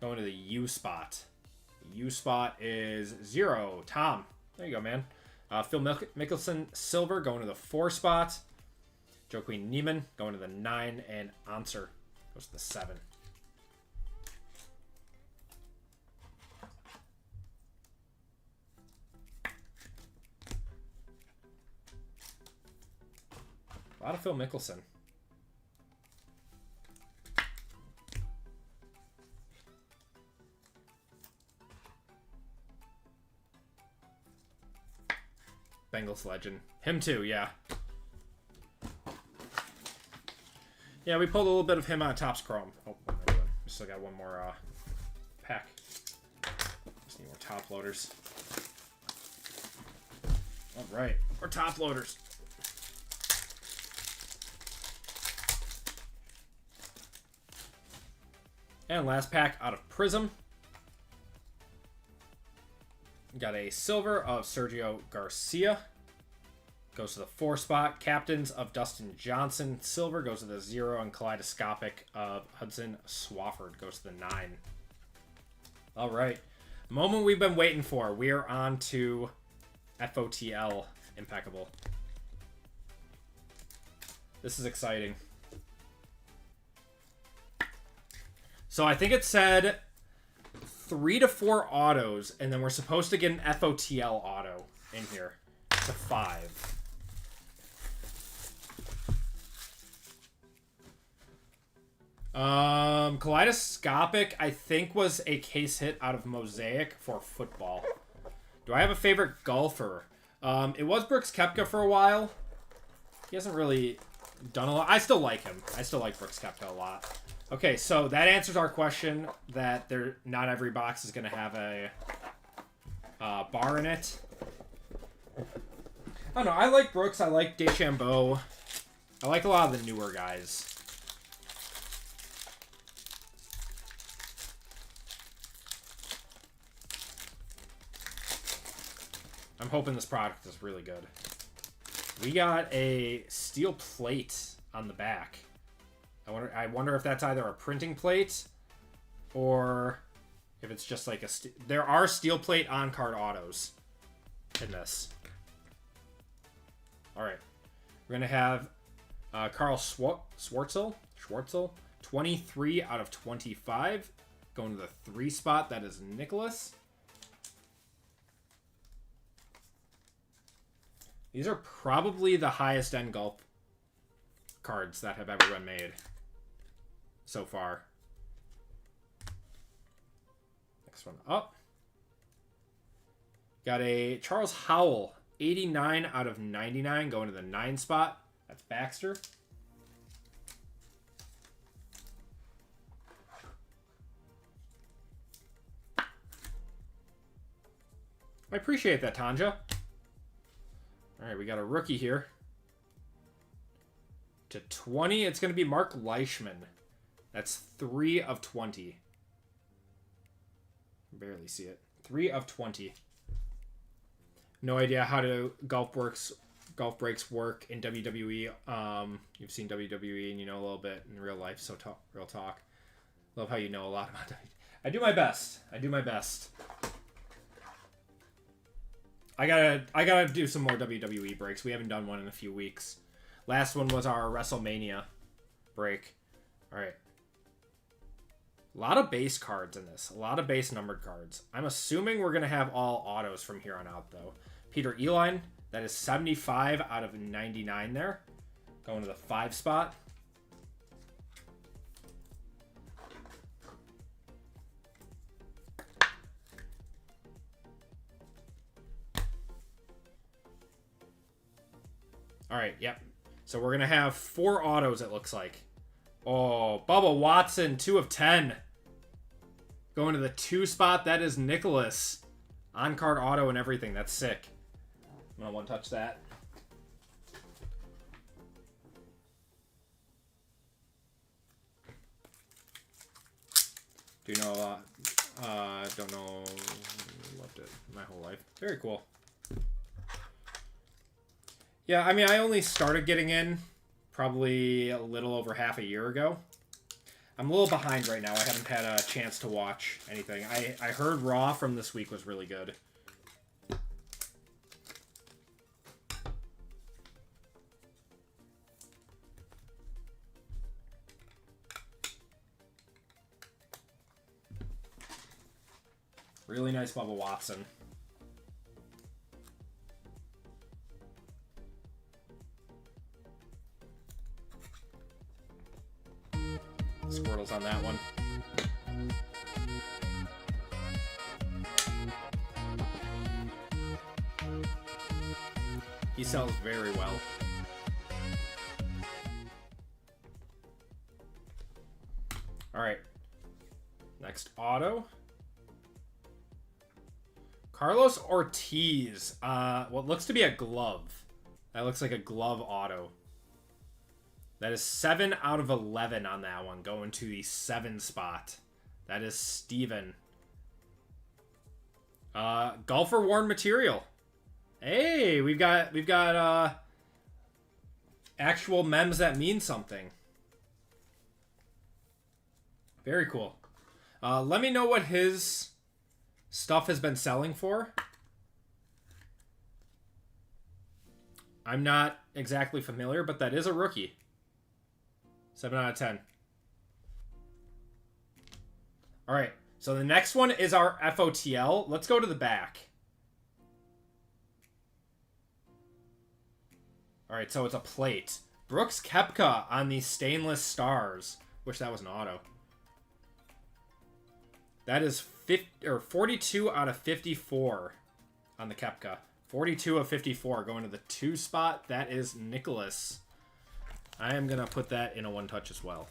S3: Going to the U spot. The U spot is 0. Tom. There you go, man. Phil Mickelson Silver going to the 4 spot. Joaquin Neiman going to the 9. And Answer goes to the 7. A lot of Phil Mickelson. Bengals legend. Him too, yeah. Yeah, we pulled a little bit of him on Topps Chrome. Oh, we still got one more pack. Just need more top loaders. All right, more top loaders. And last pack out of Prism. Got a silver of Sergio Garcia. goes to the 4 spot. Captains of Dustin Johnson. Silver goes to the 0. And Kaleidoscopic of Hudson Swafford goes to the 9. All right. Moment we've been waiting for. We are on to FOTL Impeccable. This is exciting. So I think it said 3 to 4 autos, and then we're supposed to get an FOTL auto in here to 5. Kaleidoscopic, I think, was a case hit out of Mosaic for football. Do I have a favorite golfer? It was Brooks Koepka for a while. He hasn't really done a lot. I still like him. I still like Brooks Koepka a lot. Okay, so that answers our question that not every box is going to have a bar in it. I don't know. I like Brooks. I like DeChambeau. I like a lot of the newer guys. I'm hoping this product is really good. We got a steel plate on the back. I wonder if that's either a printing plate or if it's just like there are steel plate on-card autos in this. All right. We're going to have Carl Schwartzel, 23 out of 25. Going to the 3 spot. That is Nicholas. These are probably the highest end golf cards that have ever been made so far. Next one up. Got a Charles Howell, 89 out of 99, going to the 9 spot. That's Baxter. I appreciate that, Tanja. All right, we got a rookie here. To 20, it's going to be Mark Leishman. That's 3 of 20. Barely see it. 3 of 20. No idea how golf breaks work in WWE. You've seen WWE and you know a little bit in real life, so real talk. Love how you know a lot about WWE. I do my best. I do my best. I gotta do some more WWE breaks. We haven't done one in a few weeks. Last one was our WrestleMania break. All right. A lot of base cards in this. A lot of base numbered cards. I'm assuming we're going to have all autos from here on out, though. Peter Eline, that is 75 out of 99 there. Going to the 5 spot. All right, yep. So we're going to have 4 autos, it looks like. Oh, Bubba Watson, 2 of 10. Going to the 2 spot, that is Nicholas. On-card auto and everything. That's sick. I'm going to one-touch that. Do you know, don't know, loved it my whole life. Very cool. Yeah, I mean, I only started getting in probably a little over half a year ago. I'm a little behind right now. I haven't had a chance to watch anything. I heard Raw from this week was really good. Really nice Bubba Watson. Squirtles on that one. He sells very well. All right. Next auto. Carlos Ortiz. What looks to be a glove. That looks like a glove auto. That is 7 out of 11 on that one, going to the 7 spot. That is Steven. Golfer worn material. Hey, we've got actual memes that mean something. Very cool. Let me know what his stuff has been selling for. I'm not exactly familiar, but that is a rookie. 7 out of 10. All right, so the next one is our FOTL. Let's go to the back. All right, so it's a plate. Brooks Koepka on these stainless stars. Wish that was an auto. That is 42 out of 54 on the Koepka. 42 of 54 going to the 2 spot. That is Nicholas. I am going to put that in a 1-touch as well.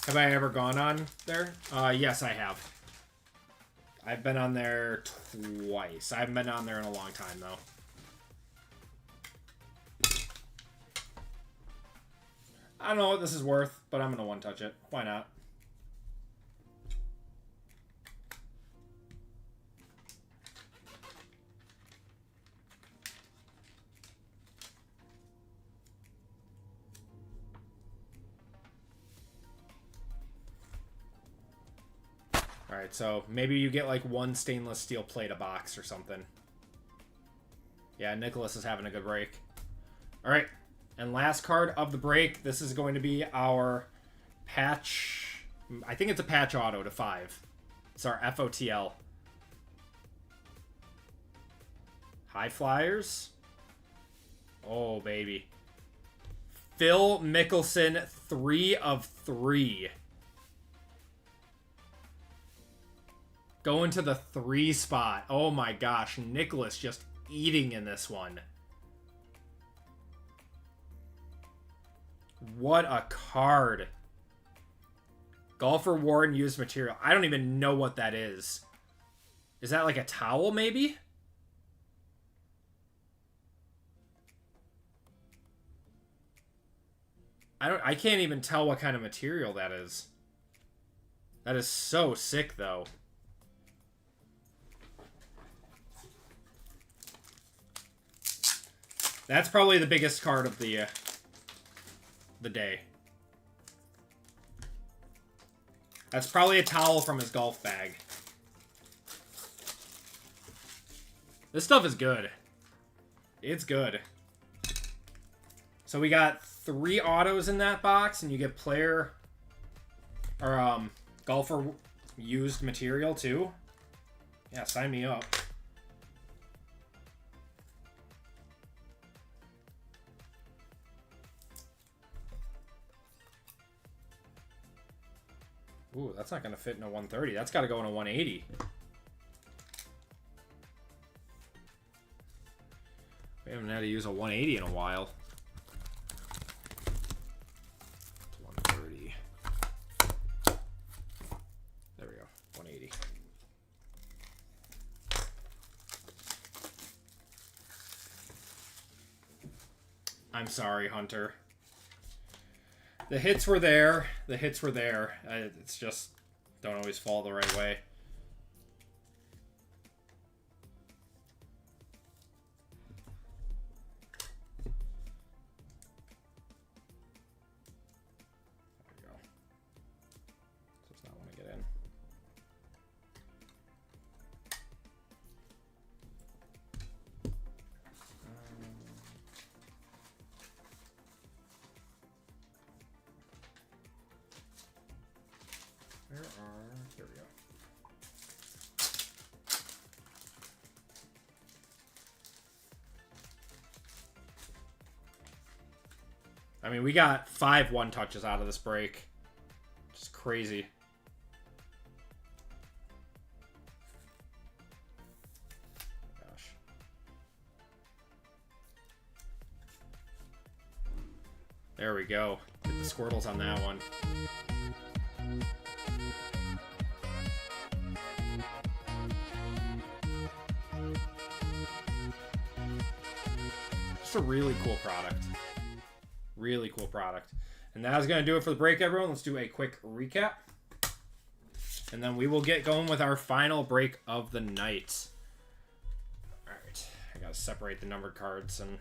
S3: Have I ever gone on there? Yes, I have. I've been on there twice. I haven't been on there in a long time, though. I don't know what this is worth, but I'm going to 1-touch it. Why not? Alright, so maybe you get like 1 stainless steel plate a box or something. Yeah, Nicholas is having a good break. Alright, and last card of the break. This is going to be our patch. I think it's a patch auto to 5. It's our FOTL. High Flyers. Oh, baby. Phil Mickelson, 3 of 3. Going to the 3 spot. Oh my gosh. Nicholas just eating in this one. What a card. Golfer Warren used material. I don't even know what that is. Is that like a towel maybe? I can't even tell what kind of material that is. That is so sick though. That's probably the biggest card of the day. That's probably a towel from his golf bag. This stuff is good. It's good. So we got 3 autos in that box, and you get player or golfer used material too. Yeah, sign me up. Ooh, that's not going to fit in a 130. That's got to go in a 180. We haven't had to use a 180 in a while. It's 130. There we go. 180. I'm sorry, Hunter. The hits were there. The hits were there. It's just don't always fall the right way. There we go. Does not want to get in. Here we go. I mean, we got 5 1-touches out of this break. Just crazy. Gosh. There we go. Get the squirtles on that one. Just a really cool product. Really cool product. And that is going to do it for the break, everyone. Let's do a quick recap. And then we will get going with our final break of the night. Alright. I got to separate the numbered cards and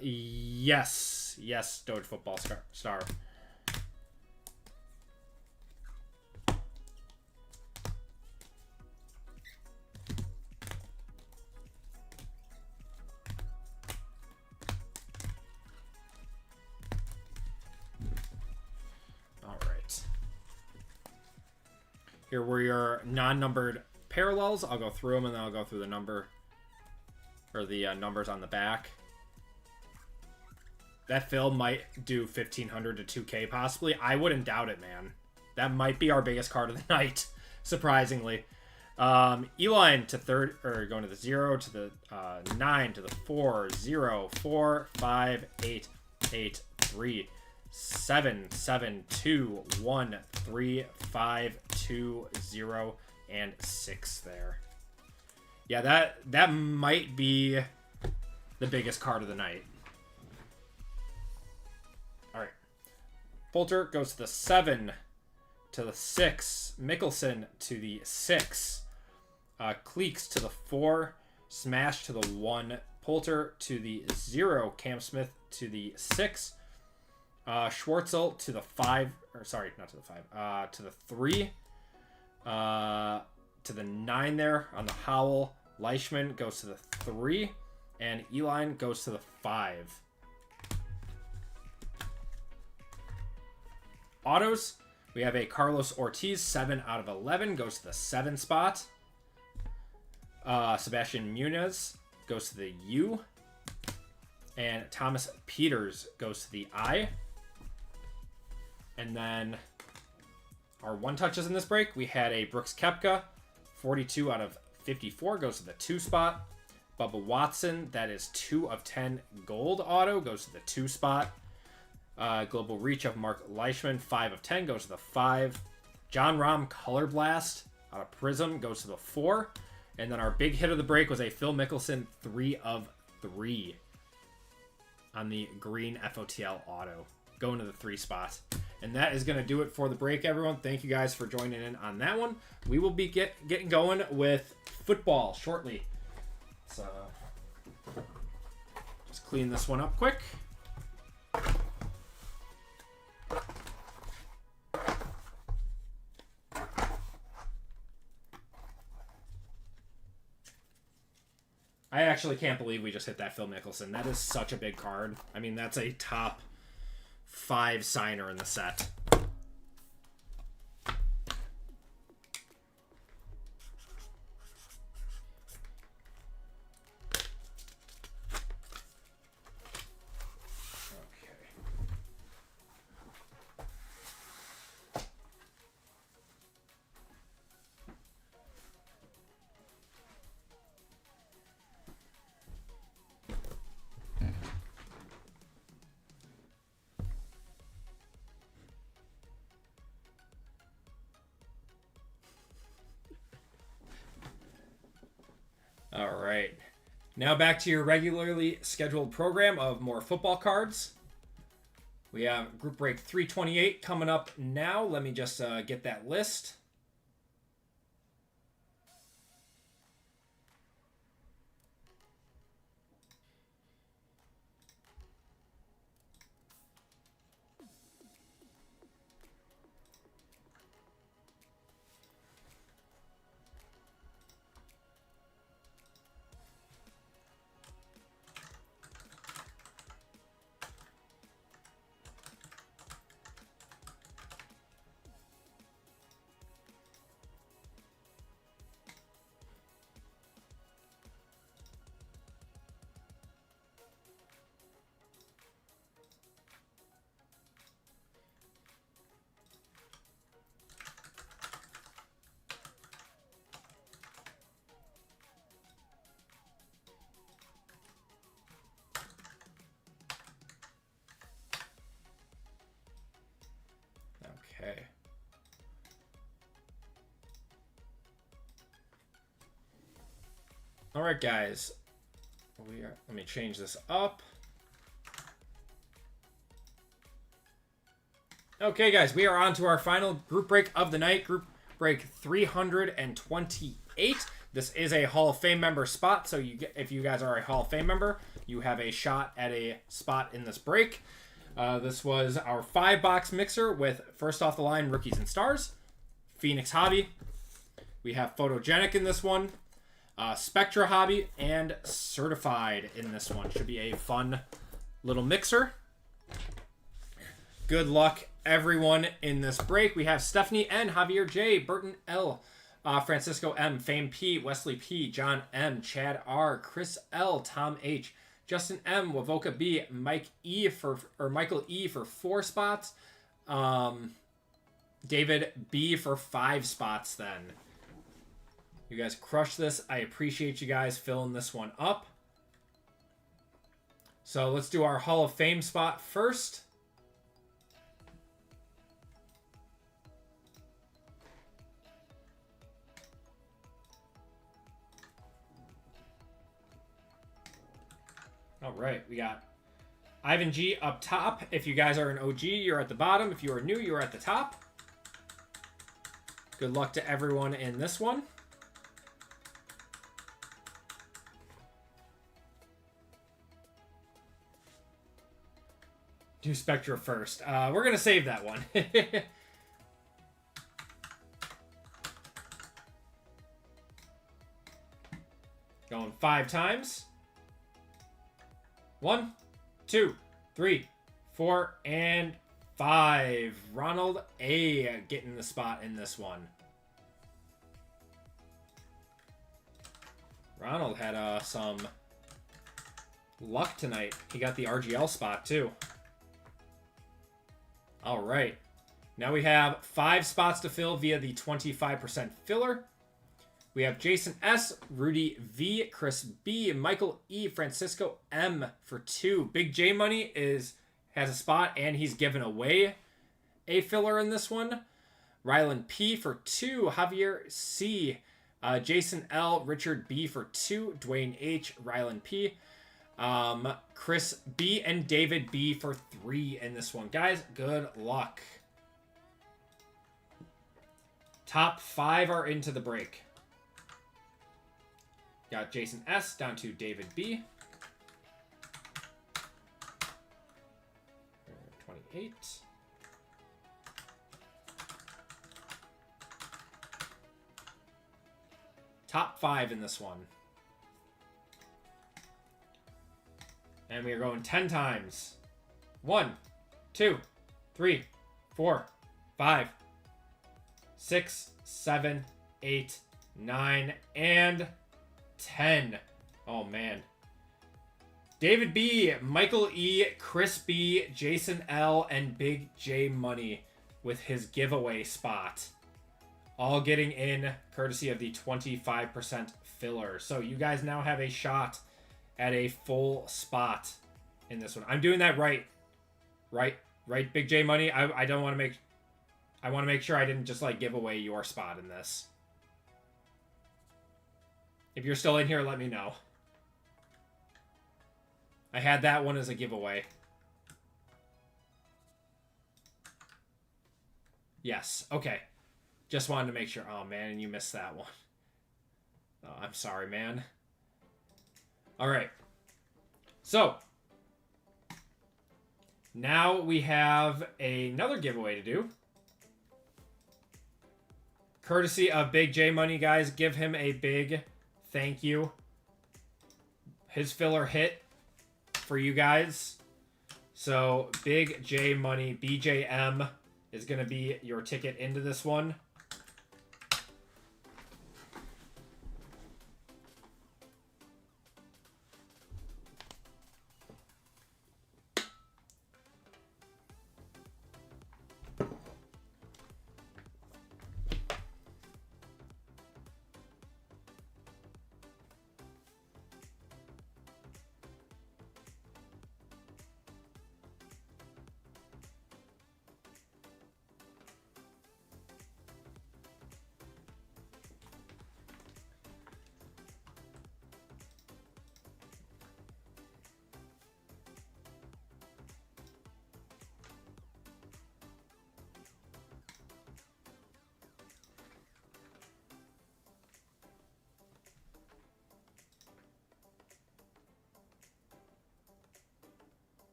S3: Yes. Yes, Doge Football Star. All right. Here were your non-numbered parallels. I'll go through them and then I'll go through the number or the numbers on the back. That fill might do 1,500 to 2K possibly. I wouldn't doubt it, man. That might be our biggest card of the night, surprisingly. E-line to third, or going to the 0 to the 9 to the 4, 0, 4, 5, 8, 8, 3, 7, 7, 2, 1, 3, 5, 2, 0, and 6 there. Yeah, that might be the biggest card of the night. All right. Poulter goes to the 7, to the 6. Mickelson to the 6. Cleeks to the 4. Smash to the 1. Poulter to the 0. Cam Smith to the 6. Schwartzel to the 5. Or sorry, not to the 5. To the 3. To the 9 there on the Howell. Leishman goes to the 3. And E-line goes to the 5. Autos, we have a Carlos Ortiz, 7 out of 11, goes to the 7 spot. Sebastian Munoz goes to the U. And Thomas Peters goes to the I. And then our one touches in this break, we had a Brooks Koepka, 42 out of 54, goes to the 2 spot. Bubba Watson, that is 2 of 10 gold auto, goes to the 2 spot. Global Reach of Mark Leishman, 5 of 10, goes to the 5. John Rahm Color Blast out of Prism goes to the 4. And then our big hit of the break was a Phil Mickelson, 3 of 3 on the green FOTL auto, going to the 3 spot. And that is going to do it for the break, everyone. Thank you guys for joining in on that one. We will be getting going with football shortly. So just clean this one up quick. I actually can't believe we just hit that Phil Mickelson. That is such a big card. I mean, that's a top 5 signer in the set. All right. Now back to your regularly scheduled program of more football cards. We have Group Break 328 coming up now. Let me just get that list. Okay. All right, guys. Let me change this up. Okay, guys, we are on to our final group break of the night. Group break 328. This is a Hall of Fame member spot, so if you guys are a Hall of Fame member, you have a shot at a spot in this break. This was our 5-box mixer with first off the line Rookies and Stars, Phoenix Hobby. We have Photogenic in this one, Spectra Hobby, and Certified in this one. Should be a fun little mixer. Good luck, everyone, in this break. We have Stephanie N, Javier J, Burton L, Francisco M, Fame P, Wesley P, John M, Chad R, Chris L, Tom H, Justin M, Wavoka B, Michael E for 4 spots, David B for 5 spots. Then you guys crushed this. I appreciate you guys filling this one up. So let's do our Hall of Fame spot first. All right, we got Ivan G up top. If you guys are an OG, you're at the bottom. If you are new, you're at the top. Good luck to everyone in this one. Do Spectra first. We're going to save that one. Going 5 times. 1, 2, 3, 4, and 5. Ronald A getting the spot in this one. Ronald had some luck tonight. He got the RGL spot too. All right. Now we have 5 spots to fill via the 25% filler. We have Jason S, Rudy V, Chris B, Michael E, Francisco M for 2. Big J Money has a spot, and he's given away a filler in this one. Rylan P for 2, Javier C, Jason L, Richard B for 2, Dwayne H, Rylan P, Chris B, and David B for 3 in this one. Guys, good luck. Top 5 are into the break. Got Jason S down to David B. 28. Top 5 in this one. And we are going 10 times. 1, 2, 3, 4, 5, 6, 7, 8, 9, and 10. Oh, man. David B, Michael E, Chris B, Jason L, and Big J Money with his giveaway spot. All getting in courtesy of the 25% filler. So you guys now have a shot at a full spot in this one. I'm doing that right. Right, Big J Money. I don't want to make... I want to make sure I didn't just, like, give away your spot in this. If you're still in here, let me know. I had that one as a giveaway. Yes, okay. Just wanted to make sure. Oh, man, and you missed that one. Oh, I'm sorry, man. All right. So, now we have another giveaway to do. Courtesy of Big J Money, guys. Give him a big thank you. His filler hit for you guys. So, Big J Money, BJM, is going to be your ticket into this one.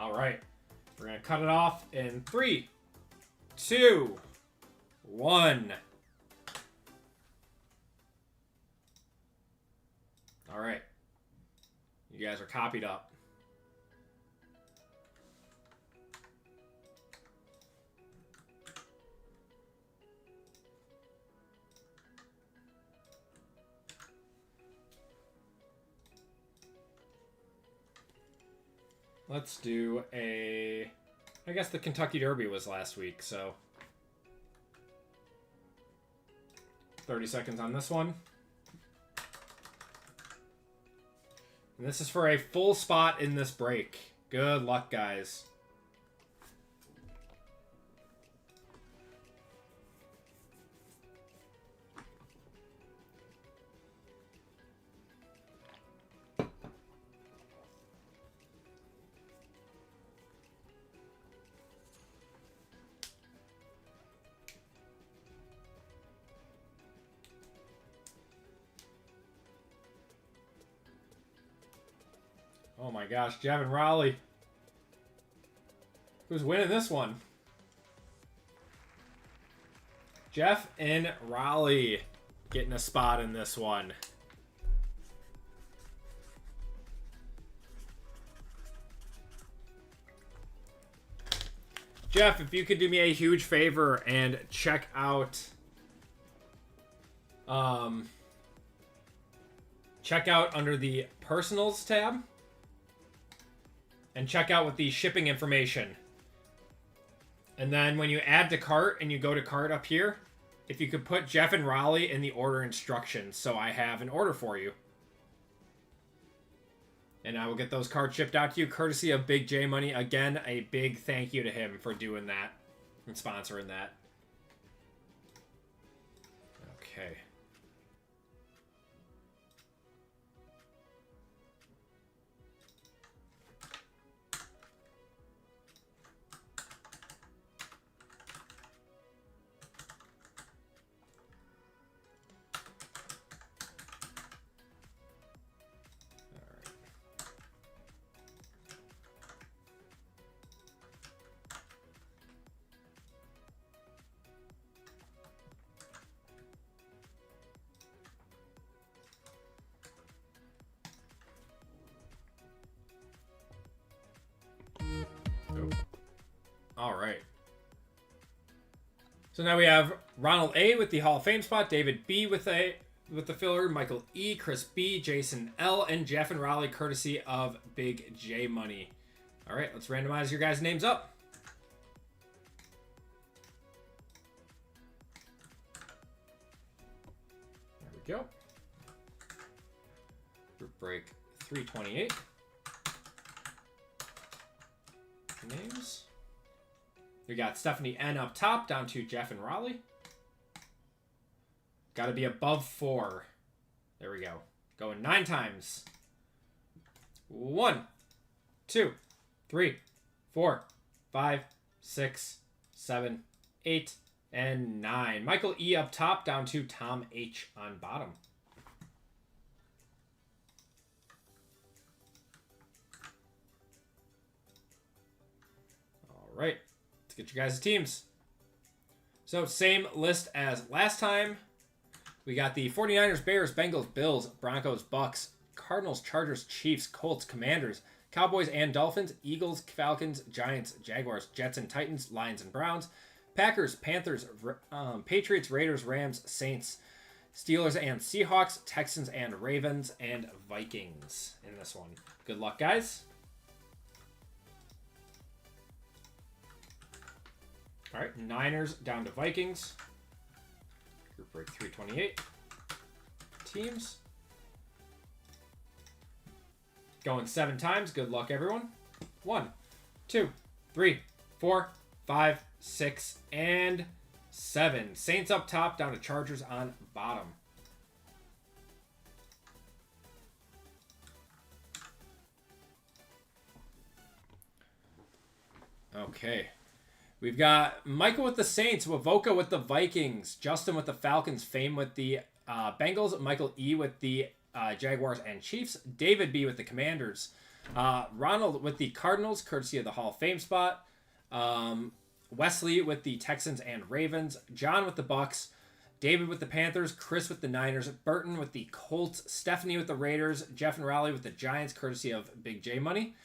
S3: All right. We're going to cut it off in 3, 2, 1. All right. You guys are copied up. Let's do a... I guess the Kentucky Derby was last week, so... 30 seconds on this one. And this is for a full spot in this break. Good luck, guys. Oh my gosh, Jeff and Raleigh. Who's winning this one? Jeff and Raleigh getting a spot in this one. Jeff, if you could do me a huge favor and check out under the personals tab and check out with the shipping information. And then when you add to cart and you go to cart up here, if you could put Jeff and Raleigh in the order instructions so I have an order for you. And I will get those cards shipped out to you courtesy of Big J Money. Again, a big thank you to him for doing that and sponsoring that. Okay. All right. So now we have Ronald A with the Hall of Fame spot, David B with the filler, Michael E, Chris B, Jason L, and Jeff and Raleigh courtesy of Big J Money. All right, let's randomize your guys' names up. There we go. Group break 328. Names. We got Stephanie N up top, down to Jeff and Raleigh. Got to be above 4. There we go. Going 9 times. 1, 2, 3, 4, 5, 6, 7, 8, and 9. Michael E up top, down to Tom H on bottom. All right. Let's get you guys' teams. So, same list as last time. We got the 49ers, Bears, Bengals, Bills, Broncos, Bucks, Cardinals, Chargers, Chiefs, Colts, Commanders, Cowboys and Dolphins, Eagles, Falcons, Giants, Jaguars, Jets and Titans, Lions and Browns, Packers, Panthers, Patriots, Raiders, Rams, Saints, Steelers and Seahawks, Texans and Ravens, and Vikings in this one. Good luck, guys. All right, Niners down to Vikings. Group break 328. Teams. Going 7 times. Good luck, everyone. 1, 2, 3, 4, 5, 6, and 7. Saints up top, down to Chargers on bottom. Okay. We've got Michael with the Saints, Wavoka with the Vikings, Justin with the Falcons, Fame with the Bengals, Michael E with the Jaguars and Chiefs, David B with the Commanders, Ronald with the Cardinals, courtesy of the Hall of Fame spot. Wesley with the Texans and Ravens. John with the Bucks. David with the Panthers. Chris with the Niners. Burton with the Colts. Stephanie with the Raiders. Jeff and Raleigh with the Giants, courtesy of Big J Money.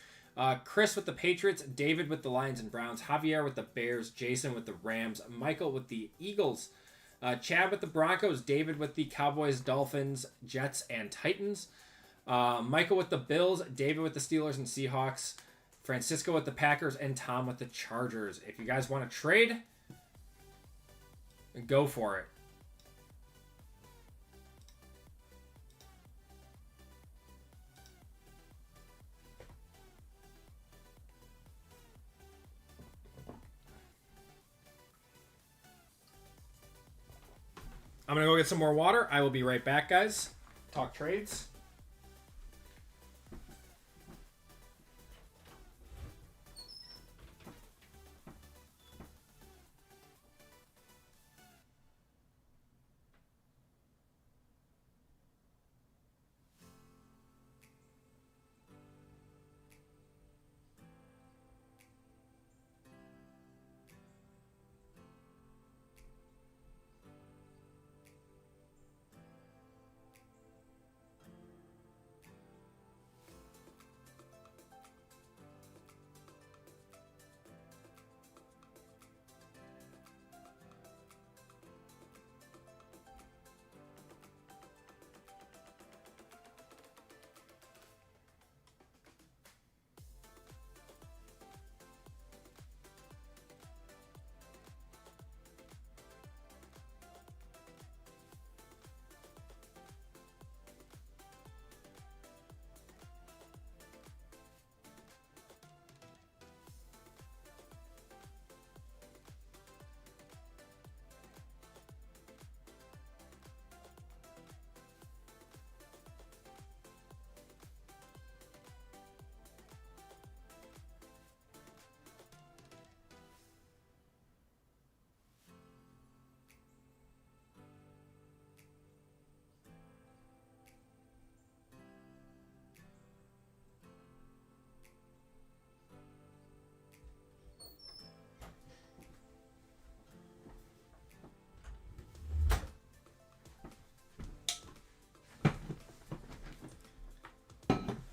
S3: Chris with the Patriots. David with the Lions and Browns. Javier with the Bears. Jason with the Rams. Michael with the Eagles. Chad with the Broncos. David with the Cowboys, Dolphins, Jets, and Titans. Michael with the Bills. David with the Steelers and Seahawks. Francisco with the Packers. And Tom with the Chargers. If you guys want to trade, go for it. I'm going to go get some more water. I will be right back, guys. Talk trades.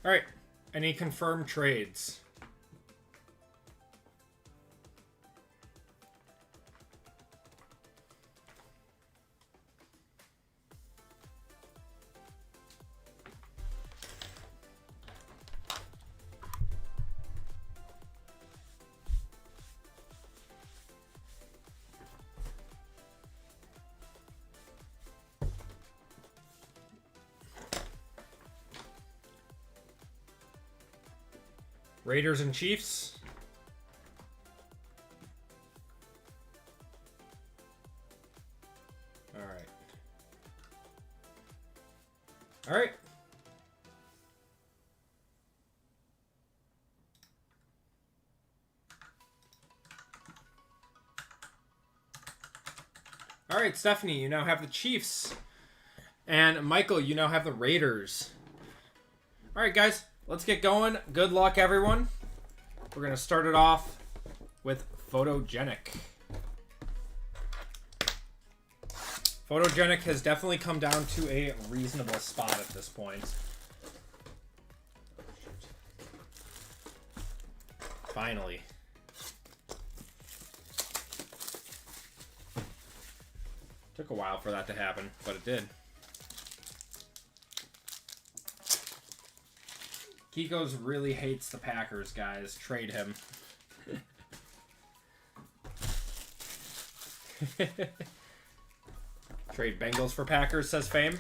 S3: All right. Any confirmed trades? Raiders and Chiefs. All right. All right. All right, Stephanie, you now have the Chiefs. And Michael, you now have the Raiders. All right, guys. Let's get going. Good luck, everyone. We're going to start it off with Photogenic. Photogenic has definitely come down to a reasonable spot at this point. Finally. Took a while for that to happen, but it did. Kiko's really hates the Packers, guys. Trade him. Trade Bengals for Packers, says Fame.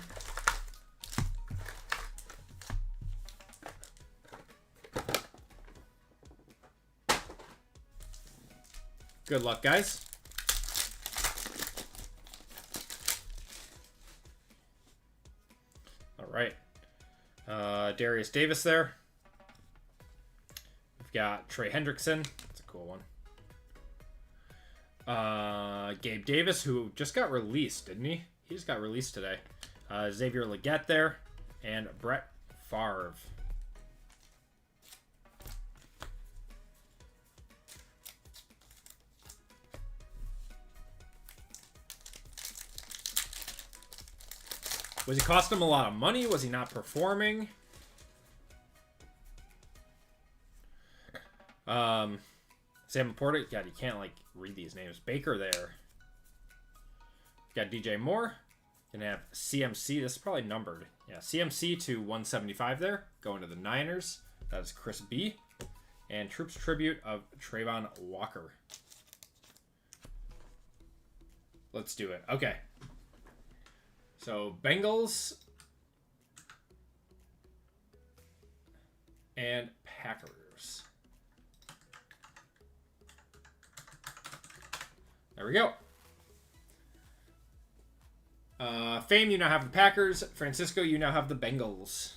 S3: Good luck, guys. All right. Darius Davis there. We've got Trey Hendrickson. That's a cool one. Gabe Davis, who just got released, didn't he? He just got released today. Xavier Legette there. And Brett Favre. Was he costing him a lot of money? Was he not performing? Sam Porter. God, you can't like read these names. Baker there. Got DJ Moore. Gonna have CMC. This is probably numbered. Yeah, CMC to 175 there. Going to the Niners. That is Chris B. And Troops Tribute of Trayvon Walker. Let's do it. Okay. So, Bengals and Packers. There we go. Fame, you now have the Packers. Francisco, you now have the Bengals.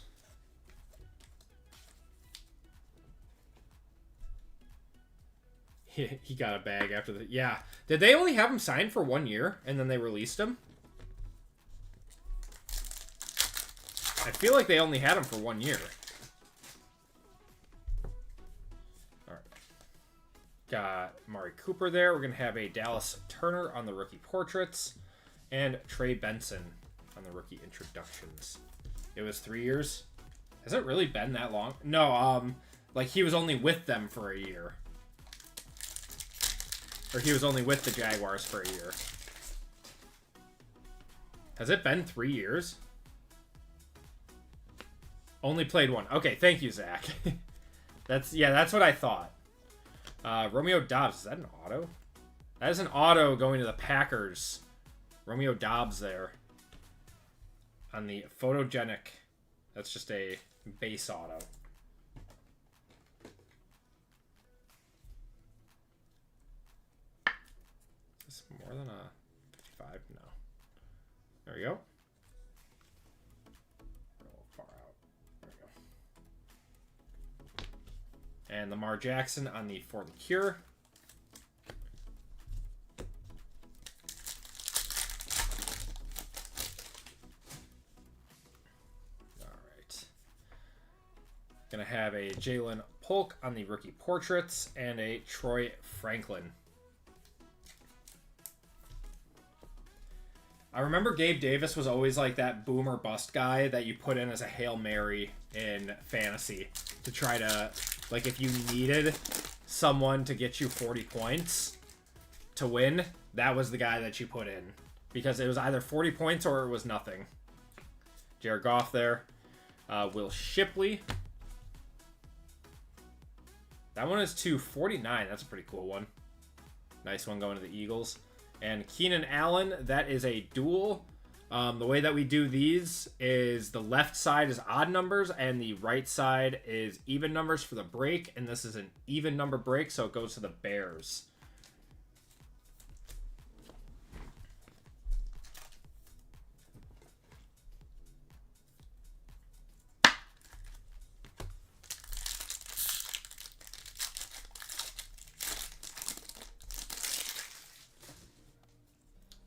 S3: He got a bag after the... Yeah. Did they only have him signed for 1 year and then they released him? I feel like they only had him for 1 year. Alright. Got Mari Cooper there. We're going to have a Dallas Turner on the rookie portraits. And Trey Benson on the rookie introductions. It was 3 years. Has it really been that long? No, like he was only with them for a year. Or he was only with the Jaguars for a year. Has it been 3 years? Only played one. Okay, thank you, Zach. That's what I thought. Romeo Dobbs, is that an auto? That is an auto going to the Packers. Romeo Dobbs there. On the Photogenic. That's just a base auto. Is this more than a 55? No. There we go. A little far out. There we go. And Lamar Jackson on the For the Cure. Gonna have a Jalen Polk on the rookie portraits and a Troy Franklin. I remember Gabe Davis was always like that boom or bust guy that you put in as a Hail Mary in fantasy to try to, like, if you needed someone to get you 40 points to win, that was the guy that you put in. Because it was either 40 points or it was nothing. Jared Goff there. Will Shipley. That one is to 49. That's a pretty cool one. Nice one going to the Eagles. And Keenan Allen, that is a dual. The way that we do these is the left side is odd numbers and the right side is even numbers for the break. And this is an even number break, so it goes to the Bears.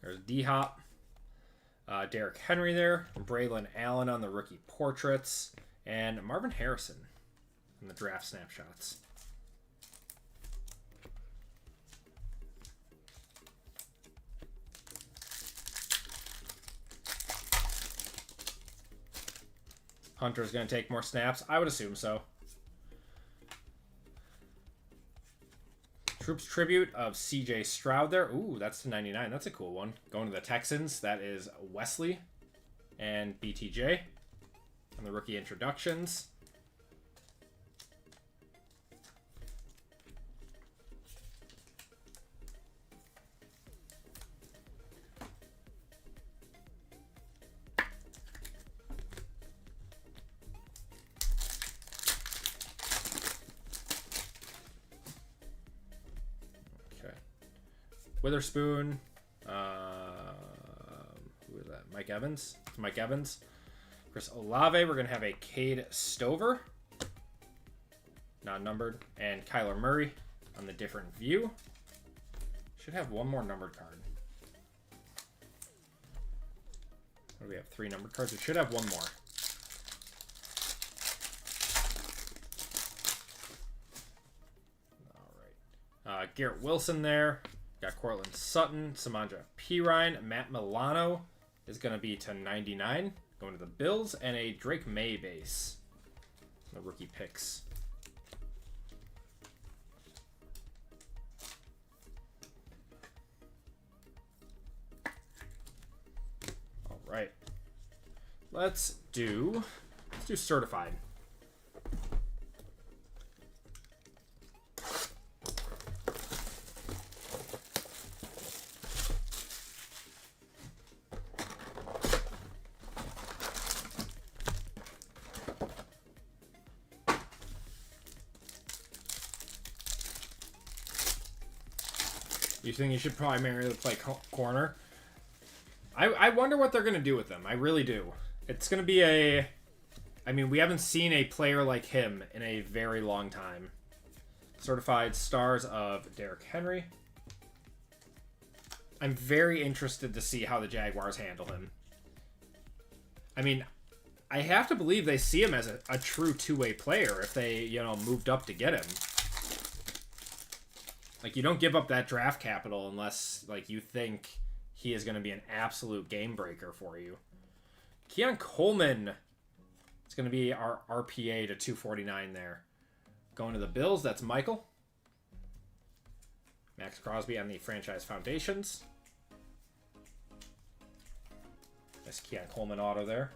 S3: There's D-Hop. Derrick Henry there. Braylon Allen on the rookie portraits. And Marvin Harrison in the draft snapshots. Hunter's going to take more snaps. I would assume so. Troops Tribute of CJ Stroud there. Ooh, that's to 99. That's a cool one. Going to the Texans. That is Wesley and BTJ on the rookie introductions. Witherspoon. Who is that? Mike Evans. It's Mike Evans. Chris Olave. We're going to have a Cade Stover. Not numbered. And Kyler Murray on the different view. Should have one more numbered card. What do we have? 3 numbered cards. We should have one more. All right. Garrett Wilson there. Got Cortland Sutton, Samandra Pirine, Matt Milano is going to be to 99, Going to the Bills and a Drake May base. The rookie picks. All right. Let's do certified. You think you should primarily play corner? I wonder what they're going to do with them. I really do. It's going to be a... I mean, we haven't seen a player like him in a very long time. Certified stars of Derrick Henry. I'm very interested to see how the Jaguars handle him. I mean, I have to believe they see him as a true two-way player if they, you know, moved up to get him. Like, you don't give up that draft capital unless, like, you think he is going to be an absolute game breaker for you. Keon Coleman. It's going to be our RPA to 249 there. Going to the Bills, that's Michael. Max Crosby on the franchise foundations. Nice Keon Coleman auto there.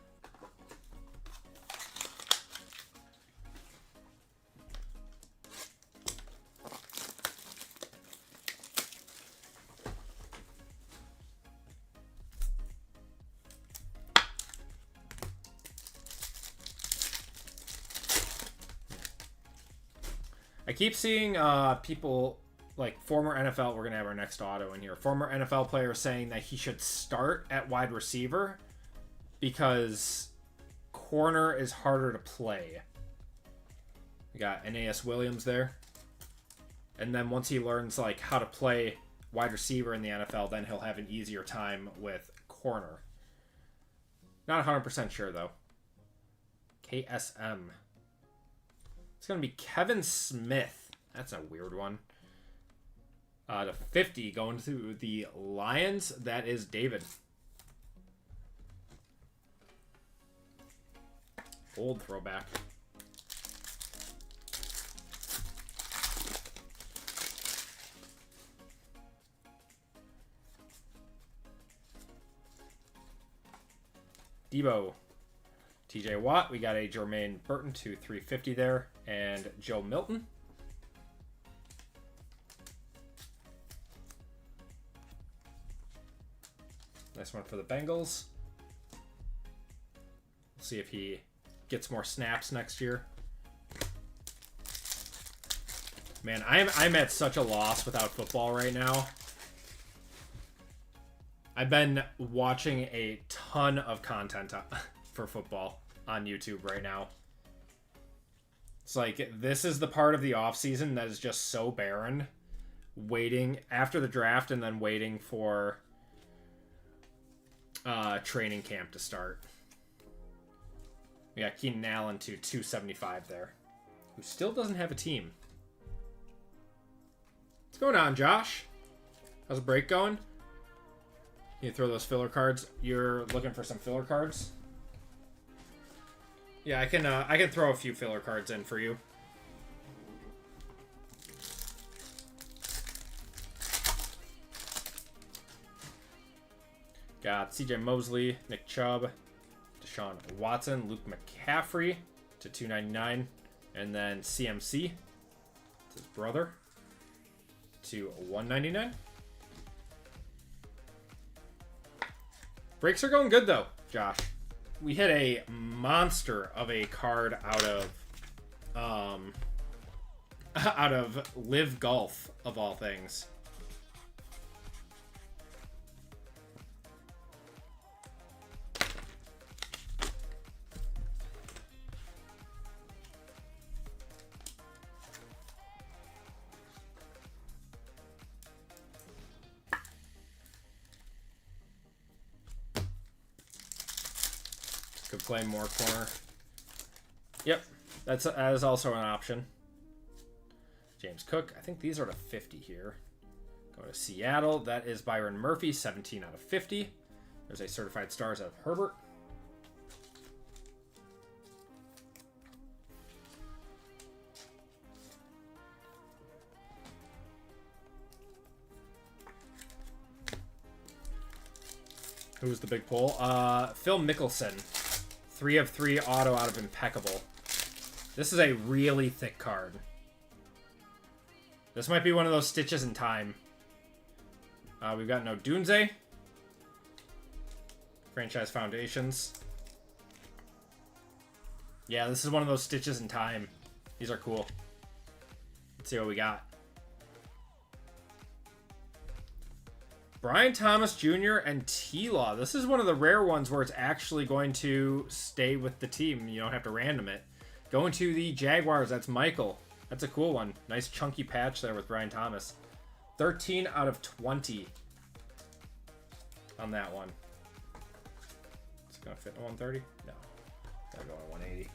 S3: I keep seeing people, like former NFL, we're going to have our next auto in here, former NFL players saying that he should start at wide receiver because corner is harder to play. We got Aeneas Williams there. And then once he learns like how to play wide receiver in the NFL, then he'll have an easier time with corner. Not 100% sure though. KSM. It's going to be Kevin Smith. That's a weird one. To 50 going to the Lions. That is David. Old throwback. Debo. TJ Watt. We got a Jermaine Burton to 350 there. And Joe Milton. Nice one for the Bengals. We'll see if he gets more snaps next year. Man, I'm at such a loss without football right now. I've been watching a ton of content for football on YouTube right now. It's like, this is the part of the offseason that is just so barren. Waiting after the draft and then waiting for training camp to start. We got Keenan Allen to 275 there, who still doesn't have a team. What's going on, Josh? How's the break going? You throw those filler cards. You're looking for some filler cards? Yeah, I can throw a few filler cards in for you. Got CJ Mosley, Nick Chubb, Deshaun Watson, Luke McCaffrey to 299, and then CMC, his brother, to 199. Breaks are going good though, Josh. We hit a monster of a card out of Live Golf of all things. Could play more corner. Yep, that is also an option. James Cook. I think these are to 50 here. Go to Seattle. That is Byron Murphy, 17 out of 50. There's a certified stars of Herbert. Who was the big pull? Phil Mickelson. 3 of 3 auto out of Impeccable. This is a really thick card. This might be one of those stitches in time. We've got no Dunze. Franchise Foundations. Yeah, this is one of those stitches in time. These are cool. Let's see what we got. Brian Thomas Jr. and T-Law. This is one of the rare ones where it's actually going to stay with the team. You don't have to random it. Going to the Jaguars, that's Michael. That's a cool one. Nice chunky patch there with Brian Thomas. 13 out of 20 on that one. It's going to fit in 130? No. Gotta go to 180.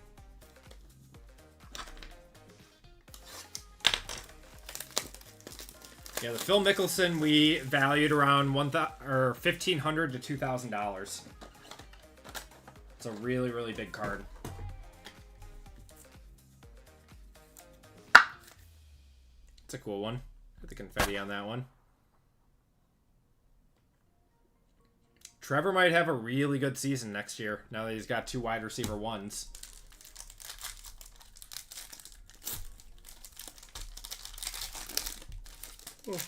S3: Yeah, the Phil Mickelson we valued around $1,500 to $2,000. It's a really, really big card. It's a cool one. Put the confetti on that one. Trevor might have a really good season next year now that he's got 2 wide receiver ones. Oh.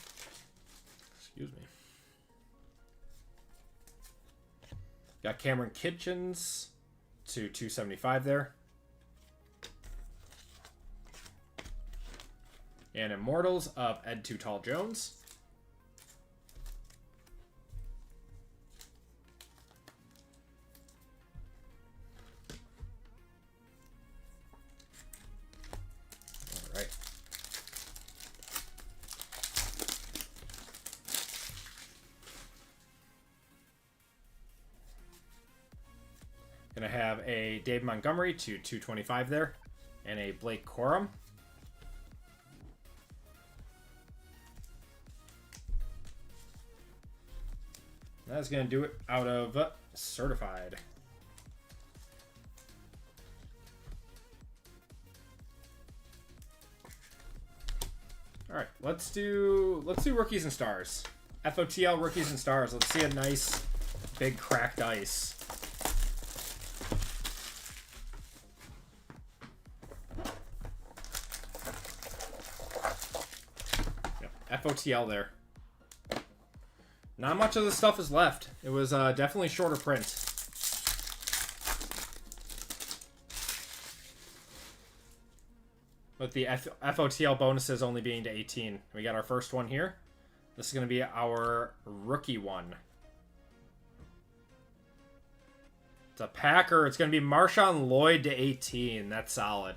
S3: Excuse me. Got Cameron Kitchens to 275 there. And Immortals of Ed Too Tall Jones. All right. Gonna have a Dave Montgomery to 225 there. And a Blake Corum. That's going to do it out of Certified. All right, let's do rookies and stars. FOTL rookies and stars. Let's see a nice big cracked ice. Yep, FOTL there. Not much of the stuff is left. It was definitely shorter print. With the FOTL bonuses only being to 18. We got our first one here. This is going to be our rookie one. It's a Packer. It's going to be Marshawn Lloyd to 18. That's solid.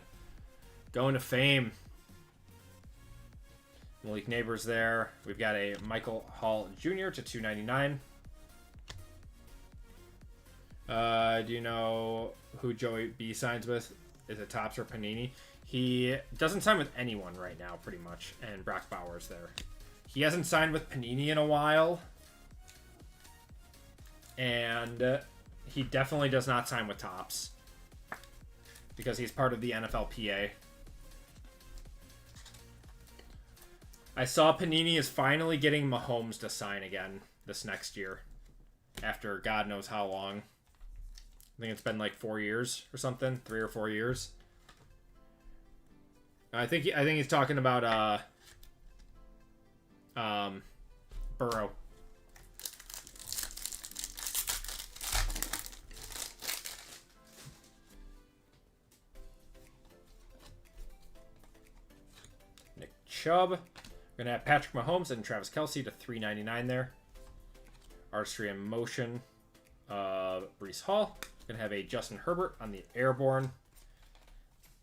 S3: Going to fame. Malik Neighbors there. We've got a Michael Hall Jr. to 299. Do you know who Joey B signs with? Is it Topps or Panini? He doesn't sign with anyone right now, pretty much. And Brock Bowers there. He hasn't signed with Panini in a while. And he definitely does not sign with Topps. Because he's part of the NFLPA. I saw Panini is finally getting Mahomes to sign again this next year. After God knows how long. I think it's been like 4 years or something. 3 or 4 years. I think he's talking about Burrow. Nick Chubb. We're going to have Patrick Mahomes and Travis Kelce to 399 there. Artistry and Motion of Breece Hall. We're going to have a Justin Herbert on the Airborne.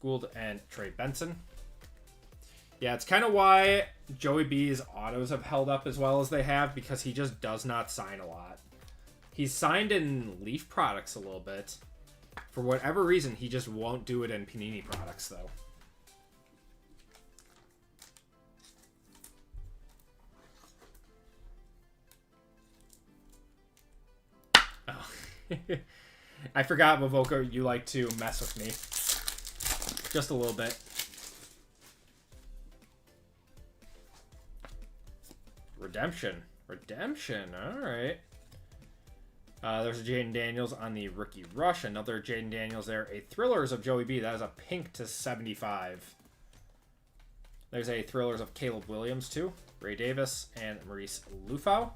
S3: Gould and Trey Benson. Yeah, it's kind of why Joey B's autos have held up as well as they have, because he just does not sign a lot. He's signed in Leaf products a little bit. For whatever reason, he just won't do it in Panini products, though. Oh. I forgot, Mavoka, you like to mess with me. Just a little bit. Redemption. Redemption. All right. There's a Jaden Daniels on the rookie rush. Another Jaden Daniels there. A Thrillers of Joey B. That is a pink to 75. There's a Thrillers of Caleb Williams, too. Ray Davis and Maurice Lufau.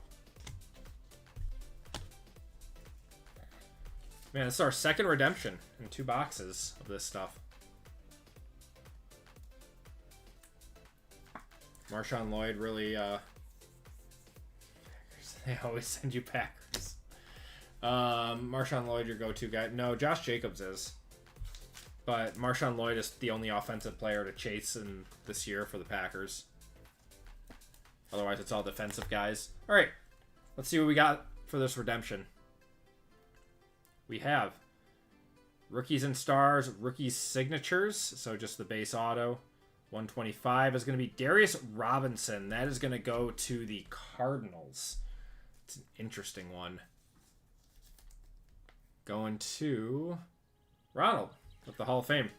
S3: Man, this is our second redemption in 2 boxes of this stuff. Marshawn Lloyd really, they always send you Packers. Marshawn Lloyd, your go-to guy. No, Josh Jacobs is. But Marshawn Lloyd is the only offensive player to chase in this year for the Packers. Otherwise, it's all defensive guys. All right, let's see what we got for this redemption. We have rookies and stars, rookies signatures, so just the base auto. 125 is going to be Darius Robinson. That is going to go to the Cardinals. It's an interesting one. Going to Ronald with the Hall of Fame.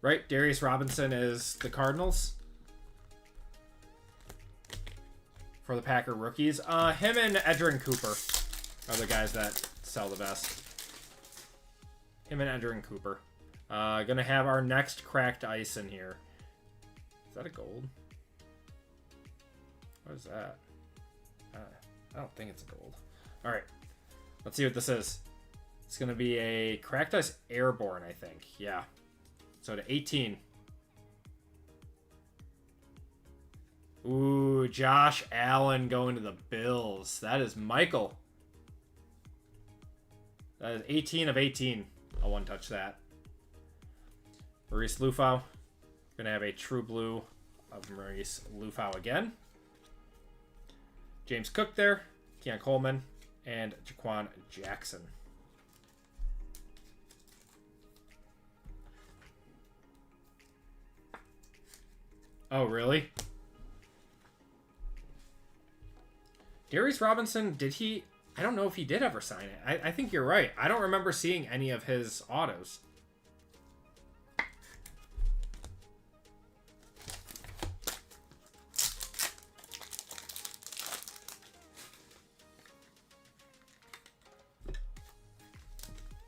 S3: Right, Darius Robinson is the Cardinals. For the Packer rookies. Him and Edgerrin Cooper are the guys that sell the best. Him and Edgerrin Cooper. Gonna have our next cracked ice in here. Is that a gold? What is that? I don't think it's a gold. Alright. Let's see what this is. It's gonna be a cracked ice airborne, I think. Yeah. So to 18. Ooh, Josh Allen going to the Bills. That is Michael. That is 18 of 18. I'll one-touch that. Maurice Lufau. Gonna have a true blue of Maurice Lufau again. James Cook there. Keon Coleman. And Jaquan Jackson. Oh, really? Darius Robinson, did he... I don't know if he did ever sign it. I think you're right. I don't remember seeing any of his autos.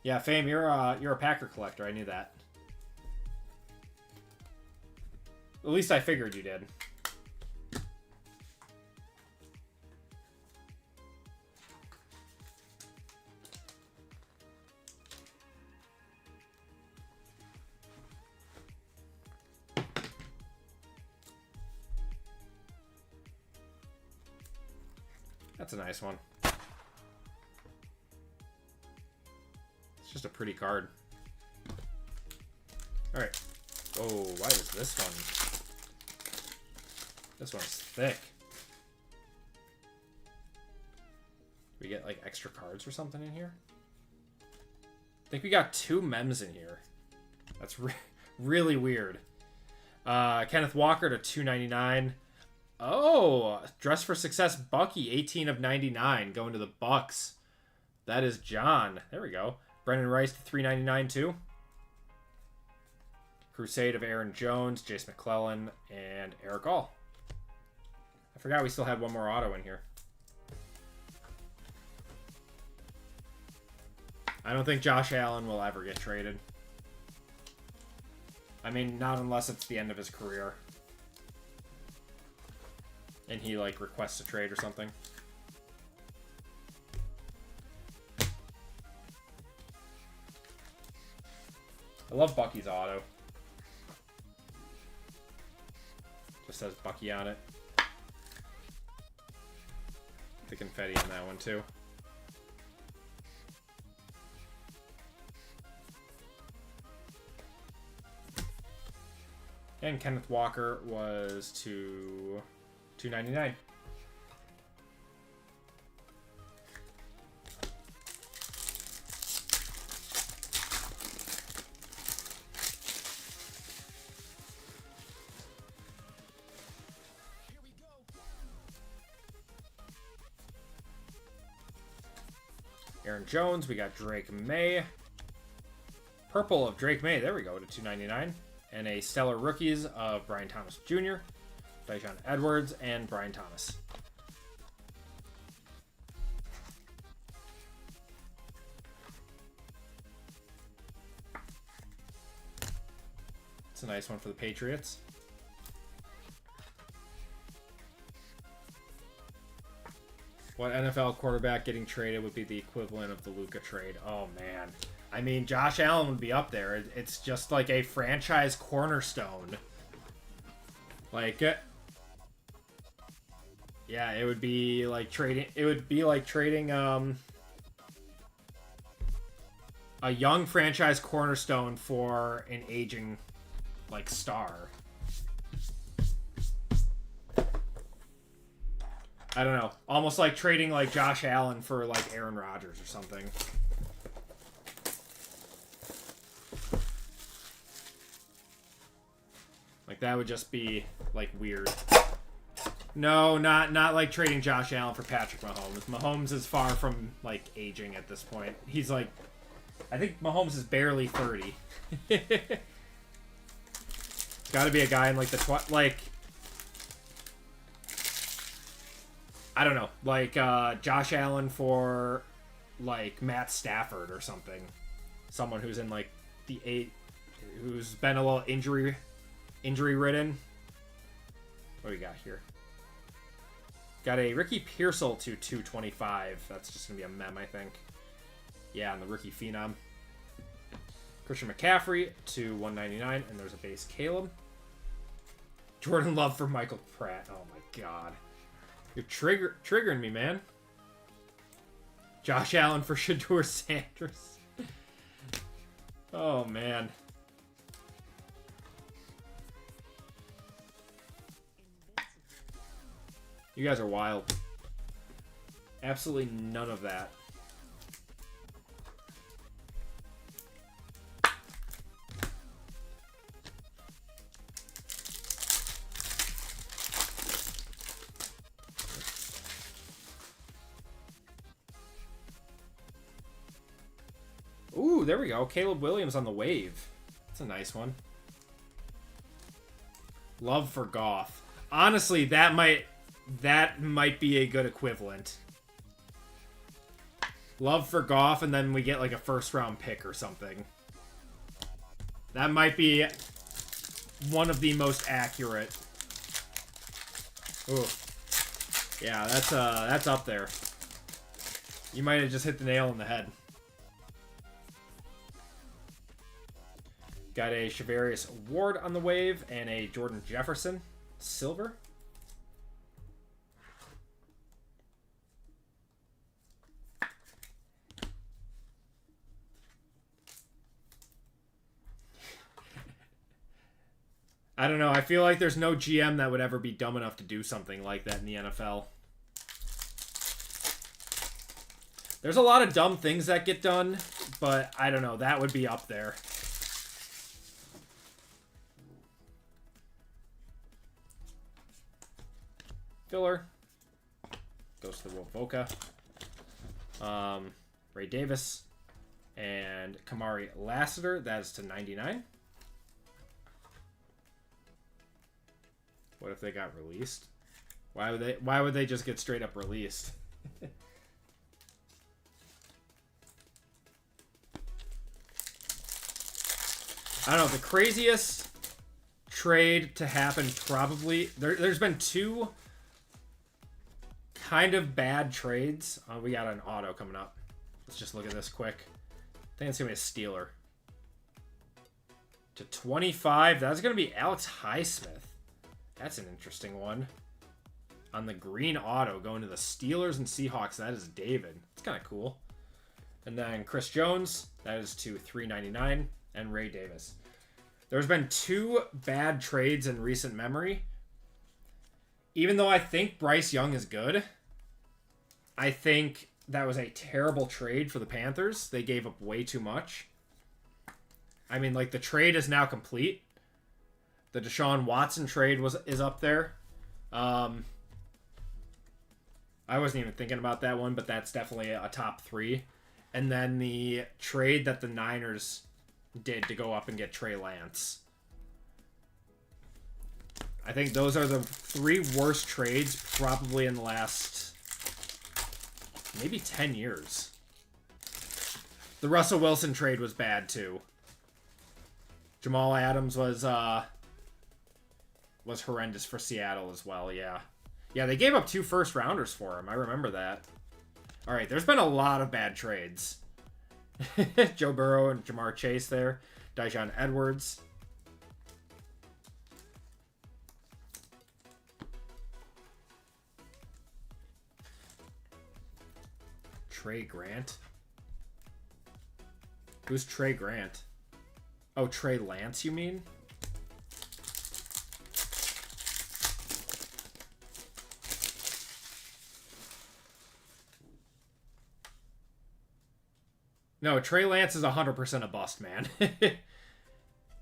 S3: Yeah, Fame, you're a Packer collector. I knew that. At least I figured you did. That's a nice one. It's just a pretty card. Alright. Oh, why is this one? This one's thick. We get like extra cards or something in here? I think we got 2 mems in here. That's really weird. Kenneth Walker to 299. Oh, Dress for Success Bucky, 18 of 99, going to the Bucks. That is John. There we go. Brendan Rice to 399 too. Crusade of Aaron Jones, Jace McClellan, and Eric All. I forgot we still had one more auto in here. I don't think Josh Allen will ever get traded. I mean, not unless it's the end of his career. And he, like, requests a trade or something. I love Bucky's auto. Just says Bucky on it. The confetti on that one, too. And Kenneth Walker was to $299. Aaron Jones, we got Drake May. Purple of Drake May, there we go, to $299. And a Stellar Rookies of Brian Thomas Jr. Dyjon Edwards, and Brian Thomas. It's a nice one for the Patriots. What NFL quarterback getting traded would be the equivalent of the Luka trade? Oh, man. I mean, Josh Allen would be up there. It's just like a franchise cornerstone. Like, yeah, it would be like trading. It would be like trading a young franchise cornerstone for an aging like star. I don't know. Almost like trading like Josh Allen for like Aaron Rodgers or something. Like that would just be like weird. No, not like trading Josh Allen for Patrick Mahomes. Mahomes is far from like aging at this point. He's like, I think Mahomes is barely 30. Got to be a guy in like the like, I don't know, like Josh Allen for like Matt Stafford or something. Someone who's in like the who's been a little injury ridden. What do we got here? Got a Ricky Pearsall to 225. That's just going to be a mem, I think. Yeah, and the rookie phenom. Christian McCaffrey to 199, and there's a base Caleb. Jordan Love for Michael Pratt. Oh my god. You're triggering me, man. Josh Allen for Shedeur Sanders. Oh, man. You guys are wild. Absolutely none of that. Ooh, there we go. Caleb Williams on the wave. That's a nice one. Love for Goff. Honestly, that might be a good equivalent. Love for Goff, and then we get like a first-round pick or something. That might be one of the most accurate. Ooh. Yeah, that's up there. You might have just hit the nail on the head. Got a Shavarius Ward on the wave and a Jordan Jefferson silver. I don't know. I feel like there's no GM that would ever be dumb enough to do something like that in the NFL. There's a lot of dumb things that get done, but I don't know. That would be up there. Filler. Goes to the Wovoka. Ray Davis. And Kamari Lassiter. That is to 99. What if they got released? Why would they just get straight up released? I don't know. The craziest trade to happen probably... There's been two kind of bad trades. We got an auto coming up. Let's just look at this quick. I think it's going to be a Steeler. To 25, that's going to be Alex Highsmith. That's an interesting one. On the green auto, going to the Steelers and Seahawks, that is David. It's kind of cool. And then Chris Jones, that is to 399, and Ray Davis. There's been two bad trades in recent memory. Even though I think Bryce Young is good, I think that was a terrible trade for the Panthers. They gave up way too much. I mean, like, the trade is now complete. The Deshaun Watson trade is up there. I wasn't even thinking about that one, but that's definitely a top three. And then the trade that the Niners did to go up and get Trey Lance. I think those are the 3 worst trades probably in the last maybe 10 years. The Russell Wilson trade was bad too. Jamal Adams was horrendous for Seattle as well, yeah. Yeah, they gave up 2 first-rounders for him. I remember that. All right, there's been a lot of bad trades. Joe Burrow and Jamar Chase there. Dijon Edwards. Trey Grant. Who's Trey Grant? Oh, Trey Lance, you mean? No, Trey Lance is 100% a bust, man.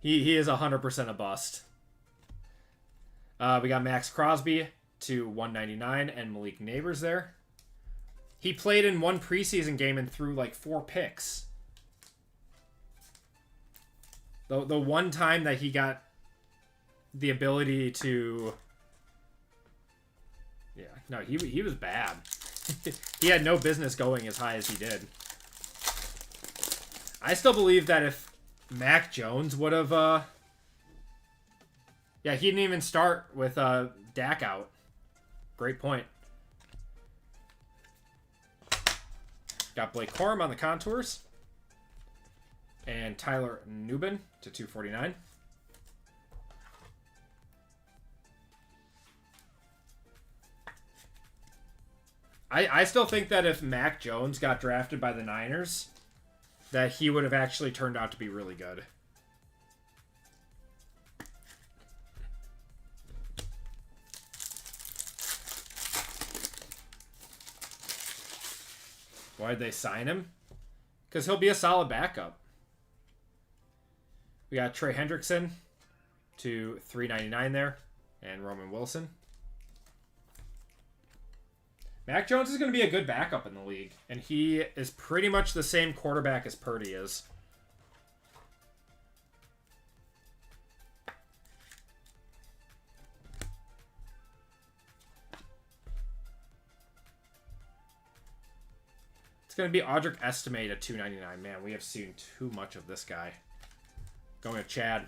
S3: he is 100% a bust. We got Max Crosby to 199 and Malik Neighbors there. He played in 1 preseason game and threw like 4 picks. The one time that he got the ability to... Yeah, no, he was bad. He had no business going as high as he did. I still believe that if Mac Jones would have... Yeah, he didn't even start with Dak out. Great point. Got Blake Corum on the contours. And Tyler Nubin to 249. I still think that if Mac Jones got drafted by the Niners, that he would have actually turned out to be really good. Why'd they sign him? Because he'll be a solid backup. We got Trey Hendrickson to 399 there. And Roman Wilson. Mac Jones is going to be a good backup in the league. And he is pretty much the same quarterback as Purdy is. It's going to be Audric Estimate at 299. Man, we have seen too much of this guy. Going to Chad.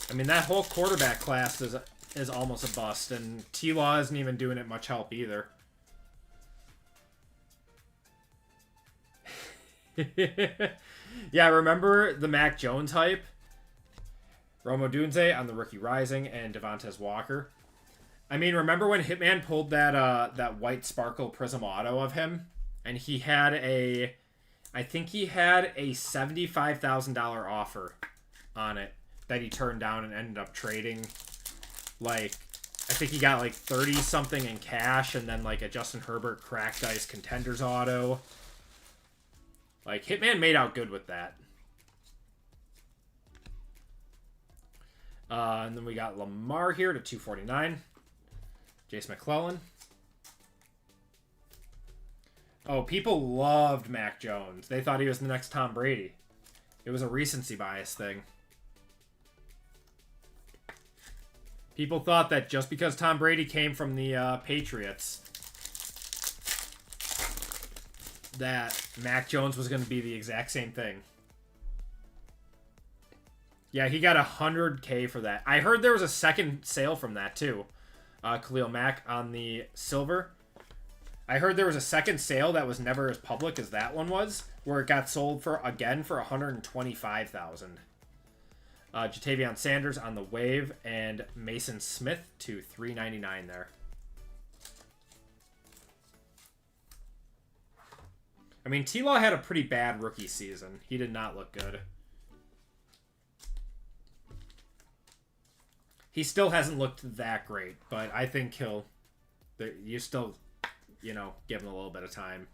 S3: I mean, that whole quarterback class is almost a bust, and T-Law isn't even doing it much help either. Yeah, remember the Mac Jones hype? Rome Odunze on the rookie rising and Devontae Walker. I mean, remember when Hitman pulled that white sparkle prism auto of him? And he had I think he had a $75,000 offer on it that he turned down and ended up trading. Like, I think he got like 30 something in cash and then like a Justin Herbert cracked ice contenders auto. Like, Hitman made out good with that. And then we got Lamar here to 249. Jace McClellan. Oh, people loved Mac Jones. They thought he was the next Tom Brady. It was a recency bias thing. People thought that just because Tom Brady came from the Patriots, that Mac Jones was going to be the exact same thing. Yeah, he got $100K for that. I heard there was a second sale from that too. Khalil Mack on the silver. I heard there was a second sale that was never as public as that one was, where it got sold for $125,000. Jatavion Sanders on the wave and Mason Smith to $399 there. I mean, T-Law had a pretty bad rookie season. He did not look good. He still hasn't looked that great, but I think you still, give him a little bit of time.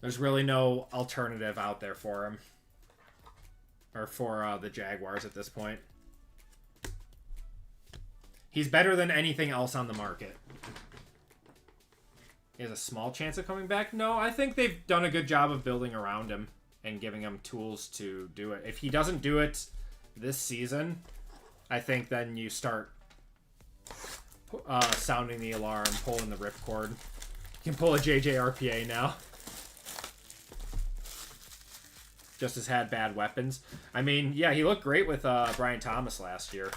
S3: There's really no alternative out there for him. Or for the Jaguars at this point. He's better than anything else on the market. He has a small chance of coming back. No, I think they've done a good job of building around him and giving him tools to do it. If he doesn't do it this season, I think then you start sounding the alarm, pulling the ripcord. You can pull a JJRPA now. Just has had bad weapons. I mean, yeah, he looked great with Brian Thomas last year.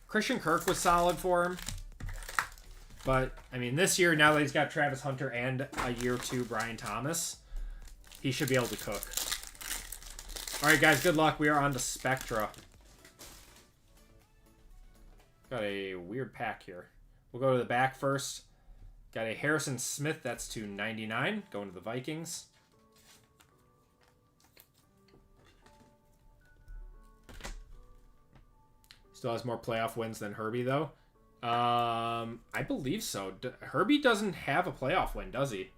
S3: Christian Kirk was solid for him. But, I mean, this year, now that he's got Travis Hunter and a year 2 Brian Thomas, he should be able to cook. All right, guys, good luck. We are on to Spectra. Got a weird pack here. We'll go to the back first. Got a Harrison Smith. That's to 99. Going to the Vikings. Still has more playoff wins than Herbie, though. I believe so. Herbie doesn't have a playoff win, does he?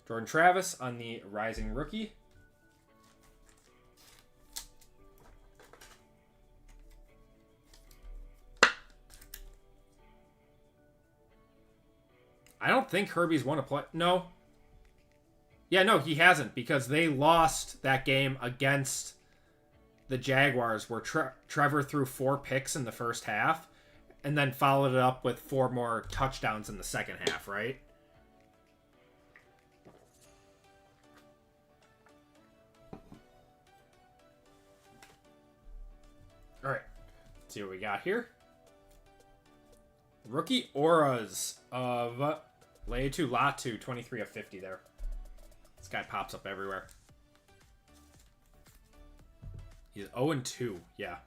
S3: Jordan Travis on the Rising Rookie. I don't think Herbie's won a play. No. Yeah, no, he hasn't, because they lost that game against the Jaguars where Trevor threw 4 picks in the first half and then followed it up with 4 more touchdowns in the second half, right? All right. Let's see what we got here. Rookie auras of Leatu Latu, 23 of 50 there. This guy pops up everywhere. He's 0-2, yeah.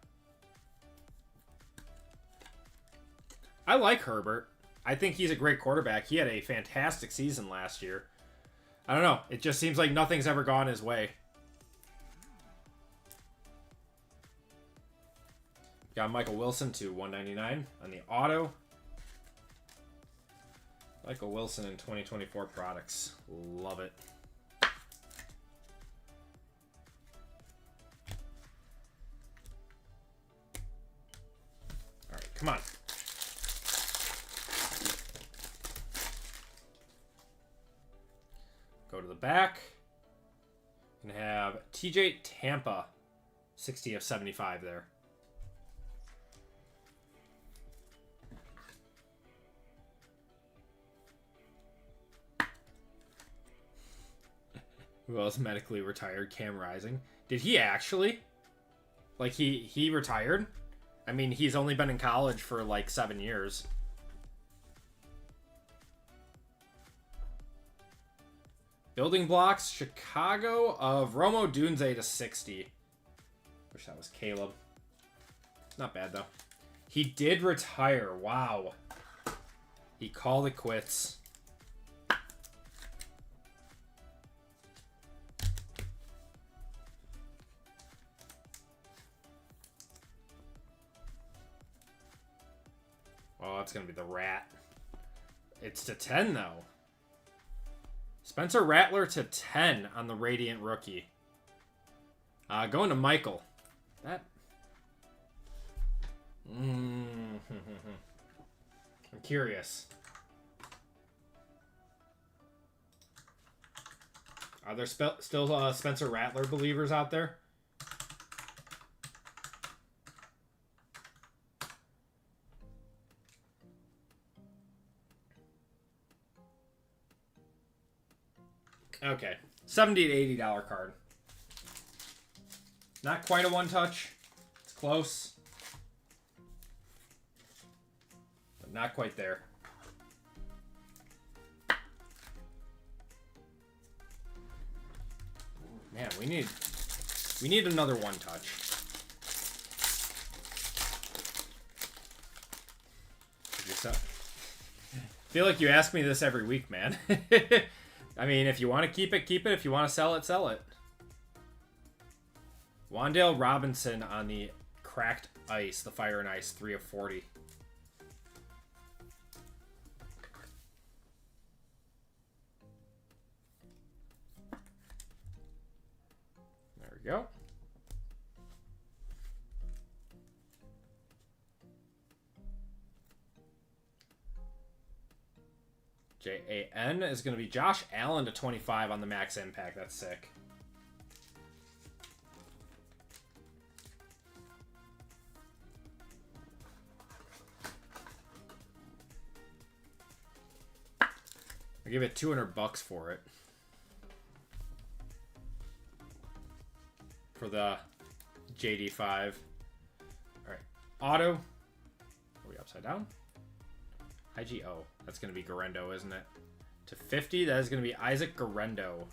S3: I like Herbert. I think he's a great quarterback. He had a fantastic season last year. I don't know. It just seems like nothing's ever gone his way. Got Michael Wilson to 199 on the auto. Michael Wilson in 2024 products. Love it. All right, come on. Go to the back. And have TJ Tampa, 60 of 75 there. Who else medically retired? Cam Rising. Did he actually? Like, he retired? I mean, he's only been in college for like 7 years. Building blocks, Chicago of Romo Dunze to 60. Wish that was Caleb. Not bad, though. He did retire. Wow. He called it quits. Oh, that's going to be the Rat. It's to 10, though. Spencer Rattler to 10 on the Radiant Rookie. Going to Michael. That... I'm curious. Are there still Spencer Rattler believers out there? Okay, $70 to $80 card. Not quite a one-touch. It's close. But not quite there. Man, we need another one-touch. I feel like you ask me this every week, man. I mean, if you want to keep it, keep it. If you want to sell it, sell it. Wan'Dale Robinson on the Cracked Ice, the Fire and Ice, 3 of 40. There we go. JAN is going to be Josh Allen to 25 on the max impact. That's sick. I give it $200 for it. For the JD5. All right. Auto. Are we upside down? IGO. That's going to be Garendo, isn't it? To 50, that is going to be Isaac Garendo.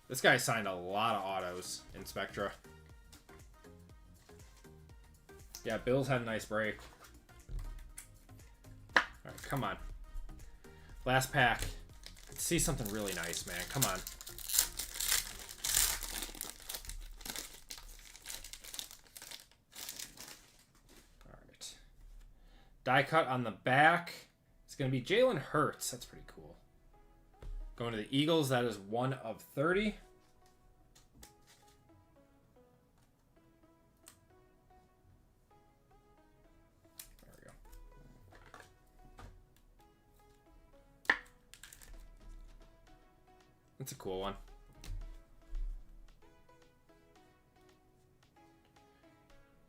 S3: This guy signed a lot of autos in Spectra. Yeah, Bills had a nice break. All right, come on. Last pack. Let's see something really nice, man. Come on. All right. Die cut on the back. It's going to be Jalen Hurts. That's pretty cool. Going to the Eagles. That is 1 of 30. That's a cool one.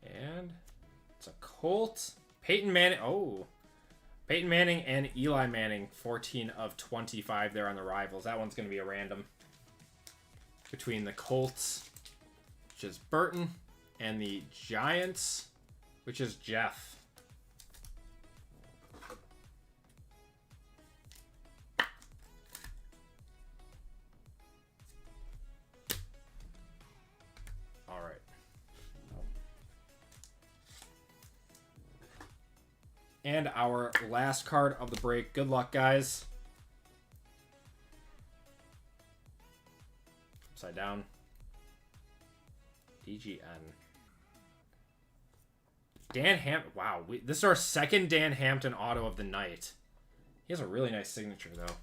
S3: And it's a Colt. Peyton Manning. Oh. Peyton Manning and Eli Manning. 14 of 25 there on the Rivals. That one's going to be a random. Between the Colts, which is Burton, and the Giants, which is Jeff. And our last card of the break. Good luck, guys. Upside down. DGN. Dan Hampton. Wow. This is our second Dan Hampton auto of the night. He has a really nice signature, though.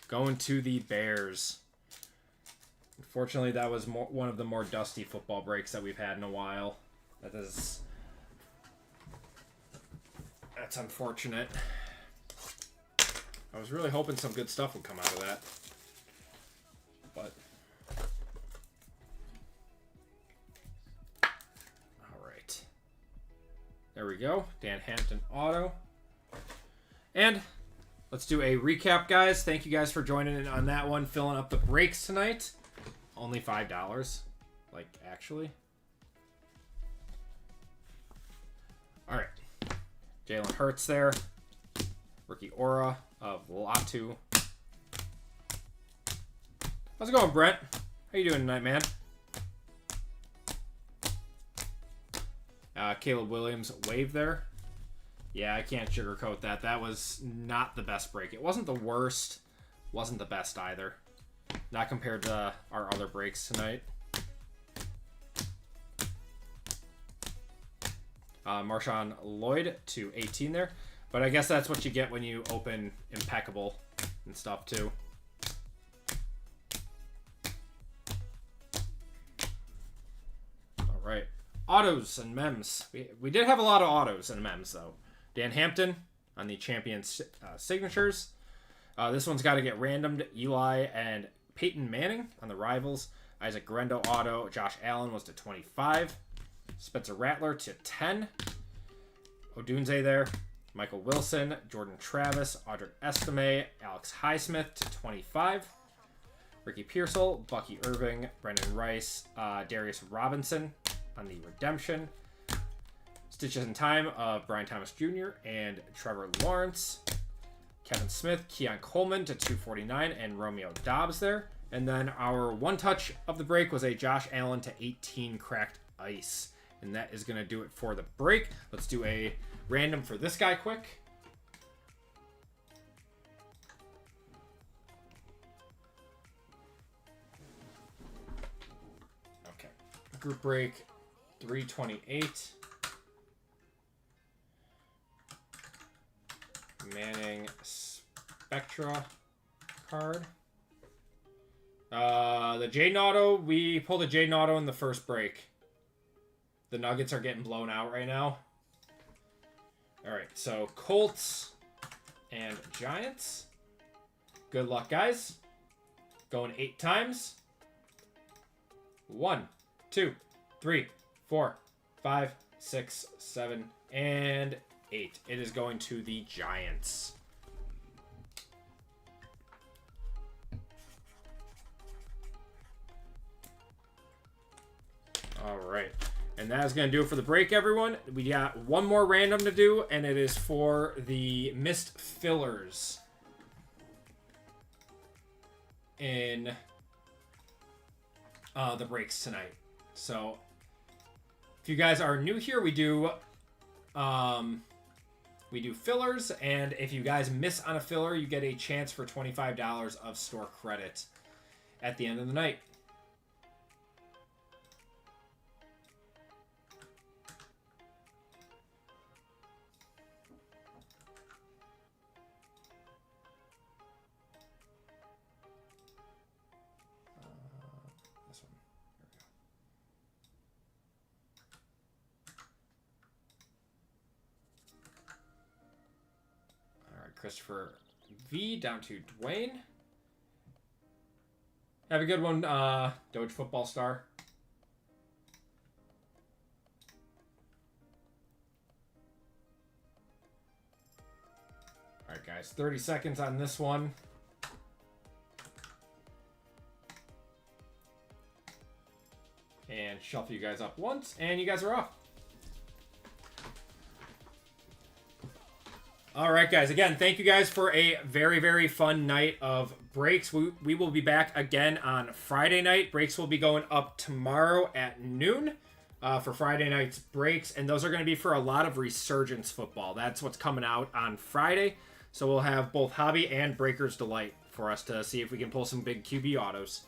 S3: Going to the Bears. Unfortunately, that was one of the more dusty football breaks that we've had in a while. That's unfortunate. I was really hoping some good stuff would come out of that. But all right. There we go. Dan Hampton auto. And let's do a recap, guys. Thank you guys for joining in on that one. Filling up the breaks tonight. Only $5. Like, actually. All right. Jalen Hurts there. Rookie Aura of Latu. How's it going, Brent? How you doing tonight, man? Caleb Williams wave there. Yeah, I can't sugarcoat that. That was not the best break. It wasn't the worst. Wasn't the best either. Not compared to our other breaks tonight. Marshawn Lloyd to 18 there. But I guess that's what you get when you open Impeccable and stuff too. All right. Autos and mems. We did have a lot of autos and mems, though. Dan Hampton on the champion signatures. This one's got to get randomed. Eli and Peyton Manning on the Rivals. Isaac Garendo auto. Josh Allen was to 25. Spencer Rattler to 10. Odunze there. Michael Wilson, Jordan Travis, Audric Estime, Alex Highsmith to 25. Ricky Pearsall, Bucky Irving, Brendan Rice, Darius Robinson on the Redemption. Stitches in Time of Brian Thomas Jr. and Trevor Lawrence. Kevin Smith, Keon Coleman to 249, and Romeo Dobbs there. And then our one touch of the break was a Josh Allen to 18 cracked ice. And that is going to do it for the break. Let's do a random for this guy quick. Okay. Group break 328. Manning Spectra card. The Jaden Auto, we pulled a Jaden Auto in the first break. The Nuggets are getting blown out right now. All right, so Colts and Giants. Good luck, guys. Going 8 times. 1, 2, 3, 4, 5, 6, 7, and 8. It is going to the Giants. All right. And that is going to do it for the break, everyone. We got one more random to do, and it is for the missed fillers in the breaks tonight. So if you guys are new here, we do fillers, and if you guys miss on a filler, you get a chance for $25 of store credit at the end of the night. This one. Here we go. All right, Christopher V down to Dwayne. Have a good one, Doge Football Star. All right, guys, 30 seconds on this one. And shuffle you guys up once, and you guys are off. All right, guys. Again, thank you guys for a very, very fun night of breaks. We will be back again on Friday night. Breaks will be going up tomorrow at noon for Friday night's breaks, and those are going to be for a lot of Resurgence football. That's what's coming out on Friday. So we'll have both Hobby and Breaker's Delight for us to see if we can pull some big QB autos.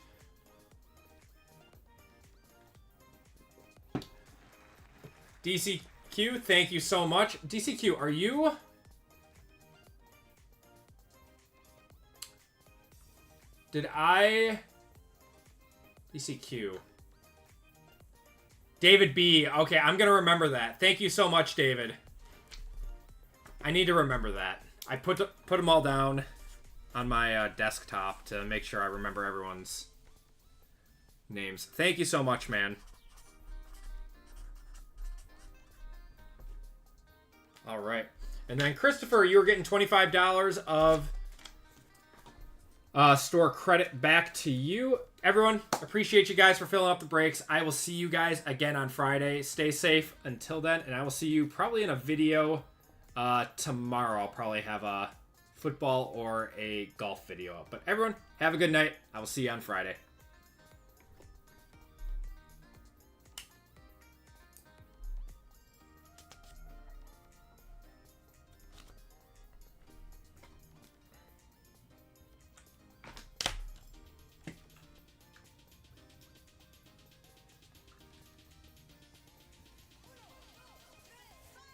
S3: DCQ, thank you so much. DCQ, are you... Did I... DCQ. David B. Okay, I'm going to remember that. Thank you so much, David. I need to remember that. I put them all down on my desktop to make sure I remember everyone's names. Thank you so much, man. All right. And then, Christopher, you were getting $25 of store credit back to you. Everyone, appreciate you guys for filling up the breaks. I will see you guys again on Friday. Stay safe until then, and I will see you probably in a video tomorrow. I'll probably have a football or a golf video up. But everyone, have a good night. I will see you on Friday.